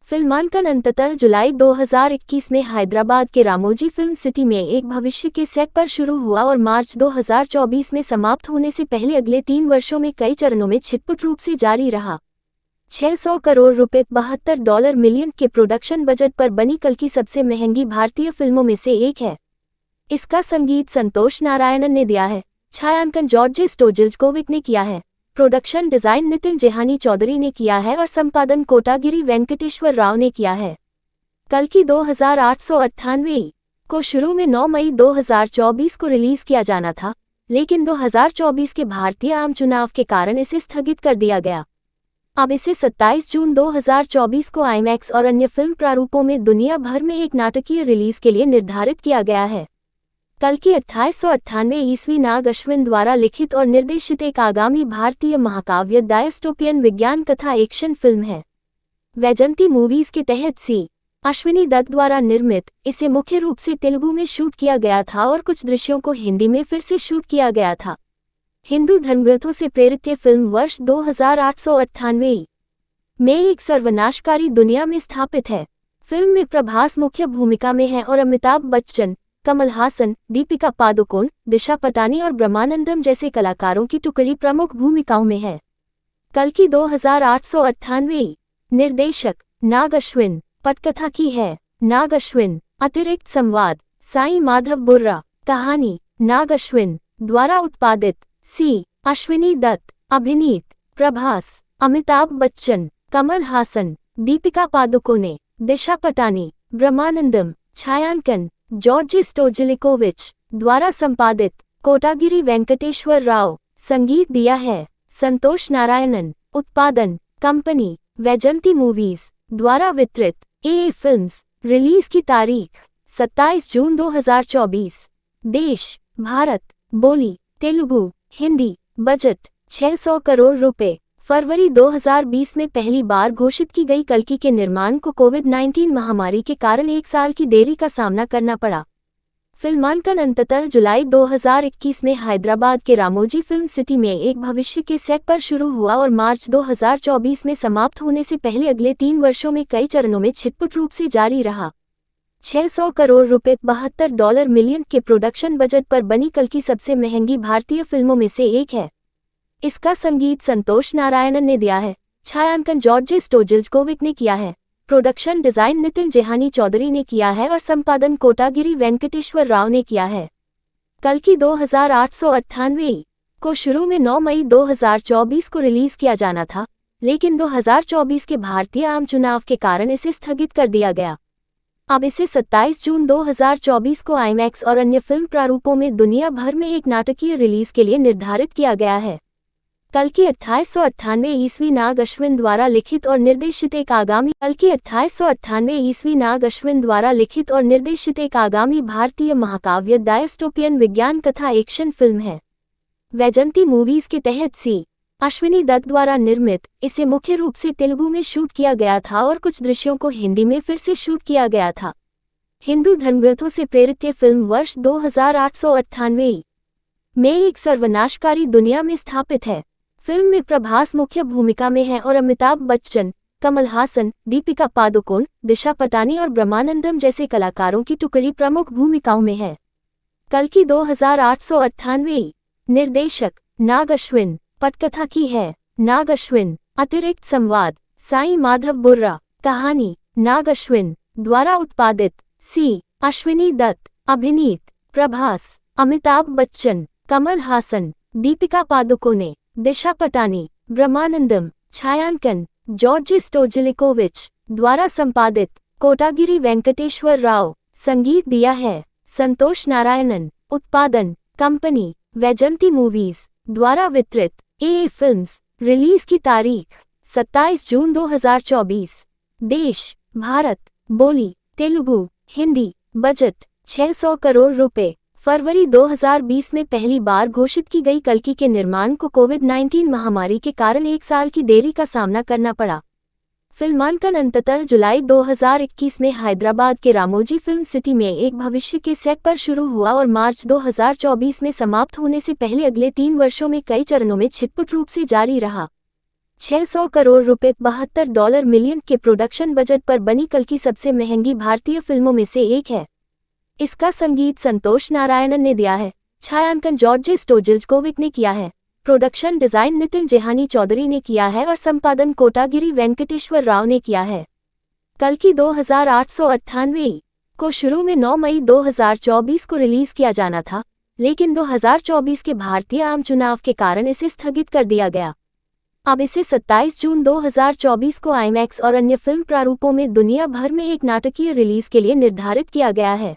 फिल्मांकन अंततः जुलाई 2021 में हैदराबाद के रामोजी फिल्म सिटी में एक भविष्य के सेट पर शुरू हुआ और मार्च 2024 में समाप्त होने से पहले अगले 3 वर्षों में कई चरणों में छिटपुट रूप से जारी रहा। 600 करोड़ रुपए $72 मिलियन के प्रोडक्शन बजट पर बनी कल्कि सबसे महंगी भारतीय फिल्मों में से एक है। इसका संगीत संतोष नारायणन ने दिया है। छायांकन जॉर्ज स्टोजिलिकोविच ने किया है। प्रोडक्शन डिजाइन नितिन जेहानी चौधरी ने किया है और संपादन कोटागिरी वेंकटेश्वर राव ने किया है। कल्कि 2898 को शुरू में 9 मई 2024 को रिलीज किया जाना था, लेकिन 2024 के भारतीय आम चुनाव के कारण इसे स्थगित कर दिया गया। अब इसे 27 जून 2024 को आईमैक्स और अन्य फिल्म प्रारूपों में दुनिया भर में एक नाटकीय रिलीज के लिए निर्धारित किया गया है। कल्कि 2898 ईस्वी नाग अश्विन द्वारा लिखित और निर्देशित एक आगामी भारतीय महाकाव्य डायस्टोपियन विज्ञान कथा एक्शन फिल्म है। वैजंती मूवीज के तहत सी अश्विनी दत्त द्वारा निर्मित, इसे मुख्य रूप से तेलुगु में शूट किया गया था और कुछ दृश्यों को हिंदी में फिर से शूट किया गया था। हिंदू धर्मग्रंथों से प्रेरित ये फिल्म वर्ष 2898 में एक सर्वनाशकारी दुनिया में स्थापित है। फिल्म में प्रभास मुख्य भूमिका में है और अमिताभ बच्चन, कमल हासन, दीपिका पादुकोण, दिशा पटानी और ब्रह्मानंदम जैसे कलाकारों की टुकड़ी प्रमुख भूमिकाओं में है। कल्कि 2898। निर्देशक नाग अश्विन। पटकथा की है नाग अश्विन। अतिरिक्त संवाद साईं माधव बुर्रा। कहानी नाग अश्विन द्वारा उत्पादित। सी अश्विनी दत्त। अभिनीत प्रभास, अमिताभ बच्चन, कमल हासन, दीपिका पादुकोणे, दिशा पटानी, ब्रह्मानंदम, छायांकन जॉर्ज स्टोजिलिकोविच, द्वारा संपादित कोटागिरी वेंकटेश्वर राव, संगीत दिया है संतोष नारायणन, उत्पादन कंपनी वैजंती मूवीज, द्वारा वितरित ए फिल्म्स, रिलीज की तारीख 27 जून 2024, देश भारत, बोली तेलुगु, हिंदी, बजट 600 करोड़ रुपए। फरवरी 2020 में पहली बार घोषित की गई कल्कि के निर्माण को कोविड-19 महामारी के कारण 1 साल की देरी का सामना करना पड़ा। फिल्मांकन अंततः जुलाई 2021 में हैदराबाद के रामोजी फिल्म सिटी में एक भविष्य के सेट पर शुरू हुआ और मार्च 2024 में समाप्त होने से पहले अगले 3 वर्षों में कई चरणों में छिटपुट रूप से जारी रहा। 600 करोड़ रुपए $72 मिलियन के प्रोडक्शन बजट पर बनी कल्कि सबसे महंगी भारतीय फिल्मों में से एक है। इसका संगीत संतोष नारायणन ने दिया है, छायांकन जॉर्ज स्टोजिलिकोविच ने किया है, प्रोडक्शन डिजाइन नितिन जेहानी चौधरी ने किया है और संपादन कोटागिरी वेंकटेश्वर राव ने किया है। कल्कि 2898 को शुरू में 9 मई 2024 को रिलीज किया जाना था, लेकिन 2024 के भारतीय आम चुनाव के कारण इसे स्थगित कर दिया गया। अब इसे 27 जून 2024 को आईमैक्स और अन्य फिल्म प्रारूपों में दुनिया भर में एक नाटकीय रिलीज के लिए निर्धारित किया गया है। कल्कि 2898 ईस्वी नाग अश्विन द्वारा लिखित और निर्देशित एक आगामी भारतीय महाकाव्य डायस्टोपियन विज्ञान कथा एक्शन फिल्म है। वैजंती मूवीज के तहत सी. अश्विनी दत्त द्वारा निर्मित, इसे मुख्य रूप से तेलुगु में शूट किया गया था और कुछ दृश्यों को हिंदी में फिर से शूट किया गया था। हिंदू धर्मग्रंथों से प्रेरित ये फिल्म वर्ष 2898 में एक सर्वनाशकारी दुनिया में स्थापित है। फिल्म में प्रभास मुख्य भूमिका में है और अमिताभ बच्चन, कमल हासन, दीपिका पादुकोण, दिशा पटानी और ब्रह्मानंदम जैसे कलाकारों की टुकड़ी प्रमुख भूमिकाओं में है। कल्कि 2898 निर्देशक नाग अश्विन, पटकथा की है नाग अश्विन, अतिरिक्त संवाद साईं माधव बुर्रा, कहानी नाग अश्विन, द्वारा उत्पादित सी. अश्विनी दत्त, अभिनीत प्रभास, अमिताभ बच्चन, कमल हासन, दीपिका पादुकोणे, दिशा पटानी, ब्रह्मानंदम, छायांकन जॉर्ज स्टोजिलिकोविच, द्वारा संपादित कोटागिरी वेंकटेश्वर राव, संगीत दिया है संतोष नारायणन, उत्पादन कंपनी वैजंती मूवीज, द्वारा वितरित ए फिल्म्स, रिलीज की तारीख 27 जून 2024, देश भारत, बोली तेलुगु, हिंदी, बजट 600 करोड़ रुपए। फरवरी 2020 में पहली बार घोषित की गई कल्कि के निर्माण को कोविड-19 महामारी के कारण 1 साल की देरी का सामना करना पड़ा। फिल्मांकन अंततः जुलाई 2021 में हैदराबाद के रामोजी फिल्म सिटी में एक भविष्य के सेट पर शुरू हुआ और मार्च 2024 में समाप्त होने से पहले अगले 3 वर्षों में कई चरणों में छिटपुट रूप से जारी रहा। 600 करोड़ रुपए $72 मिलियन के प्रोडक्शन बजट पर बनी कल्कि सबसे महंगी भारतीय फिल्मों में से एक है। इसका संगीत संतोष नारायणन ने दिया है, छायांकन जॉर्ज स्टोजिलिकोविच ने किया है, प्रोडक्शन डिजाइन नितिन जेहानी चौधरी ने किया है और संपादन कोटागिरी वेंकटेश्वर राव ने किया है। कल्कि 2898 को शुरू में 9 मई 2024 को रिलीज किया जाना था, लेकिन 2024 के भारतीय आम चुनाव के कारण इसे स्थगित कर दिया गया। अब इसे 27 जून 2024 को आईमैक्स और अन्य फिल्म प्रारूपों में दुनिया भर में एक नाटकीय रिलीज के लिए निर्धारित किया गया है।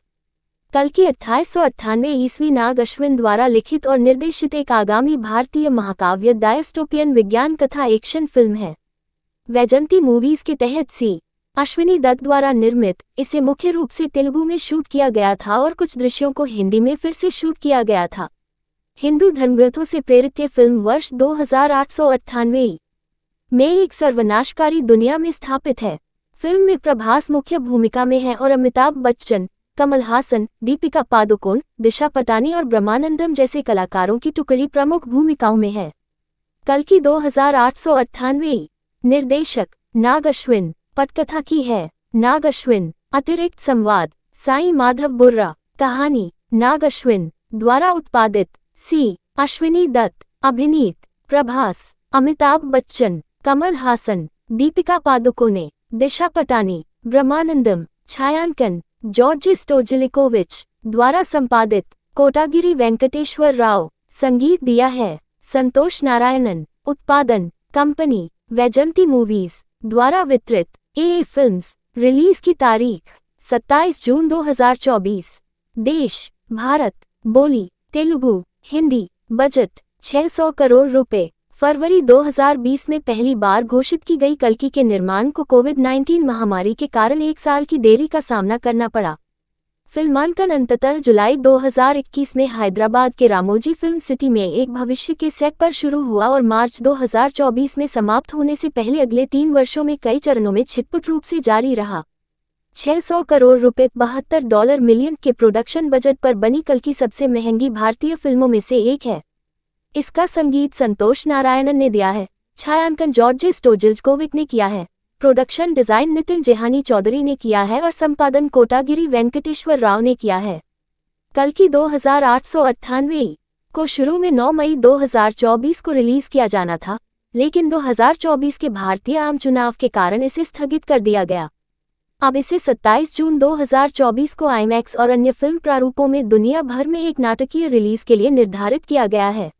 कल्कि 2898 ईस्वी नाग अश्विन द्वारा लिखित और निर्देशित एक आगामी भारतीय महाकाव्य डायस्टोपियन विज्ञान कथा एक्शन फिल्म है। वैजंती मूवीज के तहत सी. अश्विनी दत्त द्वारा निर्मित, इसे मुख्य रूप से तेलुगु में शूट किया गया था और कुछ दृश्यों को हिंदी में फिर से शूट किया गया था। हिंदू धर्मग्रंथों से प्रेरित ये फिल्म वर्ष 2898 में एक सर्वनाशकारी दुनिया में स्थापित है। फिल्म में प्रभास मुख्य भूमिका में है और अमिताभ बच्चन, कमल हासन, दीपिका पादुकोण, दिशा पटानी और ब्रह्मानंदम जैसे कलाकारों की टुकड़ी प्रमुख भूमिकाओं में है। कल्कि 2898 निर्देशक नाग अश्विन, पटकथा की है नाग अश्विन, अतिरिक्त संवाद साईं माधव बुर्रा, कहानी नाग अश्विन, द्वारा उत्पादित सी. अश्विनी दत्त, अभिनीत प्रभास, अमिताभ बच्चन, कमल हासन, दीपिका पादुकोणे, दिशा पटानी, ब्रह्मानंदम, छायांकन जॉर्ज स्टोजिलिकोविच, द्वारा संपादित कोटागिरी वेंकटेश्वर राव, संगीत दिया है संतोष नारायणन, उत्पादन कंपनी वैजंती मूवीज, द्वारा वितरित ए फिल्म्स, रिलीज की तारीख 27 जून 2024। देश भारत। बोली तेलुगु हिंदी। बजट 600 करोड़ रुपए। फरवरी 2020 में पहली बार घोषित की गई कल्कि के निर्माण को कोविड-19 महामारी के कारण 1 साल की देरी का सामना करना पड़ा। फिल्मांकन अंततः जुलाई 2021 में हैदराबाद के रामोजी फिल्म सिटी में एक भविष्य के सेट पर शुरू हुआ और मार्च 2024 में समाप्त होने से पहले अगले 3 वर्षों में कई चरणों में छिटपुट रूप से जारी रहा। 600 करोड़ रुपए $72 मिलियन के प्रोडक्शन बजट पर बनी कल्कि सबसे महंगी भारतीय फिल्मों में से एक है। इसका संगीत संतोष नारायणन ने दिया है, छायांकन जॉर्ज स्टोजिल्कोविक ने किया है, प्रोडक्शन डिजाइन नितिन जेहानी चौधरी ने किया है और संपादन कोटागिरी वेंकटेश्वर राव ने किया है। कल्कि 2898 को शुरू में 9 मई 2024 को रिलीज किया जाना था, लेकिन 2024 के भारतीय आम चुनाव के कारण इसे स्थगित कर दिया गया। अब इसे 27 जून 2024 को आईमैक्स और अन्य फिल्म प्रारूपों में दुनिया भर में एक नाटकीय रिलीज के लिए निर्धारित किया गया है।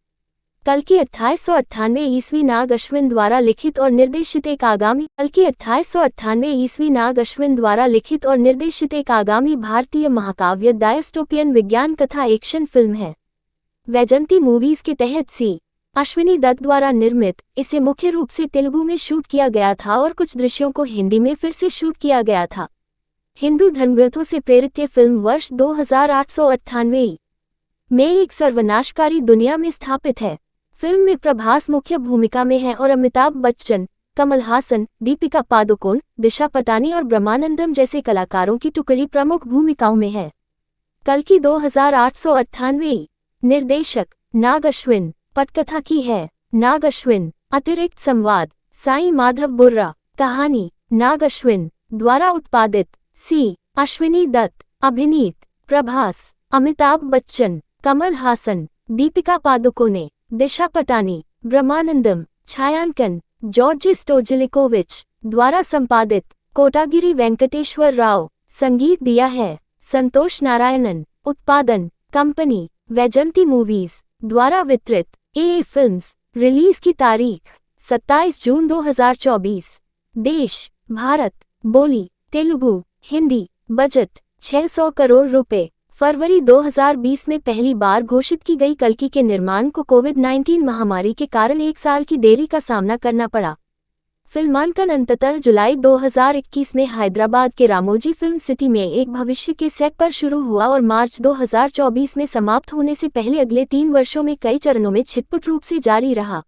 कल्कि 2898 ईस्वी नाग अश्विन द्वारा लिखित और निर्देशित एक आगामी भारतीय महाकाव्य डायस्टोपियन विज्ञान कथा एक्शन फिल्म है। वैजंती मूवीज के तहत सी. अश्विनी दत्त द्वारा निर्मित, इसे मुख्य रूप से तेलुगु में शूट किया गया था और कुछ दृश्यों को हिंदी में फिर से शूट किया गया था। हिंदू धर्मग्रंथों से प्रेरित ये फिल्म वर्ष 2898 में एक सर्वनाशकारी दुनिया में स्थापित है। फिल्म में प्रभास मुख्य भूमिका में है और अमिताभ बच्चन, कमल हासन, दीपिका पादुकोण, दिशा पटानी और ब्रह्मानंदम जैसे कलाकारों की टुकड़ी प्रमुख भूमिकाओं में है। कल्कि 2898 निर्देशक नाग अश्विन, पटकथा की है नाग अश्विन, अतिरिक्त संवाद साईं माधव बुर्रा, कहानी नाग अश्विन द्वारा उत्पादित सी. अश्विनी दत्त, अभिनीत प्रभास, अमिताभ बच्चन, कमल हासन, दीपिका पादुकोणे, दिशा पटानी, ब्रह्मानंदम, छायांकन जॉर्ज स्टोजिल्कोविच द्वारा संपादित कोटागिरी वेंकटेश्वर राव, संगीत दिया है संतोष नारायणन, उत्पादन कंपनी वैजंती मूवीज द्वारा वितरित ए फिल्म्स। रिलीज की तारीख 27 जून 2024। देश भारत। बोली तेलुगु हिंदी। बजट 600 करोड़ रुपए। फरवरी 2020 में पहली बार घोषित की गई कल्कि के निर्माण को कोविड-19 महामारी के कारण 1 साल की देरी का सामना करना पड़ा। फिल्मांकन अंततः जुलाई 2021 में हैदराबाद के रामोजी फिल्म सिटी में एक भविष्य के सेट पर शुरू हुआ और मार्च 2024 में समाप्त होने से पहले अगले 3 वर्षों में कई चरणों में छिटपुट रूप से जारी रहा।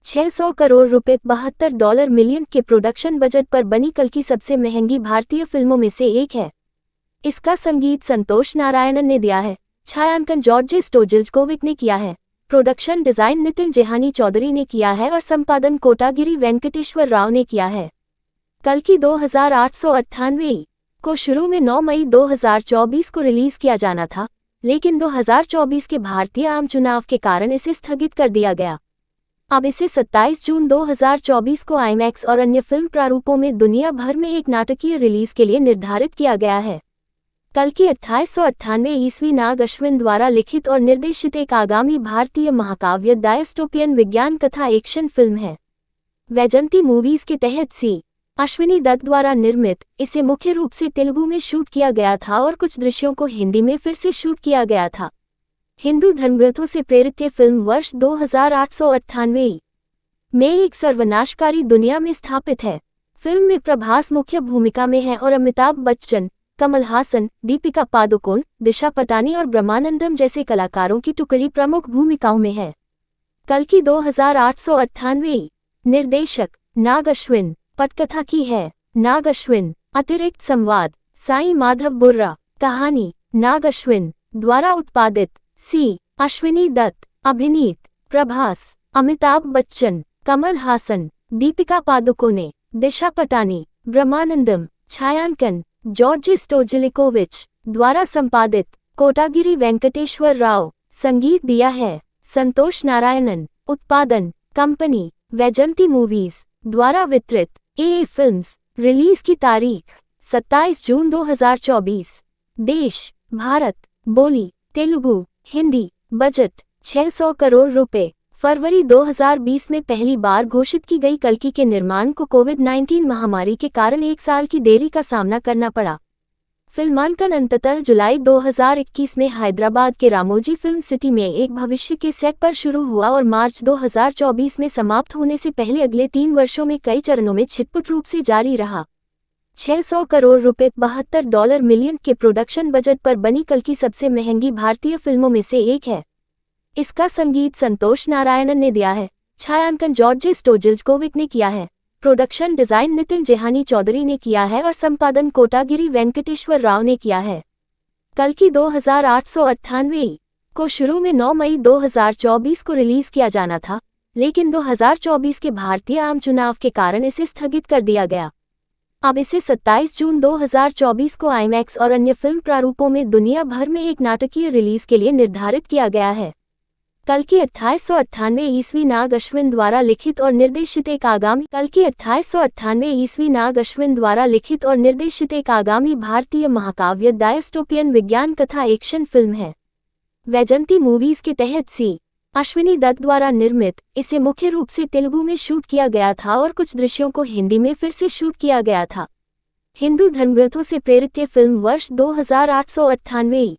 600 करोड़ रुपए $72 मिलियन के प्रोडक्शन बजट पर बनी कल्कि सबसे महंगी भारतीय फिल्मों में से एक है। इसका संगीत संतोष नारायणन ने दिया है, छायांकन जॉर्ज स्टोजिल्कोविक ने किया है, प्रोडक्शन डिजाइन नितिन जेहानी चौधरी ने किया है और संपादन कोटागिरी वेंकटेश्वर राव ने किया है। कल्कि 2898 को शुरू में 9 मई 2024 को रिलीज किया जाना था, लेकिन 2024 के भारतीय आम चुनाव के कारण इसे स्थगित कर दिया गया। अब इसे 27 जून 2024 को आईमैक्स और अन्य फिल्म प्रारूपों में दुनिया भर में एक नाटकीय रिलीज के लिए निर्धारित किया गया है। कल्कि 2898 ईस्वी नाग अश्विन द्वारा लिखित और निर्देशित एक आगामी भारतीय महाकाव्य डायस्टोपियन विज्ञान कथा एक्शन फिल्म है। वैजंती मूवीज के तहत सी. अश्विनी दत्त द्वारा निर्मित, इसे मुख्य रूप से तेलुगु में शूट किया गया था और कुछ दृश्यों को हिंदी में फिर से शूट किया गया था। हिंदू धर्मग्रंथों से प्रेरित ये फिल्म वर्ष 2898 में एक सर्वनाशकारी दुनिया में स्थापित है। फिल्म में प्रभास मुख्य भूमिका में है और अमिताभ बच्चन, कमल हासन, दीपिका पादुकोण, दिशा पटानी और ब्रह्मानंदम जैसे कलाकारों की टुकड़ी प्रमुख भूमिकाओं में है। कल्कि 2898 निर्देशक नाग अश्विन, पटकथा की है नाग अश्विन, अतिरिक्त संवाद साईं माधव बुर्रा, कहानी नाग अश्विन द्वारा उत्पादित सी. अश्विनी दत्त, अभिनीत प्रभास, अमिताभ बच्चन, कमल हासन, दीपिका पादुकोणे, दिशा पटानी, ब्रह्मानंदम, छायांकन जॉर्ज स्टोजिल्कोविच द्वारा संपादित कोटागिरी वेंकटेश्वर राव, संगीत दिया है संतोष नारायणन, उत्पादन कंपनी वैजंती मूवीज द्वारा वितरित ए फिल्म्स। रिलीज की तारीख 27 जून 2024। देश भारत। बोली तेलुगु हिंदी। बजट 600 करोड़ रुपए। फरवरी 2020 में पहली बार घोषित की गई कल्कि के निर्माण को कोविड-19 महामारी के कारण 1 साल की देरी का सामना करना पड़ा। फिल्मांकन अंततः जुलाई 2021 में हैदराबाद के रामोजी फिल्म सिटी में एक भविष्य के सेट पर शुरू हुआ और मार्च 2024 में समाप्त होने से पहले अगले 3 वर्षों में कई चरणों में छिटपुट रूप से जारी रहा। 600 करोड़ रुपए $72 मिलियन के प्रोडक्शन बजट पर बनी कल्कि सबसे महंगी भारतीय फिल्मों में से एक है। इसका संगीत संतोष नारायणन ने दिया है, छायांकन जॉर्ज स्टोजिल्कोविक ने किया है, प्रोडक्शन डिजाइन नितिन जेहानी चौधरी ने किया है और संपादन कोटागिरी वेंकटेश्वर राव ने किया है। कल्कि 2898 को शुरू में 9 मई 2024 को रिलीज किया जाना था, लेकिन 2024 के भारतीय आम चुनाव के कारण इसे स्थगित कर दिया गया। अब इसे 27 जून 2024 को आईमैक्स और अन्य फिल्म प्रारूपों में दुनिया भर में एक नाटकीय रिलीज के लिए निर्धारित किया गया है। कल्कि 2898 ईस्वी नाग अश्विन द्वारा लिखित और निर्देशित एक आगामी भारतीय महाकाव्य डायस्टोपियन विज्ञान कथा एक्शन फिल्म है। वैजंती मूवीज के तहत सी. अश्विनी दत्त द्वारा निर्मित, इसे मुख्य रूप से तेलुगु में शूट किया गया था और कुछ दृश्यों को हिंदी में फिर से शूट किया गया था। हिंदू धर्मग्रंथों से प्रेरित ये फिल्म वर्ष 2898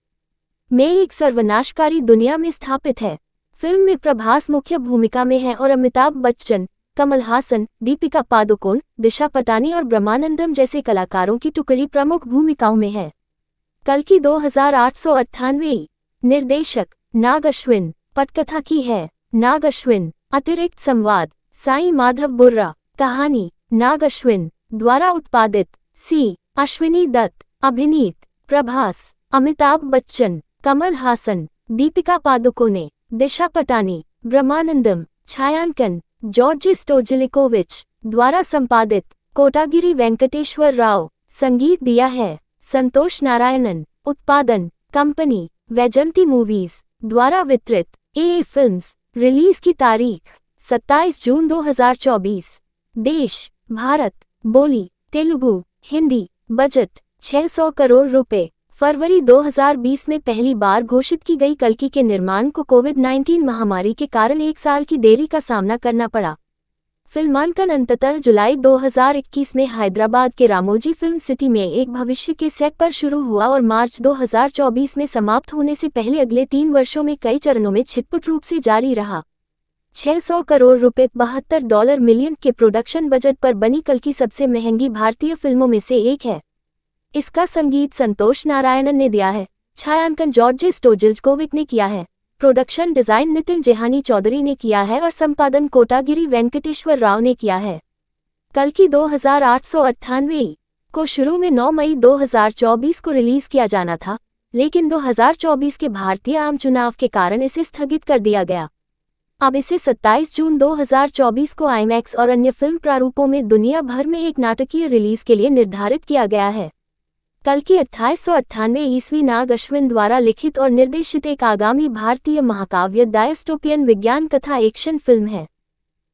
में एक सर्वनाशकारी दुनिया में स्थापित है। फिल्म में प्रभास मुख्य भूमिका में है और अमिताभ बच्चन, कमल हासन, दीपिका पादुकोण, दिशा पटानी और ब्रह्मानंदम जैसे कलाकारों की टुकड़ी प्रमुख भूमिकाओं में है। कल्कि 2898 निर्देशक नाग अश्विन, पटकथा की है नाग अश्विन, अतिरिक्त संवाद साईं माधव बुर्रा, कहानी नाग अश्विन द्वारा उत्पादित सी. अश्विनी दत्त, अभिनीत प्रभास, अमिताभ बच्चन, कमल हासन, दीपिका पादुकोणे, दिशा पटानी, ब्रह्मानंदम, छायांकन जॉर्ज स्टोजिल्कोविच द्वारा संपादित कोटागिरी वेंकटेश्वर राव, संगीत दिया है संतोष नारायणन, उत्पादन कंपनी वैजंती मूवीज द्वारा वितरित ए फिल्म्स, रिलीज की तारीख 27 जून 2024, देश भारत, बोली तेलुगु, हिंदी, बजट 600 करोड़ रुपए। फरवरी 2020 में पहली बार घोषित की गई कल्कि के निर्माण को कोविड-19 महामारी के कारण 1 साल की देरी का सामना करना पड़ा। फिल्मांकन अंततः जुलाई 2021 में हैदराबाद के रामोजी फिल्म सिटी में एक भविष्य के सेट पर शुरू हुआ और मार्च 2024 में समाप्त होने से पहले अगले 3 वर्षों में कई चरणों में छिटपुट रूप से जारी रहा। 600 करोड़ रुपए $72 मिलियन के प्रोडक्शन बजट पर बनी कल्कि सबसे महंगी भारतीय फिल्मों में से एक है। इसका संगीत संतोष नारायणन ने दिया है, छायांकन जॉर्ज स्टोजिल्कोविक ने किया है, प्रोडक्शन डिजाइन नितिन जेहानी चौधरी ने किया है और संपादन कोटागिरी वेंकटेश्वर राव ने किया है। कल्कि 2898 को शुरू में 9 मई 2024 को रिलीज किया जाना था, लेकिन 2024 के भारतीय आम चुनाव के कारण इसे स्थगित कर दिया गया। अब इसे 27 जून 2024 को आईमैक्स और अन्य फिल्म प्रारूपों में दुनिया भर में एक नाटकीय रिलीज के लिए निर्धारित किया गया है। कल्कि 2898 ईस्वी नाग अश्विन द्वारा लिखित और निर्देशित एक आगामी भारतीय महाकाव्य डायस्टोपियन विज्ञान कथा एक्शन फिल्म है।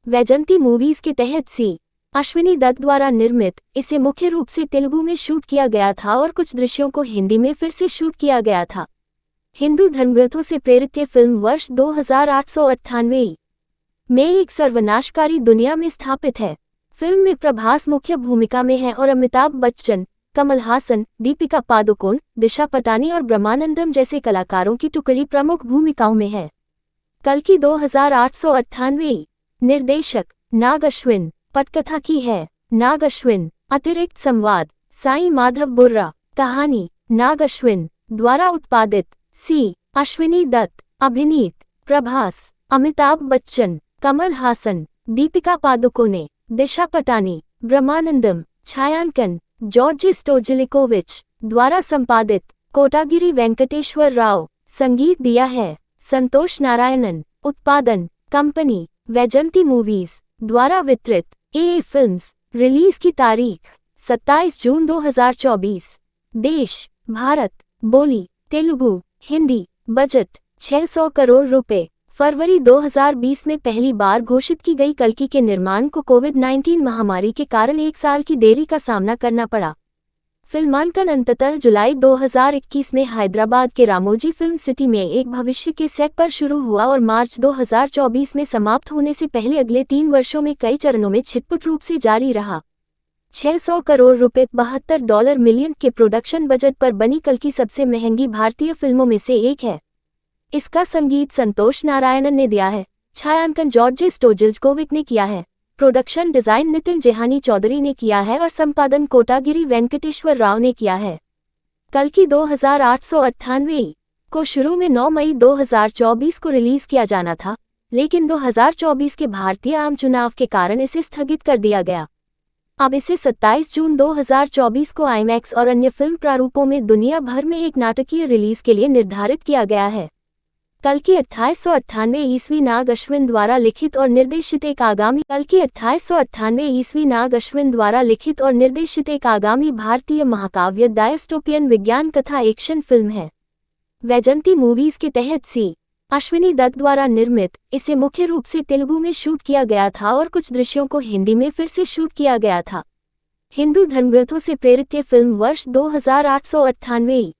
वैजंती मूवीज के तहत सी. अश्विनी दत्त द्वारा निर्मित, इसे मुख्य रूप से तेलुगु में शूट किया गया था और कुछ दृश्यों को हिंदी में फिर से शूट किया गया था। हिंदू धर्मग्रंथों से प्रेरित ये फिल्म वर्ष 2898 में एक सर्वनाशकारी दुनिया में स्थापित है। फिल्म में प्रभास मुख्य भूमिका में है और अमिताभ बच्चन, कमल हासन, दीपिका पादुकोण, दिशा पटानी और ब्रह्मानंदम जैसे कलाकारों की टुकड़ी प्रमुख भूमिकाओं में है। कल्कि 2898 निर्देशक नाग अश्विन, पटकथा की है नाग अश्विन, अतिरिक्त संवाद साईं माधव बुर्रा, कहानी नाग अश्विन द्वारा उत्पादित सी. अश्विनी दत्त, अभिनीत प्रभास, अमिताभ बच्चन, कमल हासन, दीपिका पादुकोणे, दिशा पटानी, ब्रह्मानंदम, छायांकन जॉर्ज स्टोजिल्कोविच द्वारा संपादित कोटागिरी वेंकटेश्वर राव, संगीत दिया है संतोष नारायणन, उत्पादन कंपनी वैजंती मूवीज द्वारा वितरित ए फिल्म्स, रिलीज की तारीख 27 जून 2024, देश भारत, बोली तेलुगु, हिंदी, बजट 600 करोड़ रुपए। फरवरी 2020 में पहली बार घोषित की गई कल्कि के निर्माण को कोविड-19 महामारी के कारण 1 साल की देरी का सामना करना पड़ा। फिल्मांकन अंततः जुलाई 2021 में हैदराबाद के रामोजी फिल्म सिटी में एक भविष्य के सेट पर शुरू हुआ और मार्च 2024 में समाप्त होने से पहले अगले 3 वर्षों में कई चरणों में छिटपुट रूप से जारी रहा। 600 करोड़ रुपए $72 मिलियन के प्रोडक्शन बजट पर बनी कल की सबसे महंगी भारतीय फिल्मों में से एक है। इसका संगीत संतोष नारायणन ने दिया है, छायांकन जॉर्ज स्टोजिल्कोविक ने किया है, प्रोडक्शन डिजाइन नितिन जेहानी चौधरी ने किया है और संपादन कोटागिरी वेंकटेश्वर राव ने किया है। कल की 2898 को शुरू में 9 मई 2024 को रिलीज किया जाना था, लेकिन 2024 के भारतीय आम चुनाव के कारण इसे स्थगित कर दिया गया। अब इसे 27 जून 2024 को आईमैक्स और अन्य फिल्म प्रारूपों में दुनिया भर में एक नाटकीय रिलीज के लिए निर्धारित किया गया है। कल की 2898 ईस्वी नाग अश्विन द्वारा लिखित और निर्देशित एक आगामी भारतीय महाकाव्य डायस्टोपियन विज्ञान कथा एक्शन फिल्म है। वैजंती मूवीज के तहत सी. अश्विनी दत्त द्वारा निर्मित, इसे मुख्य रूप से तेलुगु में शूट किया गया था और कुछ दृश्यों को हिंदी में फिर से शूट किया गया था। हिंदू धर्मग्रंथों से प्रेरित ये फिल्म वर्ष 2898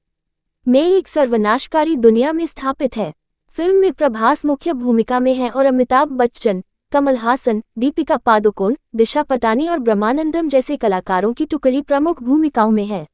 में एक सर्वनाशकारी दुनिया में स्थापित है। फिल्म में प्रभास मुख्य भूमिका में है और अमिताभ बच्चन, कमल हासन, दीपिका पादुकोण, दिशा पटानी और ब्रह्मानंदम जैसे कलाकारों की टुकड़ी प्रमुख भूमिकाओं में है।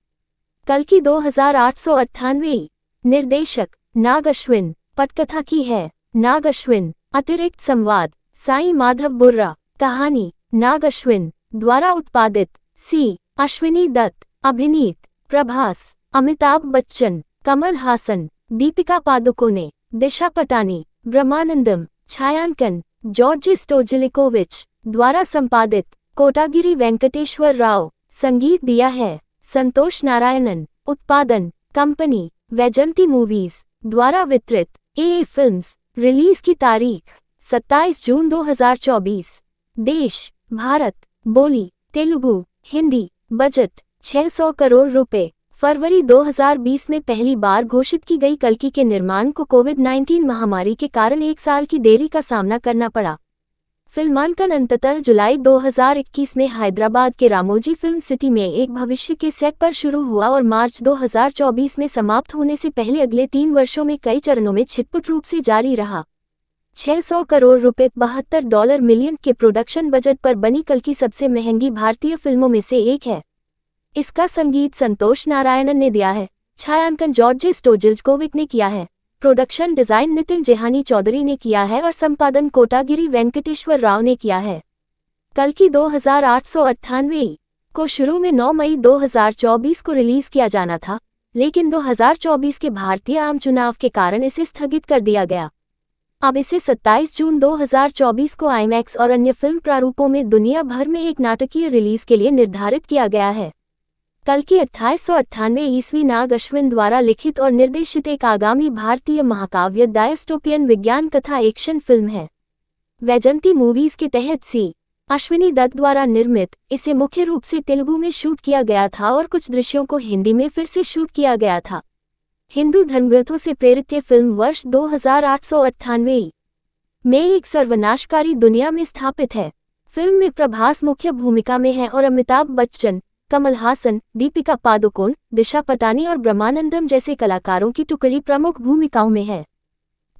कल की 2898 निर्देशक नाग अश्विन, पटकथा की है नाग अश्विन, अतिरिक्त संवाद साईं माधव बुर्रा, कहानी नाग अश्विन द्वारा उत्पादित सी. अश्विनी दत्त, अभिनीत प्रभास, अमिताभ बच्चन, कमल हासन, दीपिका पादुकोणे, दिशा पटानी, ब्रह्मानंदम, छायांकन जॉर्ज स्टोजिल्कोविच द्वारा संपादित कोटागिरी वेंकटेश्वर राव, संगीत दिया है संतोष नारायणन, उत्पादन कंपनी वैजंती मूवीज द्वारा वितरित ए फिल्म्स, रिलीज की तारीख 27 जून 2024, देश भारत, बोली तेलुगु, हिंदी, बजट 600 करोड़ रुपए। फरवरी 2020 में पहली बार घोषित की गई कल्कि के निर्माण को कोविड-19 महामारी के कारण 1 साल की देरी का सामना करना पड़ा। फिल्मांकन अंततः जुलाई 2021 में हैदराबाद के रामोजी फिल्म सिटी में एक भविष्य के सेट पर शुरू हुआ और मार्च 2024 में समाप्त होने से पहले अगले 3 वर्षों में कई चरणों में छिटपुट रूप से जारी रहा। 600 करोड़ रुपए $72 मिलियन के प्रोडक्शन बजट पर बनी कल की सबसे महंगी भारतीय फिल्मों में से एक है। इसका संगीत संतोष नारायणन ने दिया है, छायांकन जॉर्ज स्टोजिल्कोविक ने किया है, प्रोडक्शन डिजाइन नितिन जेहानी चौधरी ने किया है और संपादन कोटागिरी वेंकटेश्वर राव ने किया है। कल की 2898 को शुरू में 9 मई 2024 को रिलीज किया जाना था, लेकिन 2024 के भारतीय आम चुनाव के कारण इसे स्थगित कर दिया गया। अब इसे 27 जून 2024 को आईमैक्स और अन्य फिल्म प्रारूपों में दुनिया भर में एक नाटकीय रिलीज के लिए निर्धारित किया गया है। कल की 2898 ईस्वी नाग अश्विन द्वारा लिखित और निर्देशित एक आगामी भारतीय महाकाव्य डायस्टोपियन विज्ञान कथा एक्शन फिल्म है। वैजंती मूवीज के तहत सी. अश्विनी दत्त द्वारा निर्मित, इसे मुख्य रूप से तेलुगु में शूट किया गया था और कुछ दृश्यों को हिंदी में फिर से शूट किया गया था। हिंदू धर्मग्रंथों से प्रेरित ये फिल्म वर्ष 2898 में एक सर्वनाशकारी दुनिया में स्थापित है। फिल्म में प्रभास मुख्य भूमिका में है और अमिताभ बच्चन, कमल हासन, दीपिका पादुकोण, दिशा पटानी और ब्रह्मानंदम जैसे कलाकारों की टुकड़ी प्रमुख भूमिकाओं में है।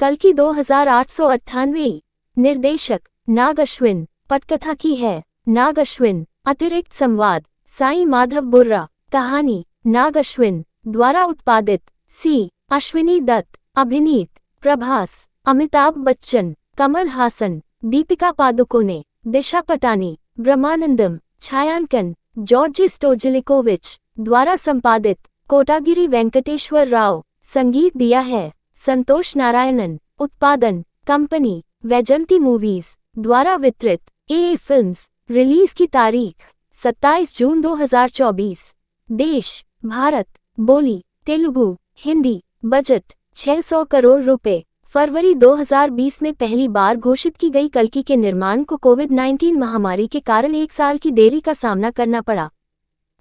कल की 2898 निर्देशक नाग अश्विन, पटकथा की है नाग अश्विन, अतिरिक्त संवाद साईं माधव बुर्रा, कहानी नाग अश्विन द्वारा उत्पादित सी. अश्विनी दत्त, अभिनीत प्रभास, अमिताभ बच्चन, कमल हासन, दीपिका पादुकोणे, दिशा पटानी, ब्रह्मानंदम, छायांकन जॉर्ज स्टोजिल्कोविच द्वारा संपादित कोटागिरी वेंकटेश्वर राव, संगीत दिया है संतोष नारायणन, उत्पादन कंपनी वैजंती मूवीज द्वारा वितरित ए फिल्म्स, रिलीज की तारीख 27 जून 2024, देश भारत, बोली तेलुगु, हिंदी, बजट 600 करोड़ रुपए। फरवरी 2020 में पहली बार घोषित की गई कल्कि के निर्माण को कोविड-19 महामारी के कारण 1 साल की देरी का सामना करना पड़ा।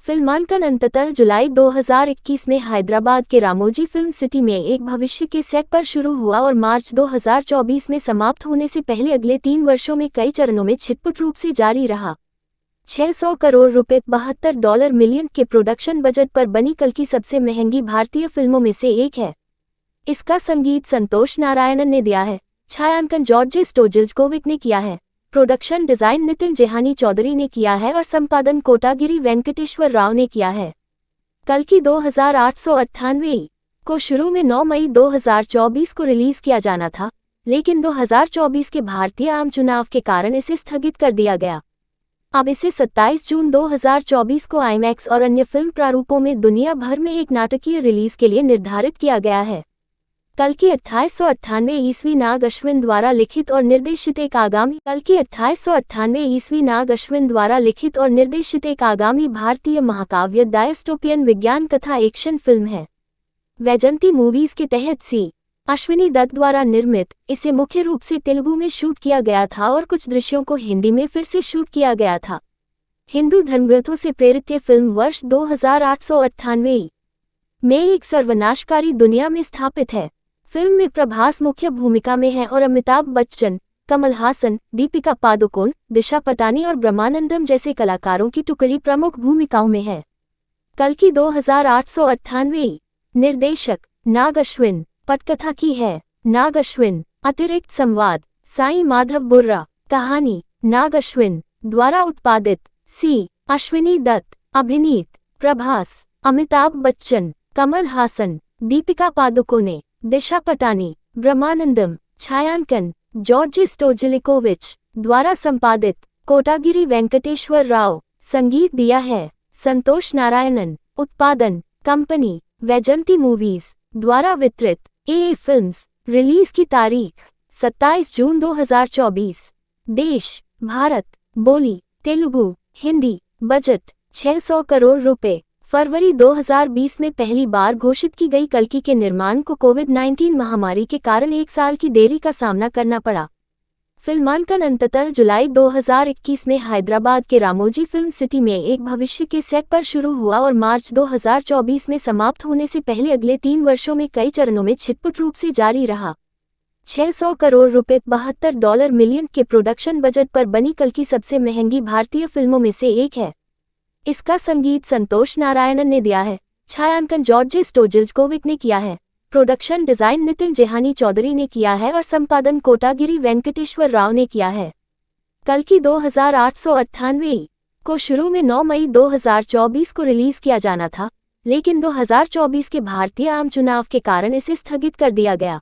फिल्मांकन अंततः जुलाई 2021 में हैदराबाद के रामोजी फिल्म सिटी में एक भविष्य के सेट पर शुरू हुआ और मार्च 2024 में समाप्त होने से पहले अगले 3 वर्षों में कई चरणों में छिटपुट रूप से जारी रहा। 600 करोड़ रुपए $72 मिलियन के प्रोडक्शन बजट पर बनी कल की सबसे महंगी भारतीय फिल्मों में से एक है। इसका संगीत संतोष नारायणन ने दिया है, छायांकन जॉर्ज स्टोजिल्कोविक ने किया है, प्रोडक्शन डिजाइन नितिन जेहानी चौधरी ने किया है और संपादन कोटागिरी वेंकटेश्वर राव ने किया है। कल की 2898 को शुरू में 9 मई 2024 को रिलीज किया जाना था, लेकिन 2024 के भारतीय आम चुनाव के कारण इसे स्थगित कर दिया गया। अब इसे 27 जून 2024 को आईमैक्स और अन्य फिल्म प्रारूपों में दुनिया भर में एक नाटकीय रिलीज के लिए निर्धारित किया गया है। कल की 2898 ईस्वी नाग अश्विन द्वारा लिखित और निर्देशित एक आगामी भारतीय महाकाव्य डायस्टोपियन विज्ञान कथा एक्शन फिल्म है। वैजंती मूवीज के तहत सी अश्विनी दत्त द्वारा निर्मित, इसे मुख्य रूप से तेलुगु में शूट किया गया था और कुछ दृश्यों को हिंदी में फिर से शूट किया गया था। हिंदू धर्मग्रंथों से प्रेरित ये फिल्म वर्ष 2898 में एक सर्वनाशकारी दुनिया में स्थापित है। फिल्म में प्रभास मुख्य भूमिका में है और अमिताभ बच्चन, कमल हासन, दीपिका पादुकोण, दिशा पटानी और ब्रह्मानंदम जैसे कलाकारों की टुकड़ी प्रमुख भूमिकाओं में है। कल की 2898 निर्देशक नाग अश्विन, पटकथा की है नाग अश्विन, अतिरिक्त संवाद साईं माधव बुर्रा, कहानी नाग अश्विन द्वारा उत्पादित सी अश्विनी दत्त, अभिनीत प्रभास, अमिताभ बच्चन, कमल हासन, दीपिका पादुकोणे, दिशा पटानी, ब्रह्मानंदम, छायांकन जॉर्ज स्टोजिल्कोविच द्वारा संपादित कोटागिरी वेंकटेश्वर राव, संगीत दिया है संतोष नारायणन, उत्पादन कंपनी वैजंती मूवीज द्वारा वितरित ए फिल्म्स, रिलीज की तारीख 27 जून 2024, देश भारत, बोली तेलुगु, हिंदी, बजट 600 करोड़ रुपए। फरवरी 2020 में पहली बार घोषित की गई कल्कि के निर्माण को कोविड-19 महामारी के कारण एक साल की देरी का सामना करना पड़ा। फिल्मांकन अंततः जुलाई 2021 में हैदराबाद के रामोजी फिल्म सिटी में एक भविष्य के सेट पर शुरू हुआ और मार्च 2024 में समाप्त होने से पहले अगले 3 वर्षों में कई चरणों में छिटपुट रूप से जारी रहा। 600 करोड़ रुपए $72 मिलियन के प्रोडक्शन बजट पर बनी कल की सबसे महंगी भारतीय फिल्मों में से एक है। इसका संगीत संतोष नारायणन ने दिया है, छायांकन जॉर्ज स्टोजिल्कोविक ने किया है, प्रोडक्शन डिजाइन नितिन जेहानी चौधरी ने किया है और संपादन कोटागिरी वेंकटेश्वर राव ने किया है। कल की 2898 को शुरू में 9 मई 2024 को रिलीज किया जाना था, लेकिन 2024 के भारतीय आम चुनाव के कारण इसे स्थगित कर दिया गया।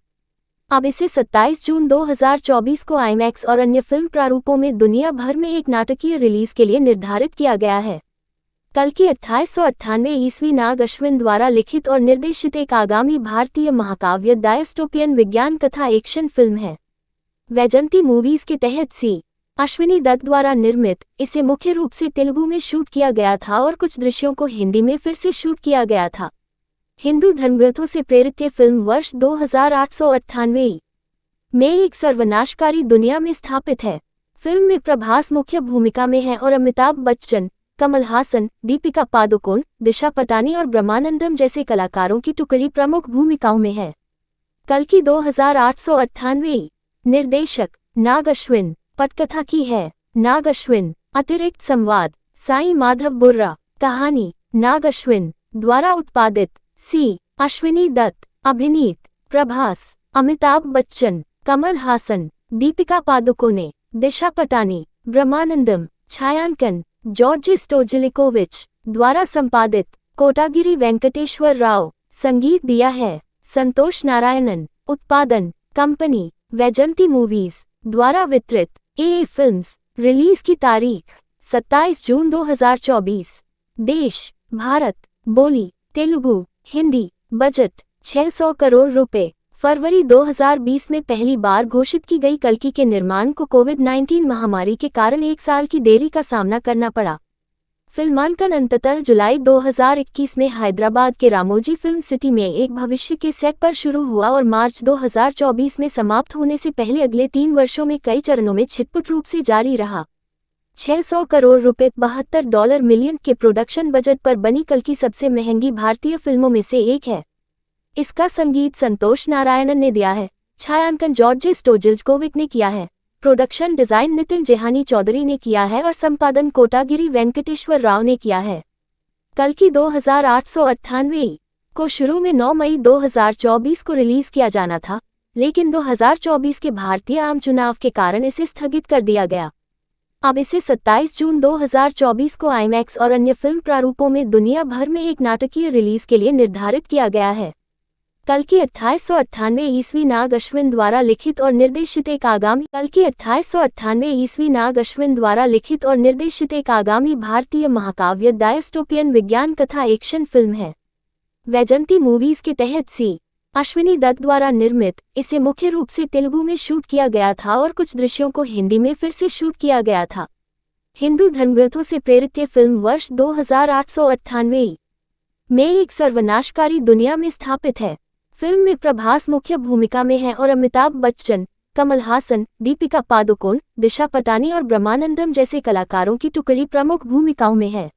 अब इसे 27 जून 2024 को आईमैक्स और अन्य फिल्म प्रारूपों में दुनिया भर में एक नाटकीय रिलीज के लिए निर्धारित किया गया है। कल की 2898 ईस्वी नाग अश्विन द्वारा लिखित और निर्देशित एक आगामी भारतीय महाकाव्य डायस्टोपियन विज्ञान कथा एक्शन फिल्म है। वैजंती मूवीज के तहत सी अश्विनी दत्त द्वारा निर्मित, इसे मुख्य रूप से तेलुगु में शूट किया गया था और कुछ दृश्यों को हिंदी में फिर से शूट किया गया था। हिंदू धर्मग्रंथों से प्रेरित ये फिल्म वर्ष 2898 में एक सर्वनाशकारी दुनिया में स्थापित है। फिल्म में प्रभास मुख्य भूमिका में है और अमिताभ बच्चन, कमल हासन, दीपिका पादुकोण, दिशा पटानी और ब्रह्मानंदम जैसे कलाकारों की टुकड़ी प्रमुख भूमिकाओं में है। कल की 2898 निर्देशक नाग अश्विन, पटकथा की है नाग अश्विन, अतिरिक्त संवाद साईं माधव बुर्रा, कहानी नाग अश्विन द्वारा उत्पादित सी अश्विनी दत्त, अभिनीत प्रभास, अमिताभ बच्चन, कमल हासन, दीपिका पादुकोणे, दिशा पटानी, ब्रह्मानंदम, छायांकन जॉर्ज स्टोजिल्कोविच द्वारा संपादित कोटागिरी वेंकटेश्वर राव, संगीत दिया है संतोष नारायणन, उत्पादन कंपनी वैजंती मूवीज द्वारा वितरित ए फिल्म्स, रिलीज की तारीख 27 जून 2024, देश भारत, बोली तेलुगु, हिंदी, बजट 600 करोड़ रुपए। फरवरी 2020 में पहली बार घोषित की गई कल्कि के निर्माण को कोविड-19 महामारी के कारण एक साल की देरी का सामना करना पड़ा। फिल्मांकन अंततः जुलाई 2021 में हैदराबाद के रामोजी फिल्म सिटी में एक भविष्य के सेट पर शुरू हुआ और मार्च 2024 में समाप्त होने से पहले अगले 3 वर्षों में कई चरणों में छिटपुट रूप से जारी रहा। 600 करोड़ रुपए $72 मिलियन के प्रोडक्शन बजट पर बनी कल की सबसे महंगी भारतीय फिल्मों में से एक है। इसका संगीत संतोष नारायणन ने दिया है, छायांकन जॉर्ज स्टोजिल्कोविक ने किया है, प्रोडक्शन डिजाइन नितिन जेहानी चौधरी ने किया है और संपादन कोटागिरी वेंकटेश्वर राव ने किया है। कल्कि 2898 को शुरू में 9 मई 2024 को रिलीज किया जाना था, लेकिन 2024 के भारतीय आम चुनाव के कारण इसे स्थगित कर दिया गया। अब इसे 27 जून 2024 को आईमैक्स और अन्य फिल्म प्रारूपों में दुनिया भर में एक नाटकीय रिलीज के लिए निर्धारित किया गया है। कल्कि 2898 ईस्वी नाग अश्विन द्वारा लिखित और निर्देशित एक आगामी भारतीय महाकाव्य डायस्टोपियन विज्ञान कथा एक्शन फिल्म है। वैजंती मूवीज के तहत सी अश्विनी दत्त द्वारा निर्मित इसे मुख्य रूप से तेलुगु में शूट किया गया था और कुछ दृश्यों को हिंदी में फिर से शूट किया गया था। हिंदू धर्मग्रंथों से प्रेरित ये फिल्म वर्ष 2898 में एक सर्वनाशकारी दुनिया में स्थापित है। फिल्म में प्रभास मुख्य भूमिका में है और अमिताभ बच्चन, कमल हासन, दीपिका पादुकोण, दिशा पटानी और ब्रह्मानंदम जैसे कलाकारों की टुकड़ी प्रमुख भूमिकाओं में है।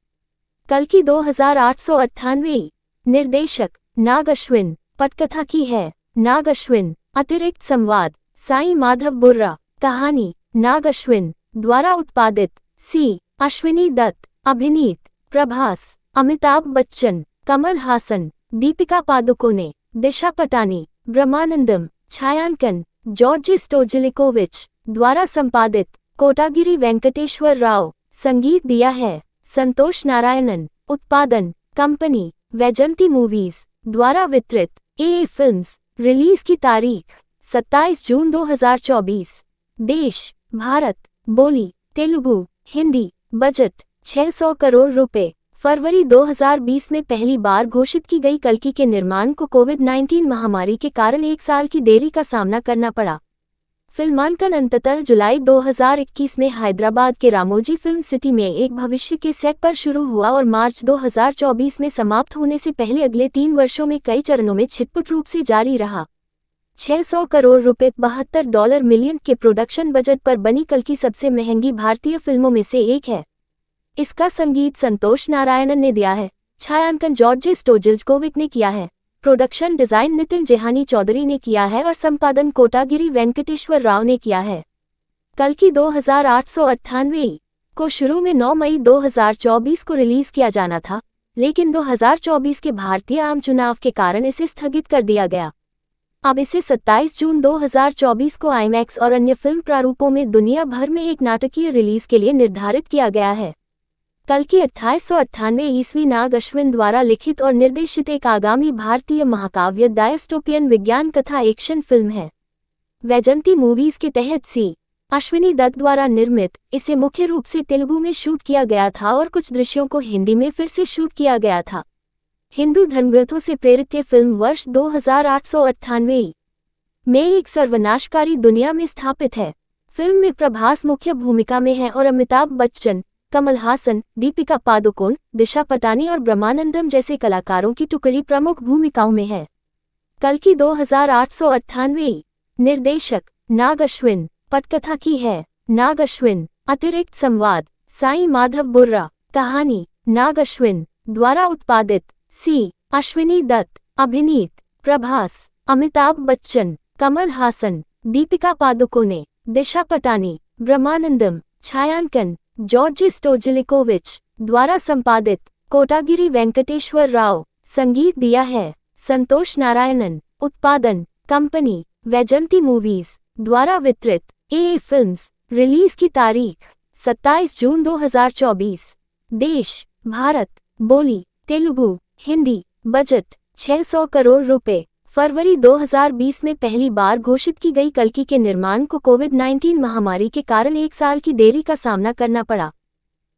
कल्कि 2898 निर्देशक नाग अश्विन, पटकथा की है नाग अश्विन, अतिरिक्त संवाद साईं माधव बुर्रा, कहानी नाग अश्विन द्वारा उत्पादित सी अश्विनी दत्त, अभिनीत प्रभास, अमिताभ बच्चन, कमल हासन, दीपिका पादुकोणे, दिशा पटानी, ब्रह्मानंदम, छायांकन जॉर्ज स्टोजिलिकोविच द्वारा संपादित कोटागिरी वेंकटेश्वर राव, संगीत दिया है संतोष नारायणन, उत्पादन कंपनी वैजंती मूवीज द्वारा वितरित ए फिल्म्स, रिलीज की तारीख 27 जून 2024, देश भारत, बोली तेलुगु, हिंदी, बजट 600 करोड़ रुपए। फरवरी 2020 में पहली बार घोषित की गई कल्कि के निर्माण को कोविड-19 महामारी के कारण 1 साल की देरी का सामना करना पड़ा। फिल्मांकन अंततः जुलाई 2021 में हैदराबाद के रामोजी फिल्म सिटी में एक भविष्य के सेट पर शुरू हुआ और मार्च 2024 में समाप्त होने से पहले अगले 3 वर्षों में कई चरणों में छिटपुट रूप से जारी रहा। 600 करोड़ रुपए $72 मिलियन के प्रोडक्शन बजट पर बनी कल्कि सबसे महंगी भारतीय फिल्मों में से एक है। इसका संगीत संतोष नारायणन ने दिया है, छायांकन जॉर्ज स्टोजिलिकोविच ने किया है, प्रोडक्शन डिजाइन नितिन जेहानी चौधरी ने किया है और संपादन कोटागिरी वेंकटेश्वर राव ने किया है। कल्कि 2898 को शुरू में 9 मई 2024 को रिलीज किया जाना था, लेकिन 2024 के भारतीय आम चुनाव के कारण इसे स्थगित कर दिया गया। अब इसे 27 जून 2024 को आईमैक्स और अन्य फिल्म प्रारूपों में दुनिया भर में एक नाटकीय रिलीज के लिए निर्धारित किया गया है। कल्कि 2898 ईस्वी नाग अश्विन द्वारा लिखित और निर्देशित एक आगामी भारतीय महाकाव्य डायस्टोपियन विज्ञान कथा एक्शन फिल्म है। वैजंती मूवीज के तहत सी अश्विनी दत्त द्वारा निर्मित इसे मुख्य रूप से तेलुगु में शूट किया गया था और कुछ दृश्यों को हिंदी में फिर से शूट किया गया था। हिंदू धर्मग्रंथों से प्रेरित ये फिल्म वर्ष 2898 में एक सर्वनाशकारी दुनिया में स्थापित है। फिल्म में प्रभास मुख्य भूमिका में है और अमिताभ बच्चन, कमल हासन, दीपिका पादुकोण, दिशा पटानी और ब्रह्मानंदम जैसे कलाकारों की टुकड़ी प्रमुख भूमिकाओं में है। कल्कि 2898 निर्देशक नाग अश्विन, पटकथा की है नाग अश्विन, अतिरिक्त संवाद साईं माधव बुर्रा, कहानी नाग अश्विन द्वारा उत्पादित सी अश्विनी दत्त, अभिनीत प्रभास, अमिताभ बच्चन, कमल हासन, दीपिका पादुकोणे, दिशा पटानी, ब्रह्मानंदम, छायांकन जॉर्ज स्टोजिलिकोविच द्वारा संपादित कोटागिरी वेंकटेश्वर राव, संगीत दिया है संतोष नारायणन, उत्पादन कंपनी वैजंती मूवीज द्वारा वितरित ए फिल्म्स, रिलीज की तारीख 27 जून 2024, देश भारत, बोली तेलुगु, हिंदी, बजट 600 करोड़ रुपए। फरवरी 2020 में पहली बार घोषित की गई कल्कि के निर्माण को कोविड-19 महामारी के कारण 1 साल की देरी का सामना करना पड़ा।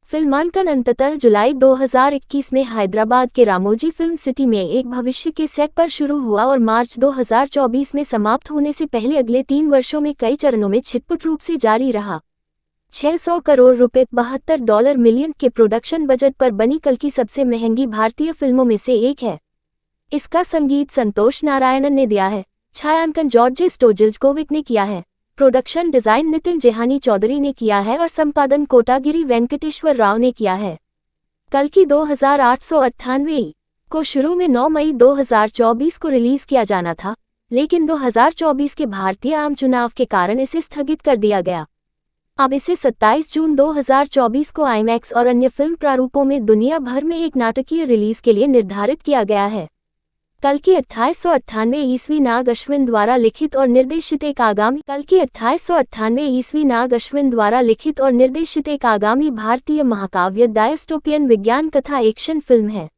फिल्मांकन अंततः जुलाई 2021 में हैदराबाद के रामोजी फिल्म सिटी में एक भविष्य के सेट पर शुरू हुआ और मार्च 2024 में समाप्त होने से पहले अगले 3 वर्षों में कई चरणों में छिटपुट रूप से जारी रहा। 600 करोड़ रुपए $72 मिलियन के प्रोडक्शन बजट पर बनी कल्कि सबसे महंगी भारतीय फिल्मों में से एक है। इसका संगीत संतोष नारायणन ने दिया है, छायांकन जॉर्ज स्टोजिलिकोविच ने किया है, प्रोडक्शन डिजाइन नितिन जेहानी चौधरी ने किया है और संपादन कोटागिरी वेंकटेश्वर राव ने किया है। कल्कि 2898 को शुरू में 9 मई 2024 को रिलीज किया जाना था, लेकिन 2024 के भारतीय आम चुनाव के कारण इसे स्थगित कर दिया गया। अब इसे 27 जून 2024 को आईमैक्स और अन्य फिल्म प्रारूपों में दुनिया भर में एक नाटकीय रिलीज के लिए निर्धारित किया गया है। कल्कि 2898 ईस्वी नाग अश्विन द्वारा लिखित और निर्देशित एक आगामी भारतीय महाकाव्य डायस्टोपियन विज्ञान कथा एक्शन फिल्म है।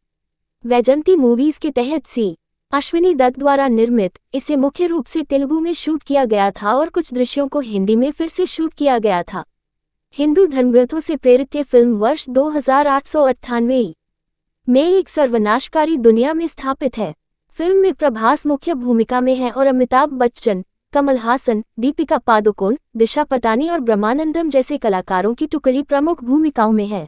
वैजंती मूवीज के तहत सी अश्विनी दत्त द्वारा निर्मित इसे मुख्य रूप से तेलुगु में शूट किया गया था और कुछ दृश्यों को हिंदी में फिर से शूट किया गया था। हिंदू धर्मग्रंथों से प्रेरित ये फिल्म वर्ष 2898 में एक सर्वनाशकारी दुनिया में स्थापित है। फिल्म में प्रभास मुख्य भूमिका में है और अमिताभ बच्चन, कमल हासन, दीपिका पादुकोण, दिशा पटानी और ब्रह्मानंदम जैसे कलाकारों की टुकड़ी प्रमुख भूमिकाओं में है।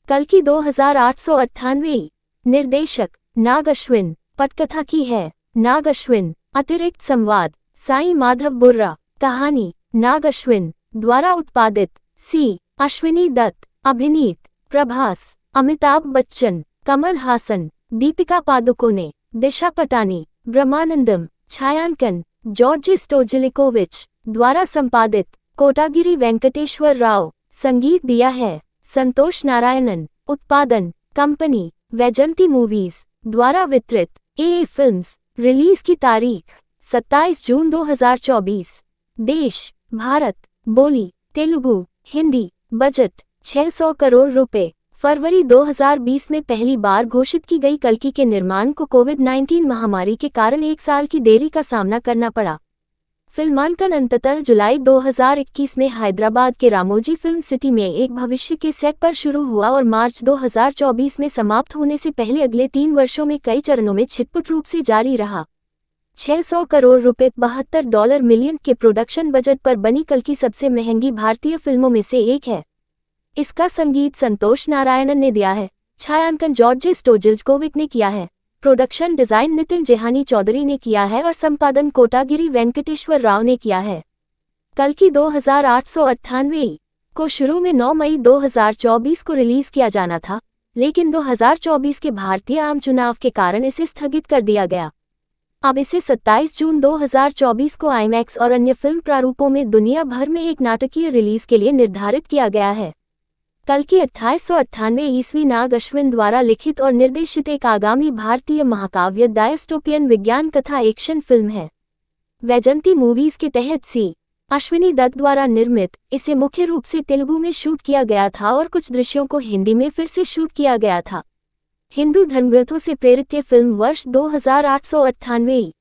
कल्कि 2898 निर्देशक नाग अश्विन, पटकथा की है नाग अश्विन, अतिरिक्त संवाद साईं माधव बुर्रा, कहानी नाग अश्विन द्वारा उत्पादित सी अश्विनी दत्त, अभिनीत प्रभास, अमिताभ बच्चन, कमल हासन, दीपिका पादुकोणे, दिशा पटानी, ब्रह्मानंदम, छायांकन जॉर्ज स्टोजिलिकोविच द्वारा संपादित कोटागिरी वेंकटेश्वर राव, संगीत दिया है संतोष नारायणन, उत्पादन कंपनी वैजंती मूवीज द्वारा वितरित ए फिल्म्स। रिलीज की तारीख 27 जून 2024। देश भारत, बोली तेलुगु, हिंदी, बजट 600 करोड़ रुपए। फरवरी 2020 में पहली बार घोषित की गई कल्कि के निर्माण को कोविड-19 महामारी के कारण 1 साल की देरी का सामना करना पड़ा। फिल्मांकन अंततः जुलाई 2021 में हैदराबाद के रामोजी फिल्म सिटी में एक भविष्य के सेट पर शुरू हुआ और मार्च 2024 में समाप्त होने से पहले अगले 3 वर्षों में कई चरणों में छिटपुट रूप से जारी रहा। 600 करोड़ रुपए $72 मिलियन के प्रोडक्शन बजट पर बनी कल्कि सबसे महंगी भारतीय फिल्मों में से एक है। इसका संगीत संतोष नारायणन ने दिया है, छायांकन जॉर्ज स्टोजिल्कोविच ने किया है, प्रोडक्शन डिजाइन नितिन जेहानी चौधरी ने किया है और संपादन कोटागिरी वेंकटेश्वर राव ने किया है। कल्कि 2898 को शुरू में 9 मई 2024 को रिलीज किया जाना था, लेकिन 2024 के भारतीय आम चुनाव के कारण इसे स्थगित कर दिया गया। अब इसे 27 जून 2024 को आईमैक्स और अन्य फिल्म प्रारूपों में दुनिया भर में एक नाटकीय रिलीज के लिए निर्धारित किया गया है। कल्कि 2898 ईस्वी नाग अश्विन द्वारा लिखित और निर्देशित एक आगामी भारतीय महाकाव्य डायस्टोपियन विज्ञान कथा एक्शन फिल्म है। वैजंती मूवीज के तहत सी अश्विनी दत्त द्वारा निर्मित इसे मुख्य रूप से तेलुगु में शूट किया गया था और कुछ दृश्यों को हिंदी में फिर से शूट किया गया था। हिंदू धर्मग्रंथों से प्रेरित ये फिल्म वर्ष 2898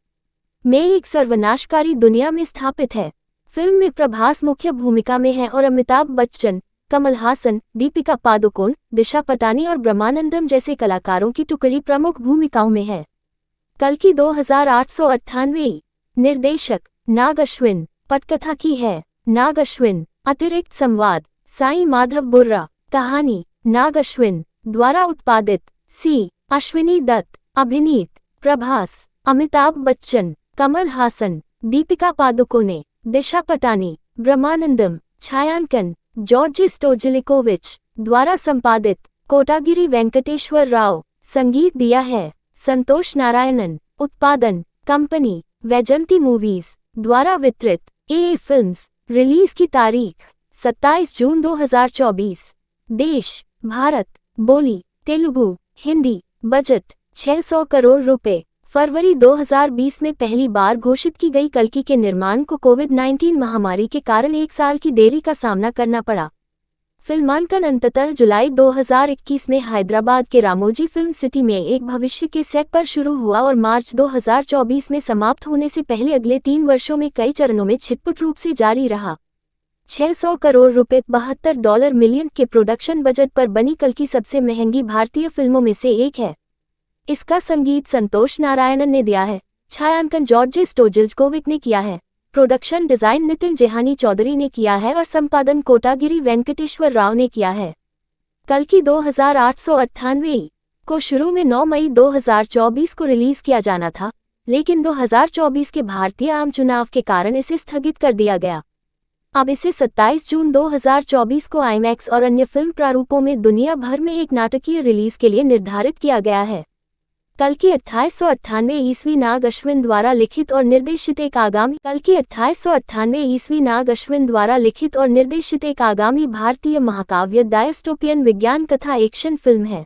में एक सर्वनाशकारी दुनिया में स्थापित है। फिल्म में प्रभास मुख्य भूमिका में है और अमिताभ बच्चन, कमल हासन, दीपिका पादुकोण, दिशा पटानी और ब्रह्मानंदम जैसे कलाकारों की टुकड़ी प्रमुख भूमिकाओं में है। कल्कि 2898 निर्देशक नाग अश्विन, पटकथा की है नाग अश्विन, अतिरिक्त संवाद साईं माधव बुर्रा, कहानी नाग अश्विन द्वारा उत्पादित सी अश्विनी दत्त, अभिनीत प्रभास, अमिताभ बच्चन, कमल हासन, दीपिका पादुकोणे, दिशा पटानी, ब्रह्मानंदम, छायांकन जॉर्ज स्टोजिलिकोविच द्वारा संपादित कोटागिरी वेंकटेश्वर राव, संगीत दिया है संतोष नारायणन, उत्पादन कंपनी वैजंती मूवीज द्वारा वितरित ए फिल्म्स। रिलीज की तारीख 27 जून 2024। देश भारत, बोली तेलुगु, हिंदी, बजट 600 करोड़ रुपए। फरवरी 2020 में पहली बार घोषित की गई कल्कि के निर्माण को कोविड-19 महामारी के कारण 1 साल की देरी का सामना करना पड़ा। फिल्मांकन अंततः जुलाई 2021 में हैदराबाद के रामोजी फिल्म सिटी में एक भविष्य के सेट पर शुरू हुआ और मार्च 2024 में समाप्त होने से पहले अगले 3 वर्षों में कई चरणों में छिटपुट रूप से जारी रहा। 600 करोड़ रुपए $72 मिलियन के प्रोडक्शन बजट पर बनी कल्कि सबसे महंगी भारतीय फिल्मों में से एक है। इसका संगीत संतोष नारायणन ने दिया है, छायांकन जॉर्ज स्टोजिल्कोविच ने किया है, प्रोडक्शन डिजाइन नितिन जेहानी चौधरी ने किया है और संपादन कोटागिरी वेंकटेश्वर राव ने किया है। कल्कि 2898 को शुरू में 9 मई 2024 को रिलीज किया जाना था, लेकिन 2024 के भारतीय आम चुनाव के कारण इसे स्थगित कर दिया गया। अब इसे 27 जून 2024 को आईमैक्स और अन्य फिल्म प्रारूपों में दुनिया भर में एक नाटकीय रिलीज के लिए निर्धारित किया गया है। कल्कि 2898 ईस्वी नाग अश्विन द्वारा लिखित और निर्देशित एक आगामी भारतीय महाकाव्य डायस्टोपियन विज्ञान कथा एक्शन फिल्म है।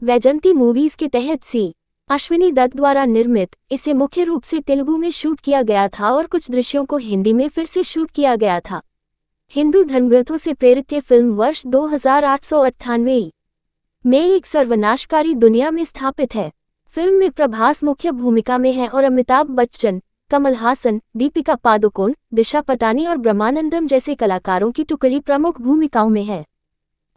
वैजंती मूवीज के तहत सी अश्विनी दत्त द्वारा निर्मित, इसे मुख्य रूप से तेलुगु में शूट किया गया था और कुछ दृश्यों को हिंदी में फिर से शूट किया गया था। हिंदू धर्मग्रंथों से प्रेरित ये फिल्म वर्ष 2898 में एक सर्वनाशकारी दुनिया में स्थापित है। फिल्म में प्रभास मुख्य भूमिका में है और अमिताभ बच्चन, कमल हासन, दीपिका पादुकोण, दिशा पटानी और ब्रह्मानंदम जैसे कलाकारों की टुकड़ी प्रमुख भूमिकाओं में है।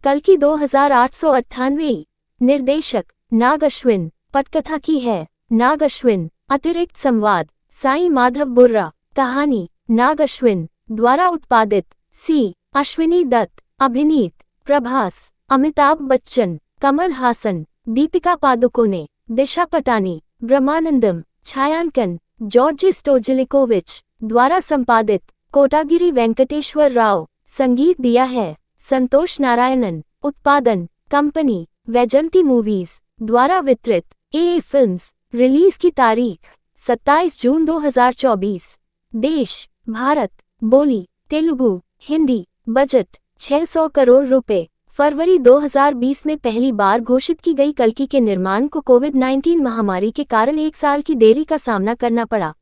कल्कि 2898 निर्देशक नाग अश्विन, पटकथा की है नाग अश्विन, अतिरिक्त संवाद साईं माधव बुर्रा, कहानी नाग अश्विन द्वारा उत्पादित सी अश्विनी दत्त, अभिनीत प्रभास, अमिताभ बच्चन, कमल हासन, दीपिका पादुकोणे, दिशा पटानी, ब्रह्मानंदम, छायांकन जॉर्ज स्टोजिलिकोविच द्वारा संपादित कोटागिरी वेंकटेश्वर राव, संगीत दिया है संतोष नारायणन, उत्पादन कंपनी वैजंती मूवीज द्वारा वितरित ए फिल्म्स, रिलीज की तारीख 27 जून 2024, देश भारत, बोली तेलुगु, हिंदी, बजट 600 करोड़ रुपए। फरवरी 2020 में पहली बार घोषित की गई कल्कि के निर्माण को कोविड-19 महामारी के कारण 1 साल की देरी का सामना करना पड़ा।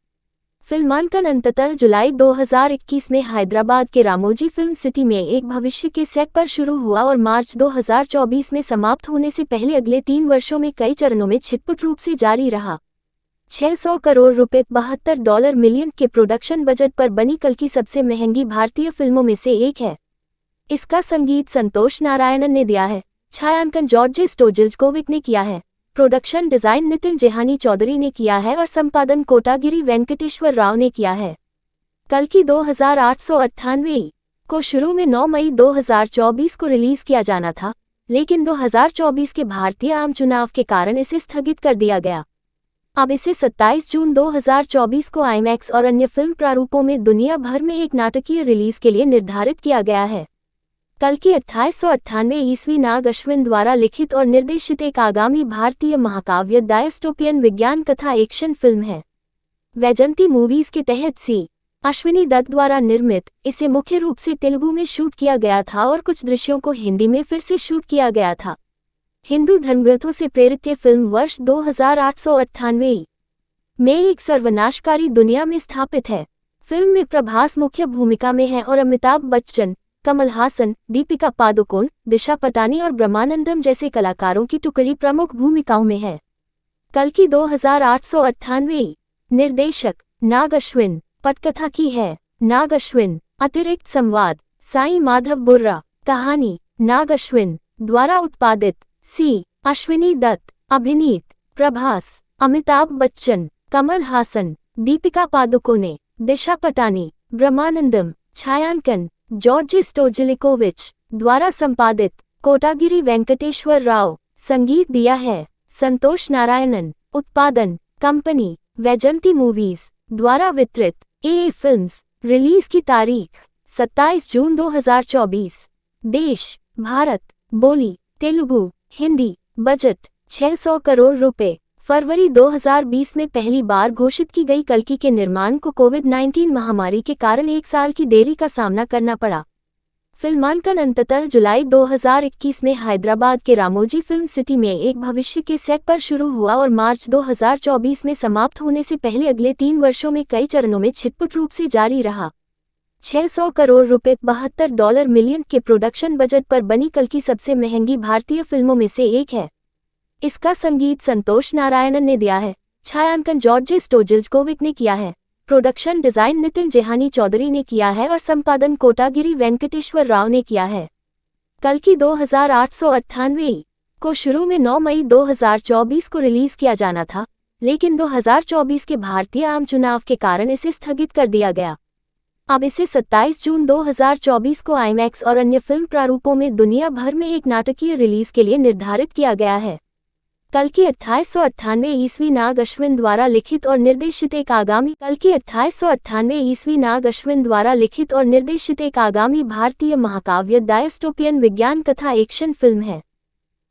फिल्मांकन अंततः जुलाई 2021 में हैदराबाद के रामोजी फिल्म सिटी में एक भविष्य के सेट पर शुरू हुआ और मार्च 2024 में समाप्त होने से पहले अगले 3 वर्षों में कई चरणों में छिटपुट रूप से जारी रहा। 600 करोड़ रुपए $72 मिलियन के प्रोडक्शन बजट पर बनी कल्कि सबसे महंगी भारतीय फिल्मों में से एक है। इसका संगीत संतोष नारायणन ने दिया है, छायांकन जॉर्ज स्टोजिलिकोविच ने किया है, प्रोडक्शन डिजाइन नितिन जेहानी चौधरी ने किया है और संपादन कोटागिरी वेंकटेश्वर राव ने किया है। कल्कि 2898 को शुरू में 9 मई 2024 को रिलीज किया जाना था, लेकिन 2024 के भारतीय आम चुनाव के कारण इसे स्थगित कर दिया गया। अब इसे 27 जून 2024 को आईमैक्स और अन्य फिल्म प्रारूपों में दुनिया भर में एक नाटकीय रिलीज के लिए निर्धारित किया गया है। कल्कि 2898 ईस्वी नाग अश्विन द्वारा लिखित और निर्देशित एक आगामी भारतीय महाकाव्य डायस्टोपियन विज्ञान कथा एक्शन फिल्म है। वैजंती मूवीज के तहत सी अश्विनी दत्त द्वारा निर्मित, इसे मुख्य रूप से तेलुगु में शूट किया गया था और कुछ दृश्यों को हिंदी में फिर से शूट किया गया था। हिंदू धर्मग्रंथों से प्रेरित ये फिल्म वर्ष 2898 में एक सर्वनाशकारी दुनिया में स्थापित है। फिल्म में प्रभास मुख्य भूमिका में है और अमिताभ बच्चन, कमल हासन, दीपिका पादुकोण, दिशा पटानी और ब्रह्मानंदम जैसे कलाकारों की टुकड़ी प्रमुख भूमिकाओं में है। कल्कि 2898 निर्देशक नाग अश्विन, पटकथा की है नाग अश्विन, अतिरिक्त संवाद साईं माधव बुर्रा, कहानी नाग अश्विन द्वारा उत्पादित सी अश्विनी दत्त, अभिनीत प्रभास, अमिताभ बच्चन, कमल हासन, दीपिका पादुकोणे, दिशा पटानी, ब्रह्मानंदम, छायांकन जॉर्ज स्टोजिलिकोविच द्वारा संपादित कोटागिरी वेंकटेश्वर राव, संगीत दिया है संतोष नारायणन, उत्पादन कंपनी वैजंती मूवीज द्वारा वितरित ए फिल्म्स, रिलीज की तारीख 27 जून 2024, देश भारत, बोली तेलुगु, हिंदी, बजट 600 करोड़ रुपए। फरवरी 2020 में पहली बार घोषित की गई कल्कि के निर्माण को कोविड-19 महामारी के कारण 1 साल की देरी का सामना करना पड़ा। फिल्मांकन अंततः जुलाई 2021 में हैदराबाद के रामोजी फिल्म सिटी में एक भविष्य के सेट पर शुरू हुआ और मार्च 2024 में समाप्त होने से पहले अगले 3 वर्षों में कई चरणों में छिटपुट रूप से जारी रहा। 600 करोड़ रुपए $72 मिलियन के प्रोडक्शन बजट पर बनी कल्कि सबसे महंगी भारतीय फिल्मों में से एक है। इसका संगीत संतोष नारायणन ने दिया है, छायांकन जॉर्ज स्टोजिलिकोविच ने किया है, प्रोडक्शन डिजाइन नितिन जेहानी चौधरी ने किया है और संपादन कोटागिरी वेंकटेश्वर राव ने किया है। कल्कि 2898 को शुरू में 9 मई 2024 को रिलीज किया जाना था, लेकिन 2024 के भारतीय आम चुनाव के कारण इसे स्थगित कर दिया गया। अब इसे 27 जून 2024 को आईमैक्स और अन्य फिल्म प्रारूपों में दुनिया भर में एक नाटकीय रिलीज के लिए निर्धारित किया गया है। कल्कि 2898 ईस्वी नाग अश्विन द्वारा लिखित और निर्देशित एक आगामी भारतीय महाकाव्य डायस्टोपियन विज्ञान कथा एक्शन फिल्म है।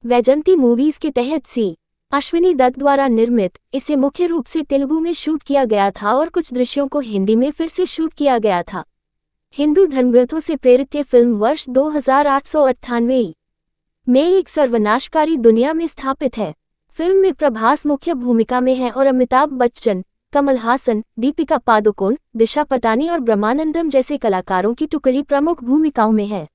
वैजंती मूवीज के तहत सी अश्विनी दत्त द्वारा निर्मित, इसे मुख्य रूप से तेलुगु में शूट किया गया था और कुछ दृश्यों को हिंदी में फिर से शूट किया गया था। हिंदू धर्मग्रंथों से प्रेरित ये फिल्म वर्ष 2898 में एक सर्वनाशकारी दुनिया में स्थापित है। फिल्म में प्रभास मुख्य भूमिका में है और अमिताभ बच्चन, कमल हासन, दीपिका पादुकोण, दिशा पटानी और ब्रह्मानंदम जैसे कलाकारों की टुकड़ी प्रमुख भूमिकाओं में है।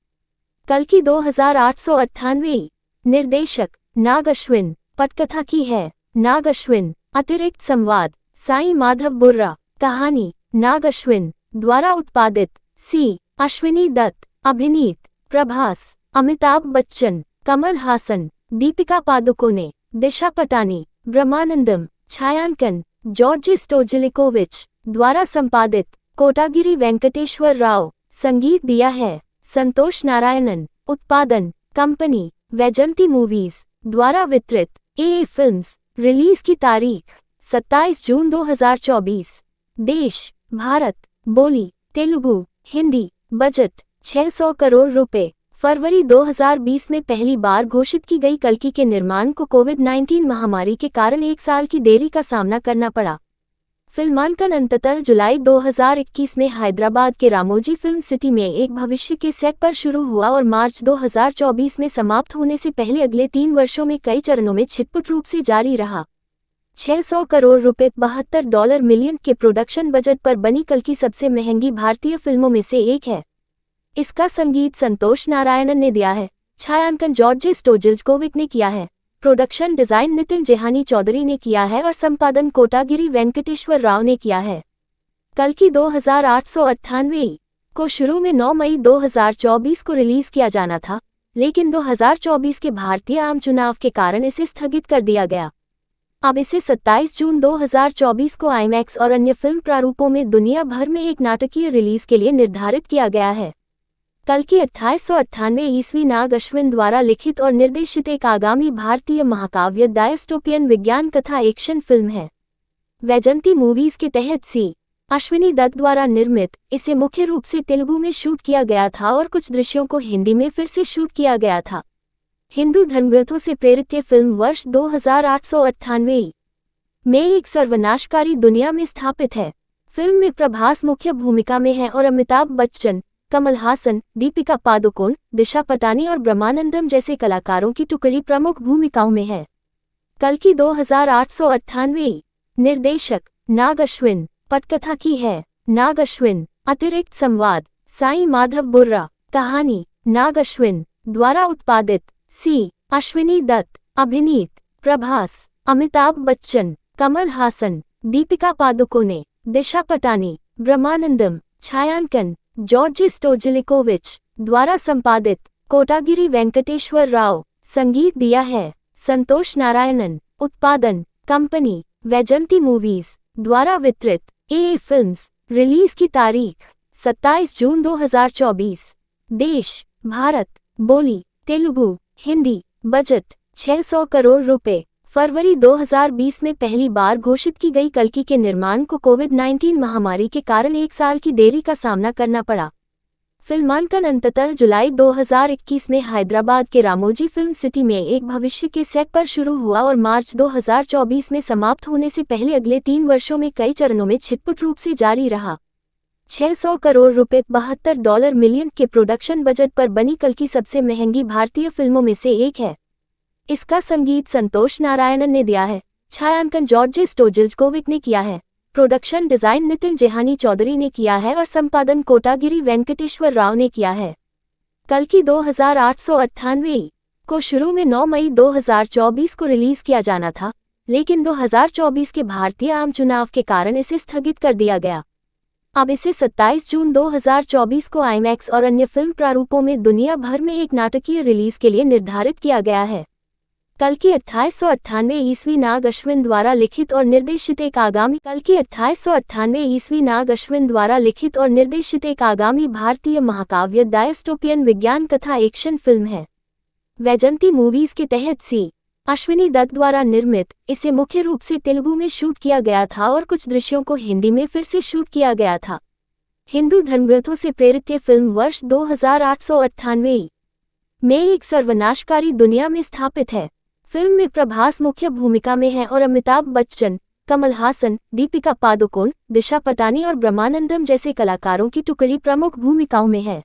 कल्कि 2898। निर्देशक नाग अश्विन। पटकथा की है नाग अश्विन। अतिरिक्त संवाद साईं माधव बुर्रा। कहानी नाग अश्विन द्वारा उत्पादित। सी अश्विनी दत्त। अभिनीत प्रभास, अमिताभ बच्चन, कमल हासन, दीपिका पादुकोणे, दिशा पटानी, ब्रह्मानंदम। छायांकन जॉर्ज स्टोजिलिकोविच द्वारा संपादित। कोटागिरी वेंकटेश्वर राव। संगीत दिया है संतोष नारायणन। उत्पादन कंपनी वैजंती मूवीज द्वारा वितरित। ए फिल्म्स। रिलीज की तारीख 27 जून 2024। देश भारत। बोली तेलुगु, हिंदी। बजट 600 करोड़ रुपए। फरवरी 2020 में पहली बार घोषित की गई कल्कि के निर्माण को कोविड-19 महामारी के कारण 1 साल की देरी का सामना करना पड़ा। फिल्मांकन अंततः जुलाई 2021 में हैदराबाद के रामोजी फिल्म सिटी में एक भविष्य के सेट पर शुरू हुआ और मार्च 2024 में समाप्त होने से पहले अगले 3 वर्षों में कई चरणों में छिटपुट रूप से जारी रहा। 600 करोड़ रुपए $72 मिलियन के प्रोडक्शन बजट पर बनी कल्कि सबसे महंगी भारतीय फिल्मों में से एक है। इसका संगीत संतोष नारायणन ने दिया है। छायांकन जॉर्ज स्टोजिलिकोविच ने किया है। प्रोडक्शन डिजाइन नितिन जेहानी चौधरी ने किया है और संपादन कोटागिरी वेंकटेश्वर राव ने किया है। कल्कि 2898 को शुरू में 9 मई 2024 को रिलीज किया जाना था, लेकिन 2024 के भारतीय आम चुनाव के कारण इसे स्थगित कर दिया गया। अब इसे 27 जून 2024 को आईमैक्स और अन्य फिल्म प्रारूपों में दुनिया भर में एक नाटकीय रिलीज के लिए निर्धारित किया गया है। कल्कि 2898 ईस्वी नाग अश्विन द्वारा लिखित और निर्देशित एक आगामी भारतीय महाकाव्य डायस्टोपियन विज्ञान कथा एक्शन फिल्म है। वैजंती मूवीज के तहत सी अश्विनी दत्त द्वारा निर्मित, इसे मुख्य रूप से तेलुगु में शूट किया गया था और कुछ दृश्यों को हिंदी में फिर से शूट किया गया था। हिंदू धर्मग्रंथों से प्रेरित ये फिल्म वर्ष 2898 में एक सर्वनाशकारी दुनिया में स्थापित है। फिल्म में प्रभास मुख्य भूमिका में है और अमिताभ बच्चन, कमल हासन, दीपिका पादुकोण, दिशा पटानी और ब्रह्मानंदम जैसे कलाकारों की टुकड़ी प्रमुख भूमिकाओं में है। कल्कि 2898। निर्देशक नाग अश्विन। पटकथा की है नाग अश्विन। अतिरिक्त संवाद साईं माधव बुर्रा। कहानी नाग अश्विन द्वारा उत्पादित। सी अश्विनी दत्त। अभिनीत प्रभास, अमिताभ बच्चन, कमल हासन, दीपिका पादुकोणे, दिशा पटानी, ब्रह्मानंदम। छायांकन जॉर्ज स्टोजिलिकोविच द्वारा संपादित। कोटागिरी वेंकटेश्वर राव। संगीत दिया है संतोष नारायणन। उत्पादन कंपनी वैजंती मूवीज द्वारा वितरित। ए फिल्म्स। रिलीज की तारीख 27 जून 2024। देश भारत। बोली तेलुगु, हिंदी। बजट 600 करोड़ रुपए। फरवरी 2020 में पहली बार घोषित की गई कल्कि के निर्माण को कोविड-19 महामारी के कारण 1 साल की देरी का सामना करना पड़ा। फिल्मांकन अंततः जुलाई 2021 में हैदराबाद के रामोजी फिल्म सिटी में एक भविष्य के सेट पर शुरू हुआ और मार्च 2024 में समाप्त होने से पहले अगले 3 वर्षों में कई चरणों में छिटपुट रूप से जारी रहा। 600 करोड़ रुपए $72 मिलियन के प्रोडक्शन बजट पर बनी कल्कि सबसे महंगी भारतीय फिल्मों में से एक है। इसका संगीत संतोष नारायणन ने दिया है। छायांकन जॉर्ज स्टोजिलिकोविच ने किया है। प्रोडक्शन डिजाइन नितिन जेहानी चौधरी ने किया है और संपादन कोटागिरी वेंकटेश्वर राव ने किया है। कल्कि 2898 को शुरू में 9 मई 2024 को रिलीज किया जाना था, लेकिन 2024 के भारतीय आम चुनाव के कारण इसे स्थगित कर दिया गया। अब इसे 27 जून 2024 को आईमैक्स और अन्य फिल्म प्रारूपों में दुनिया भर में एक नाटकीय रिलीज के लिए निर्धारित किया गया है। कल्कि 2898 ईस्वी नाग अश्विन द्वारा लिखित और निर्देशित एक आगामी भारतीय महाकाव्य डायस्टोपियन विज्ञान कथा एक्शन फिल्म है। वैजंती मूवीज के तहत सी अश्विनी दत्त द्वारा निर्मित, इसे मुख्य रूप से तेलुगु में शूट किया गया था और कुछ दृश्यों को हिंदी में फिर से शूट किया गया था। हिंदू धर्मग्रंथों से प्रेरित ये फिल्म वर्ष 2898 में एक सर्वनाशकारी दुनिया में स्थापित है। फिल्म में प्रभास मुख्य भूमिका में है और अमिताभ बच्चन, कमल हासन, दीपिका पादुकोण, दिशा पटानी और ब्रह्मानंदम जैसे कलाकारों की टुकड़ी प्रमुख भूमिकाओं में है।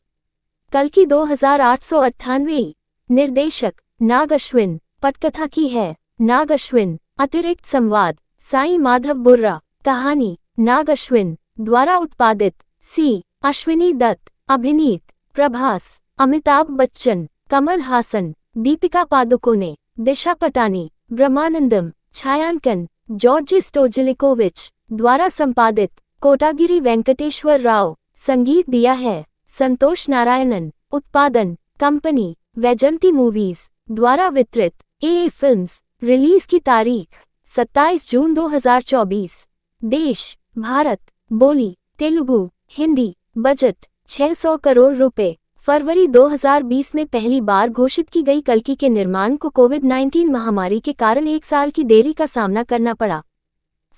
कल्कि 2898। निर्देशक नाग अश्विन। पटकथा की है नाग अश्विन। अतिरिक्त संवाद साईं माधव बुर्रा। कहानी नाग अश्विन द्वारा उत्पादित। सी अश्विनी दत्त। अभिनीत प्रभास, अमिताभ बच्चन, कमल हासन, दीपिका पादुकोणे, दिशा पटानी, ब्रह्मानंदम। छायांकन जॉर्ज स्टोजिलिकोविच द्वारा संपादित। कोटागिरी वेंकटेश्वर राव। संगीत दिया है संतोष नारायणन। उत्पादन कंपनी वैजंती मूवीज द्वारा वितरित। ए फिल्म्स। रिलीज की तारीख 27 जून 2024। देश भारत। बोली तेलुगु, हिंदी। बजट 600 करोड़ रुपए। फरवरी 2020 में पहली बार घोषित की गई कल्कि के निर्माण को कोविड-19 महामारी के कारण 1 साल की देरी का सामना करना पड़ा।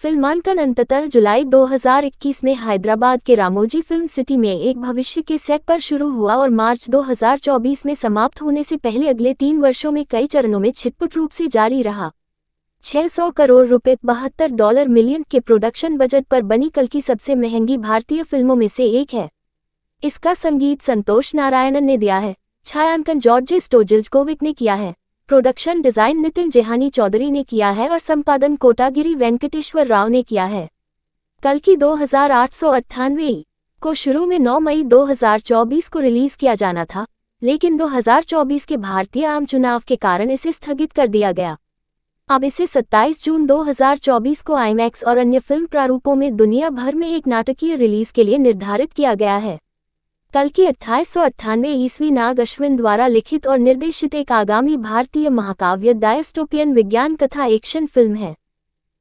फिल्मांकन अंततः जुलाई 2021 में हैदराबाद के रामोजी फिल्म सिटी में एक भविष्य के सेट पर शुरू हुआ और मार्च 2024 में समाप्त होने से पहले अगले 3 वर्षों में कई चरणों में छिटपुट रूप से जारी रहा। 600 करोड़ रुपए $72 मिलियन के प्रोडक्शन बजट पर बनी कल्कि सबसे महंगी भारतीय फिल्मों में से एक है। इसका संगीत संतोष नारायणन ने दिया है। छायांकन जॉर्ज स्टोजिलिकोविच ने किया है। प्रोडक्शन डिजाइन नितिन जेहानी चौधरी ने किया है और संपादन कोटागिरी वेंकटेश्वर राव ने किया है। कल्कि 2898 को शुरू में 9 मई 2024 को रिलीज किया जाना था, लेकिन 2024 के भारतीय आम चुनाव के कारण इसे स्थगित कर दिया गया। अब इसे 27 जून 2024 को आईमैक्स और अन्य फिल्म प्रारूपों में दुनिया भर में एक नाटकीय रिलीज के लिए निर्धारित किया गया है। कल्कि 2898 ईस्वी नाग अश्विन द्वारा लिखित और निर्देशित एक आगामी भारतीय महाकाव्य डायस्टोपियन विज्ञान कथा एक्शन फिल्म है।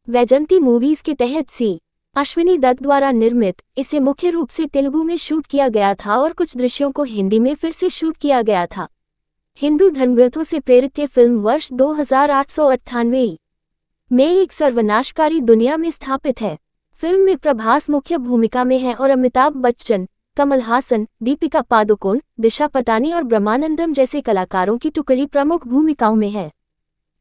वैजंती मूवीज के तहत सी अश्विनी दत्त द्वारा निर्मित, इसे मुख्य रूप से तेलुगु में शूट किया गया था और कुछ दृश्यों को हिंदी में फिर से शूट किया गया था। हिंदू धर्मग्रंथों से प्रेरित ये फिल्म वर्ष 2898 में एक सर्वनाशकारी दुनिया में स्थापित है। फिल्म में प्रभास मुख्य भूमिका में है और अमिताभ बच्चन, कमल हासन, दीपिका पादुकोण, दिशा पटानी और ब्रह्मानंदम जैसे कलाकारों की टुकड़ी प्रमुख भूमिकाओं में है।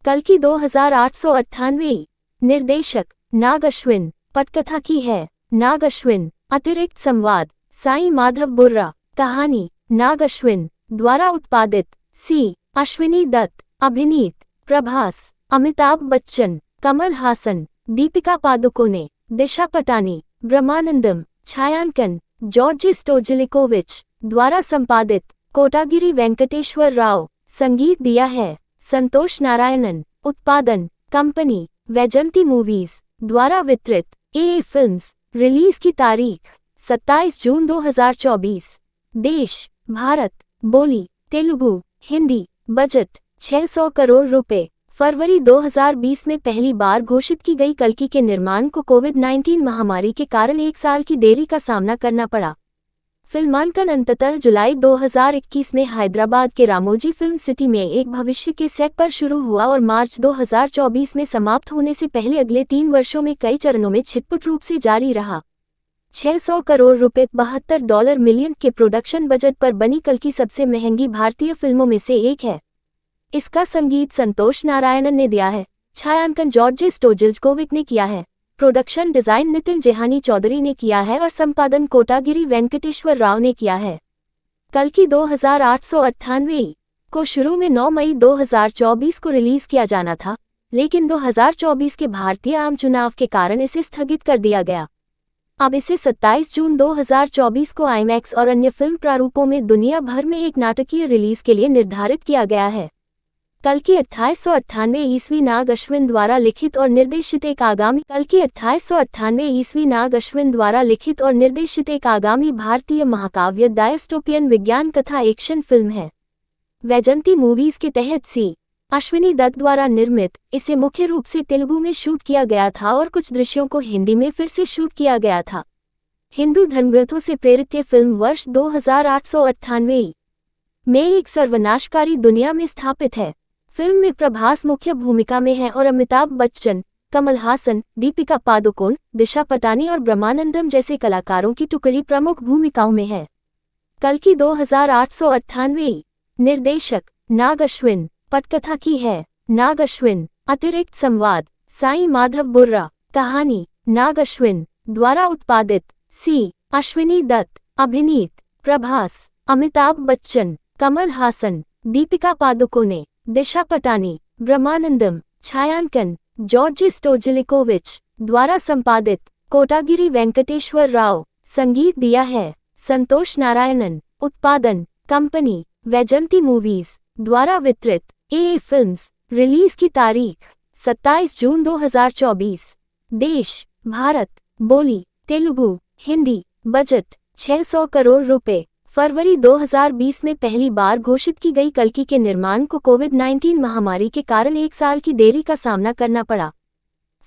कल्कि 2898। निर्देशक नाग अश्विन। पटकथा की है नाग अश्विन। अतिरिक्त संवाद साईं माधव बुर्रा। कहानी नाग अश्विन द्वारा उत्पादित। सी अश्विनी दत्त। अभिनीत प्रभास, अमिताभ बच्चन, कमल हासन, दीपिका पादुकोणे, दिशा पटानी, ब्रह्मानंदम। छायांकन जॉर्ज स्टोजिलिकोविच द्वारा संपादित। कोटागिरी वेंकटेश्वर राव। संगीत दिया है संतोष नारायणन। उत्पादन कंपनी वैजंती मूवीज द्वारा वितरित। ए फिल्म्स। रिलीज की तारीख 27 जून 2024। देश भारत। बोली तेलुगु, हिंदी। बजट 600 करोड़ रुपए। फरवरी 2020 में पहली बार घोषित की गई कल्कि के निर्माण को कोविड-19 महामारी के कारण 1 साल की देरी का सामना करना पड़ा। फिल्मांकन अंततः जुलाई 2021 में हैदराबाद के रामोजी फिल्म सिटी में एक भविष्य के सेट पर शुरू हुआ और मार्च 2024 में समाप्त होने से पहले अगले 3 वर्षों में कई चरणों में छिटपुट रूप से जारी रहा। 600 करोड़ रुपए $72 मिलियन के प्रोडक्शन बजट पर बनी कल्कि सबसे महंगी भारतीय फिल्मों में से एक है। इसका संगीत संतोष नारायणन ने दिया है। छायांकन जॉर्ज स्टोजिलिकोविच ने किया है। प्रोडक्शन डिजाइन नितिन जेहानी चौधरी ने किया है और संपादन कोटागिरी वेंकटेश्वर राव ने किया है। कल्कि 2898 को शुरू में 9 मई 2024 को रिलीज किया जाना था, लेकिन 2024 के भारतीय आम चुनाव के कारण इसे स्थगित कर दिया गया। अब इसे 27 जून 2024 को आईमैक्स और अन्य फिल्म प्रारूपों में दुनिया भर में एक नाटकीय रिलीज के लिए निर्धारित किया गया है। कल्कि 2898 ईस्वी नाग अश्विन द्वारा लिखित और निर्देशित एक आगामी भारतीय महाकाव्य डायस्टोपियन विज्ञान कथा एक्शन फिल्म है। वैजंती मूवीज के तहत सी अश्विनी दत्त द्वारा निर्मित, इसे मुख्य रूप से तेलुगु में शूट किया गया था और कुछ दृश्यों को हिंदी में फिर से शूट किया गया था। हिंदू धर्मग्रंथों से प्रेरित ये फिल्म वर्ष 2898 में एक सर्वनाशकारी दुनिया में स्थापित है। फिल्म में प्रभास मुख्य भूमिका में है और अमिताभ बच्चन, कमल हासन, दीपिका पादुकोण, दिशा पटानी और ब्रह्मानंदम जैसे कलाकारों की टुकड़ी प्रमुख भूमिकाओं में है। कल्कि 2898। निर्देशक नाग अश्विन। पटकथा की है नाग अश्विन। अतिरिक्त संवाद साईं माधव बुर्रा। कहानी नाग अश्विन द्वारा उत्पादित। सी अश्विनी दत्त। अभिनीत प्रभास, अमिताभ बच्चन, कमल हासन, दीपिका पादुकोणे, दिशा पटानी, ब्रह्मानंदम। छायांकन जॉर्ज स्टोजिलिकोविच। द्वारा संपादित कोटागिरी वेंकटेश्वर राव। संगीत दिया है संतोष नारायणन। उत्पादन कंपनी वैजंती मूवीज। द्वारा वितरित ए फिल्म्स। रिलीज की तारीख 27 जून 2024। देश भारत। बोली तेलुगु, हिंदी। बजट 600 करोड़ रुपए। फरवरी 2020 में पहली बार घोषित की गई कल्कि के निर्माण को कोविड-19 महामारी के कारण 1 साल की देरी का सामना करना पड़ा।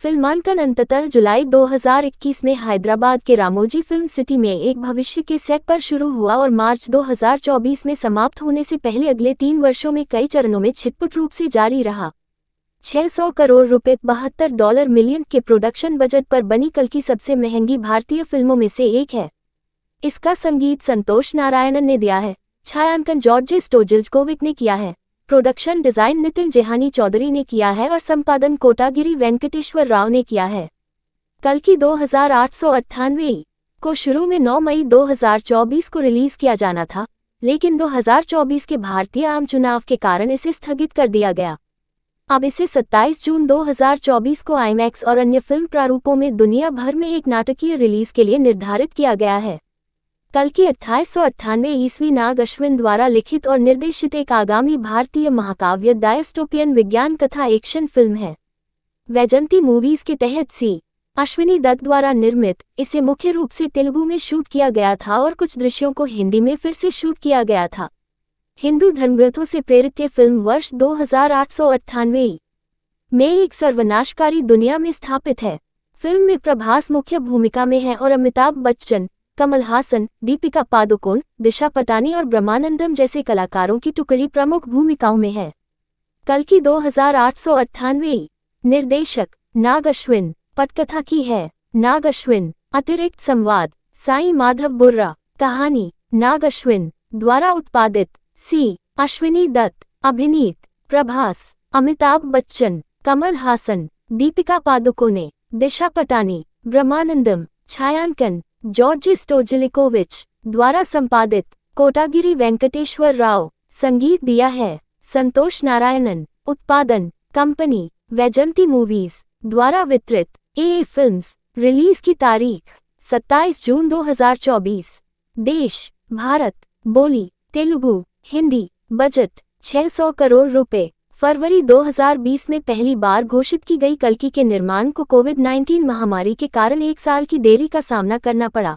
फिल्मांकन अंततः जुलाई 2021 में हैदराबाद के रामोजी फिल्म सिटी में एक भविष्य के सेट पर शुरू हुआ और मार्च 2024 में समाप्त होने से पहले अगले 3 वर्षों में कई चरणों में छिटपुट रूप से जारी रहा। 600 करोड़ रुपए $72 मिलियन के प्रोडक्शन बजट पर बनी कल्कि सबसे महंगी भारतीय फिल्मों में से एक है। इसका संगीत संतोष नारायणन ने दिया है। छायांकन जॉर्ज स्टोजिलिकोविच ने किया है। प्रोडक्शन डिजाइन नितिन जेहानी चौधरी ने किया है और संपादन कोटागिरी वेंकटेश्वर राव ने किया है। कल्कि 2898 को शुरू में 9 मई 2024 को रिलीज किया जाना था, लेकिन 2024 के भारतीय आम चुनाव के कारण इसे स्थगित कर दिया गया। अब इसे 27 जून 2024 को आईमैक्स और अन्य फिल्म प्रारूपों में दुनिया भर में एक नाटकीय रिलीज के लिए निर्धारित किया गया है। कल्कि 1898 ईस्वी नाग अश्विन द्वारा लिखित और निर्देशित एक आगामी भारतीय महाकाव्य डायस्टोपियन विज्ञान कथा एक्शन फिल्म है। वैजंती मूवीज के तहत सी अश्विनी दत्त द्वारा निर्मित, इसे मुख्य रूप से तेलुगु में शूट किया गया था और कुछ दृश्यों को हिंदी में फिर से शूट किया गया था। हिंदू धर्मग्रंथों से प्रेरित ये फिल्म वर्ष 2898 में एक सर्वनाशकारी दुनिया में स्थापित है। फिल्म में प्रभास मुख्य भूमिका में है और अमिताभ बच्चन, कमल हासन, दीपिका पादुकोण, दिशा पटानी और ब्रह्मानंदम जैसे कलाकारों की टुकड़ी प्रमुख भूमिकाओं में है। कल्कि 2898 निर्देशक नाग अश्विन। पटकथा की है नाग अश्विन। अतिरिक्त संवाद साईं माधव बुर्रा। कहानी नाग अश्विन द्वारा उत्पादित। सी अश्विनी दत्त। अभिनीत प्रभास, अमिताभ बच्चन, कमल हासन, दीपिका पादुकोणे, दिशा पटानी, ब्रह्मानंदम। छायांकन जॉर्ज स्टोजिलिकोविच। द्वारा संपादित कोटागिरी वेंकटेश्वर राव। संगीत दिया है संतोष नारायणन। उत्पादन कंपनी वैजंती मूवीज। द्वारा वितरित ए फिल्म्स। रिलीज की तारीख 27 जून 2024। देश भारत। बोली तेलुगु, हिंदी। बजट 600 करोड़ रुपए। फरवरी 2020 में पहली बार घोषित की गई कल्कि के निर्माण को कोविड-19 महामारी के कारण 1 साल की देरी का सामना करना पड़ा।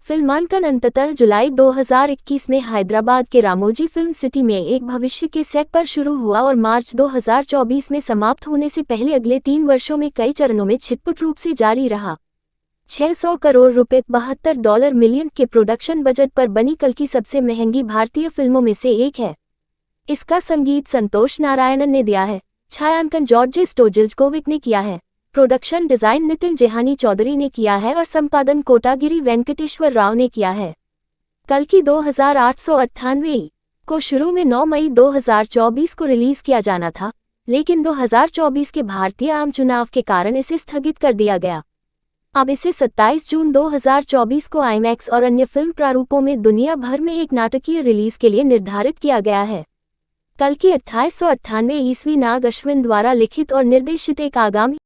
फिल्मांकन अंततः जुलाई 2021 में हैदराबाद के रामोजी फिल्म सिटी में एक भविष्य के सेट पर शुरू हुआ और मार्च 2024 में समाप्त होने से पहले अगले 3 वर्षों में कई चरणों में छिटपुट रूप से जारी रहा। 600 करोड़ रुपए $72 मिलियन के प्रोडक्शन बजट पर बनी कल्कि सबसे महंगी भारतीय फिल्मों में से एक है। इसका संगीत संतोष नारायणन ने दिया है। छायांकन जॉर्ज स्टोजिलिकोविच ने किया है। प्रोडक्शन डिजाइन नितिन जेहानी चौधरी ने किया है और संपादन कोटागिरी वेंकटेश्वर राव ने किया है। कल्कि 2898 को शुरू में 9 मई 2024 को रिलीज किया जाना था, लेकिन 2024 के भारतीय आम चुनाव के कारण इसे स्थगित कर दिया गया। अब इसे 27 जून 2024 को आईमैक्स और अन्य फिल्म प्रारूपों में दुनिया भर में एक नाटकीय रिलीज के लिए निर्धारित किया गया है। कल्कि 1898 ईस्वी नाग अश्विन द्वारा लिखित और निर्देशित एक आगामी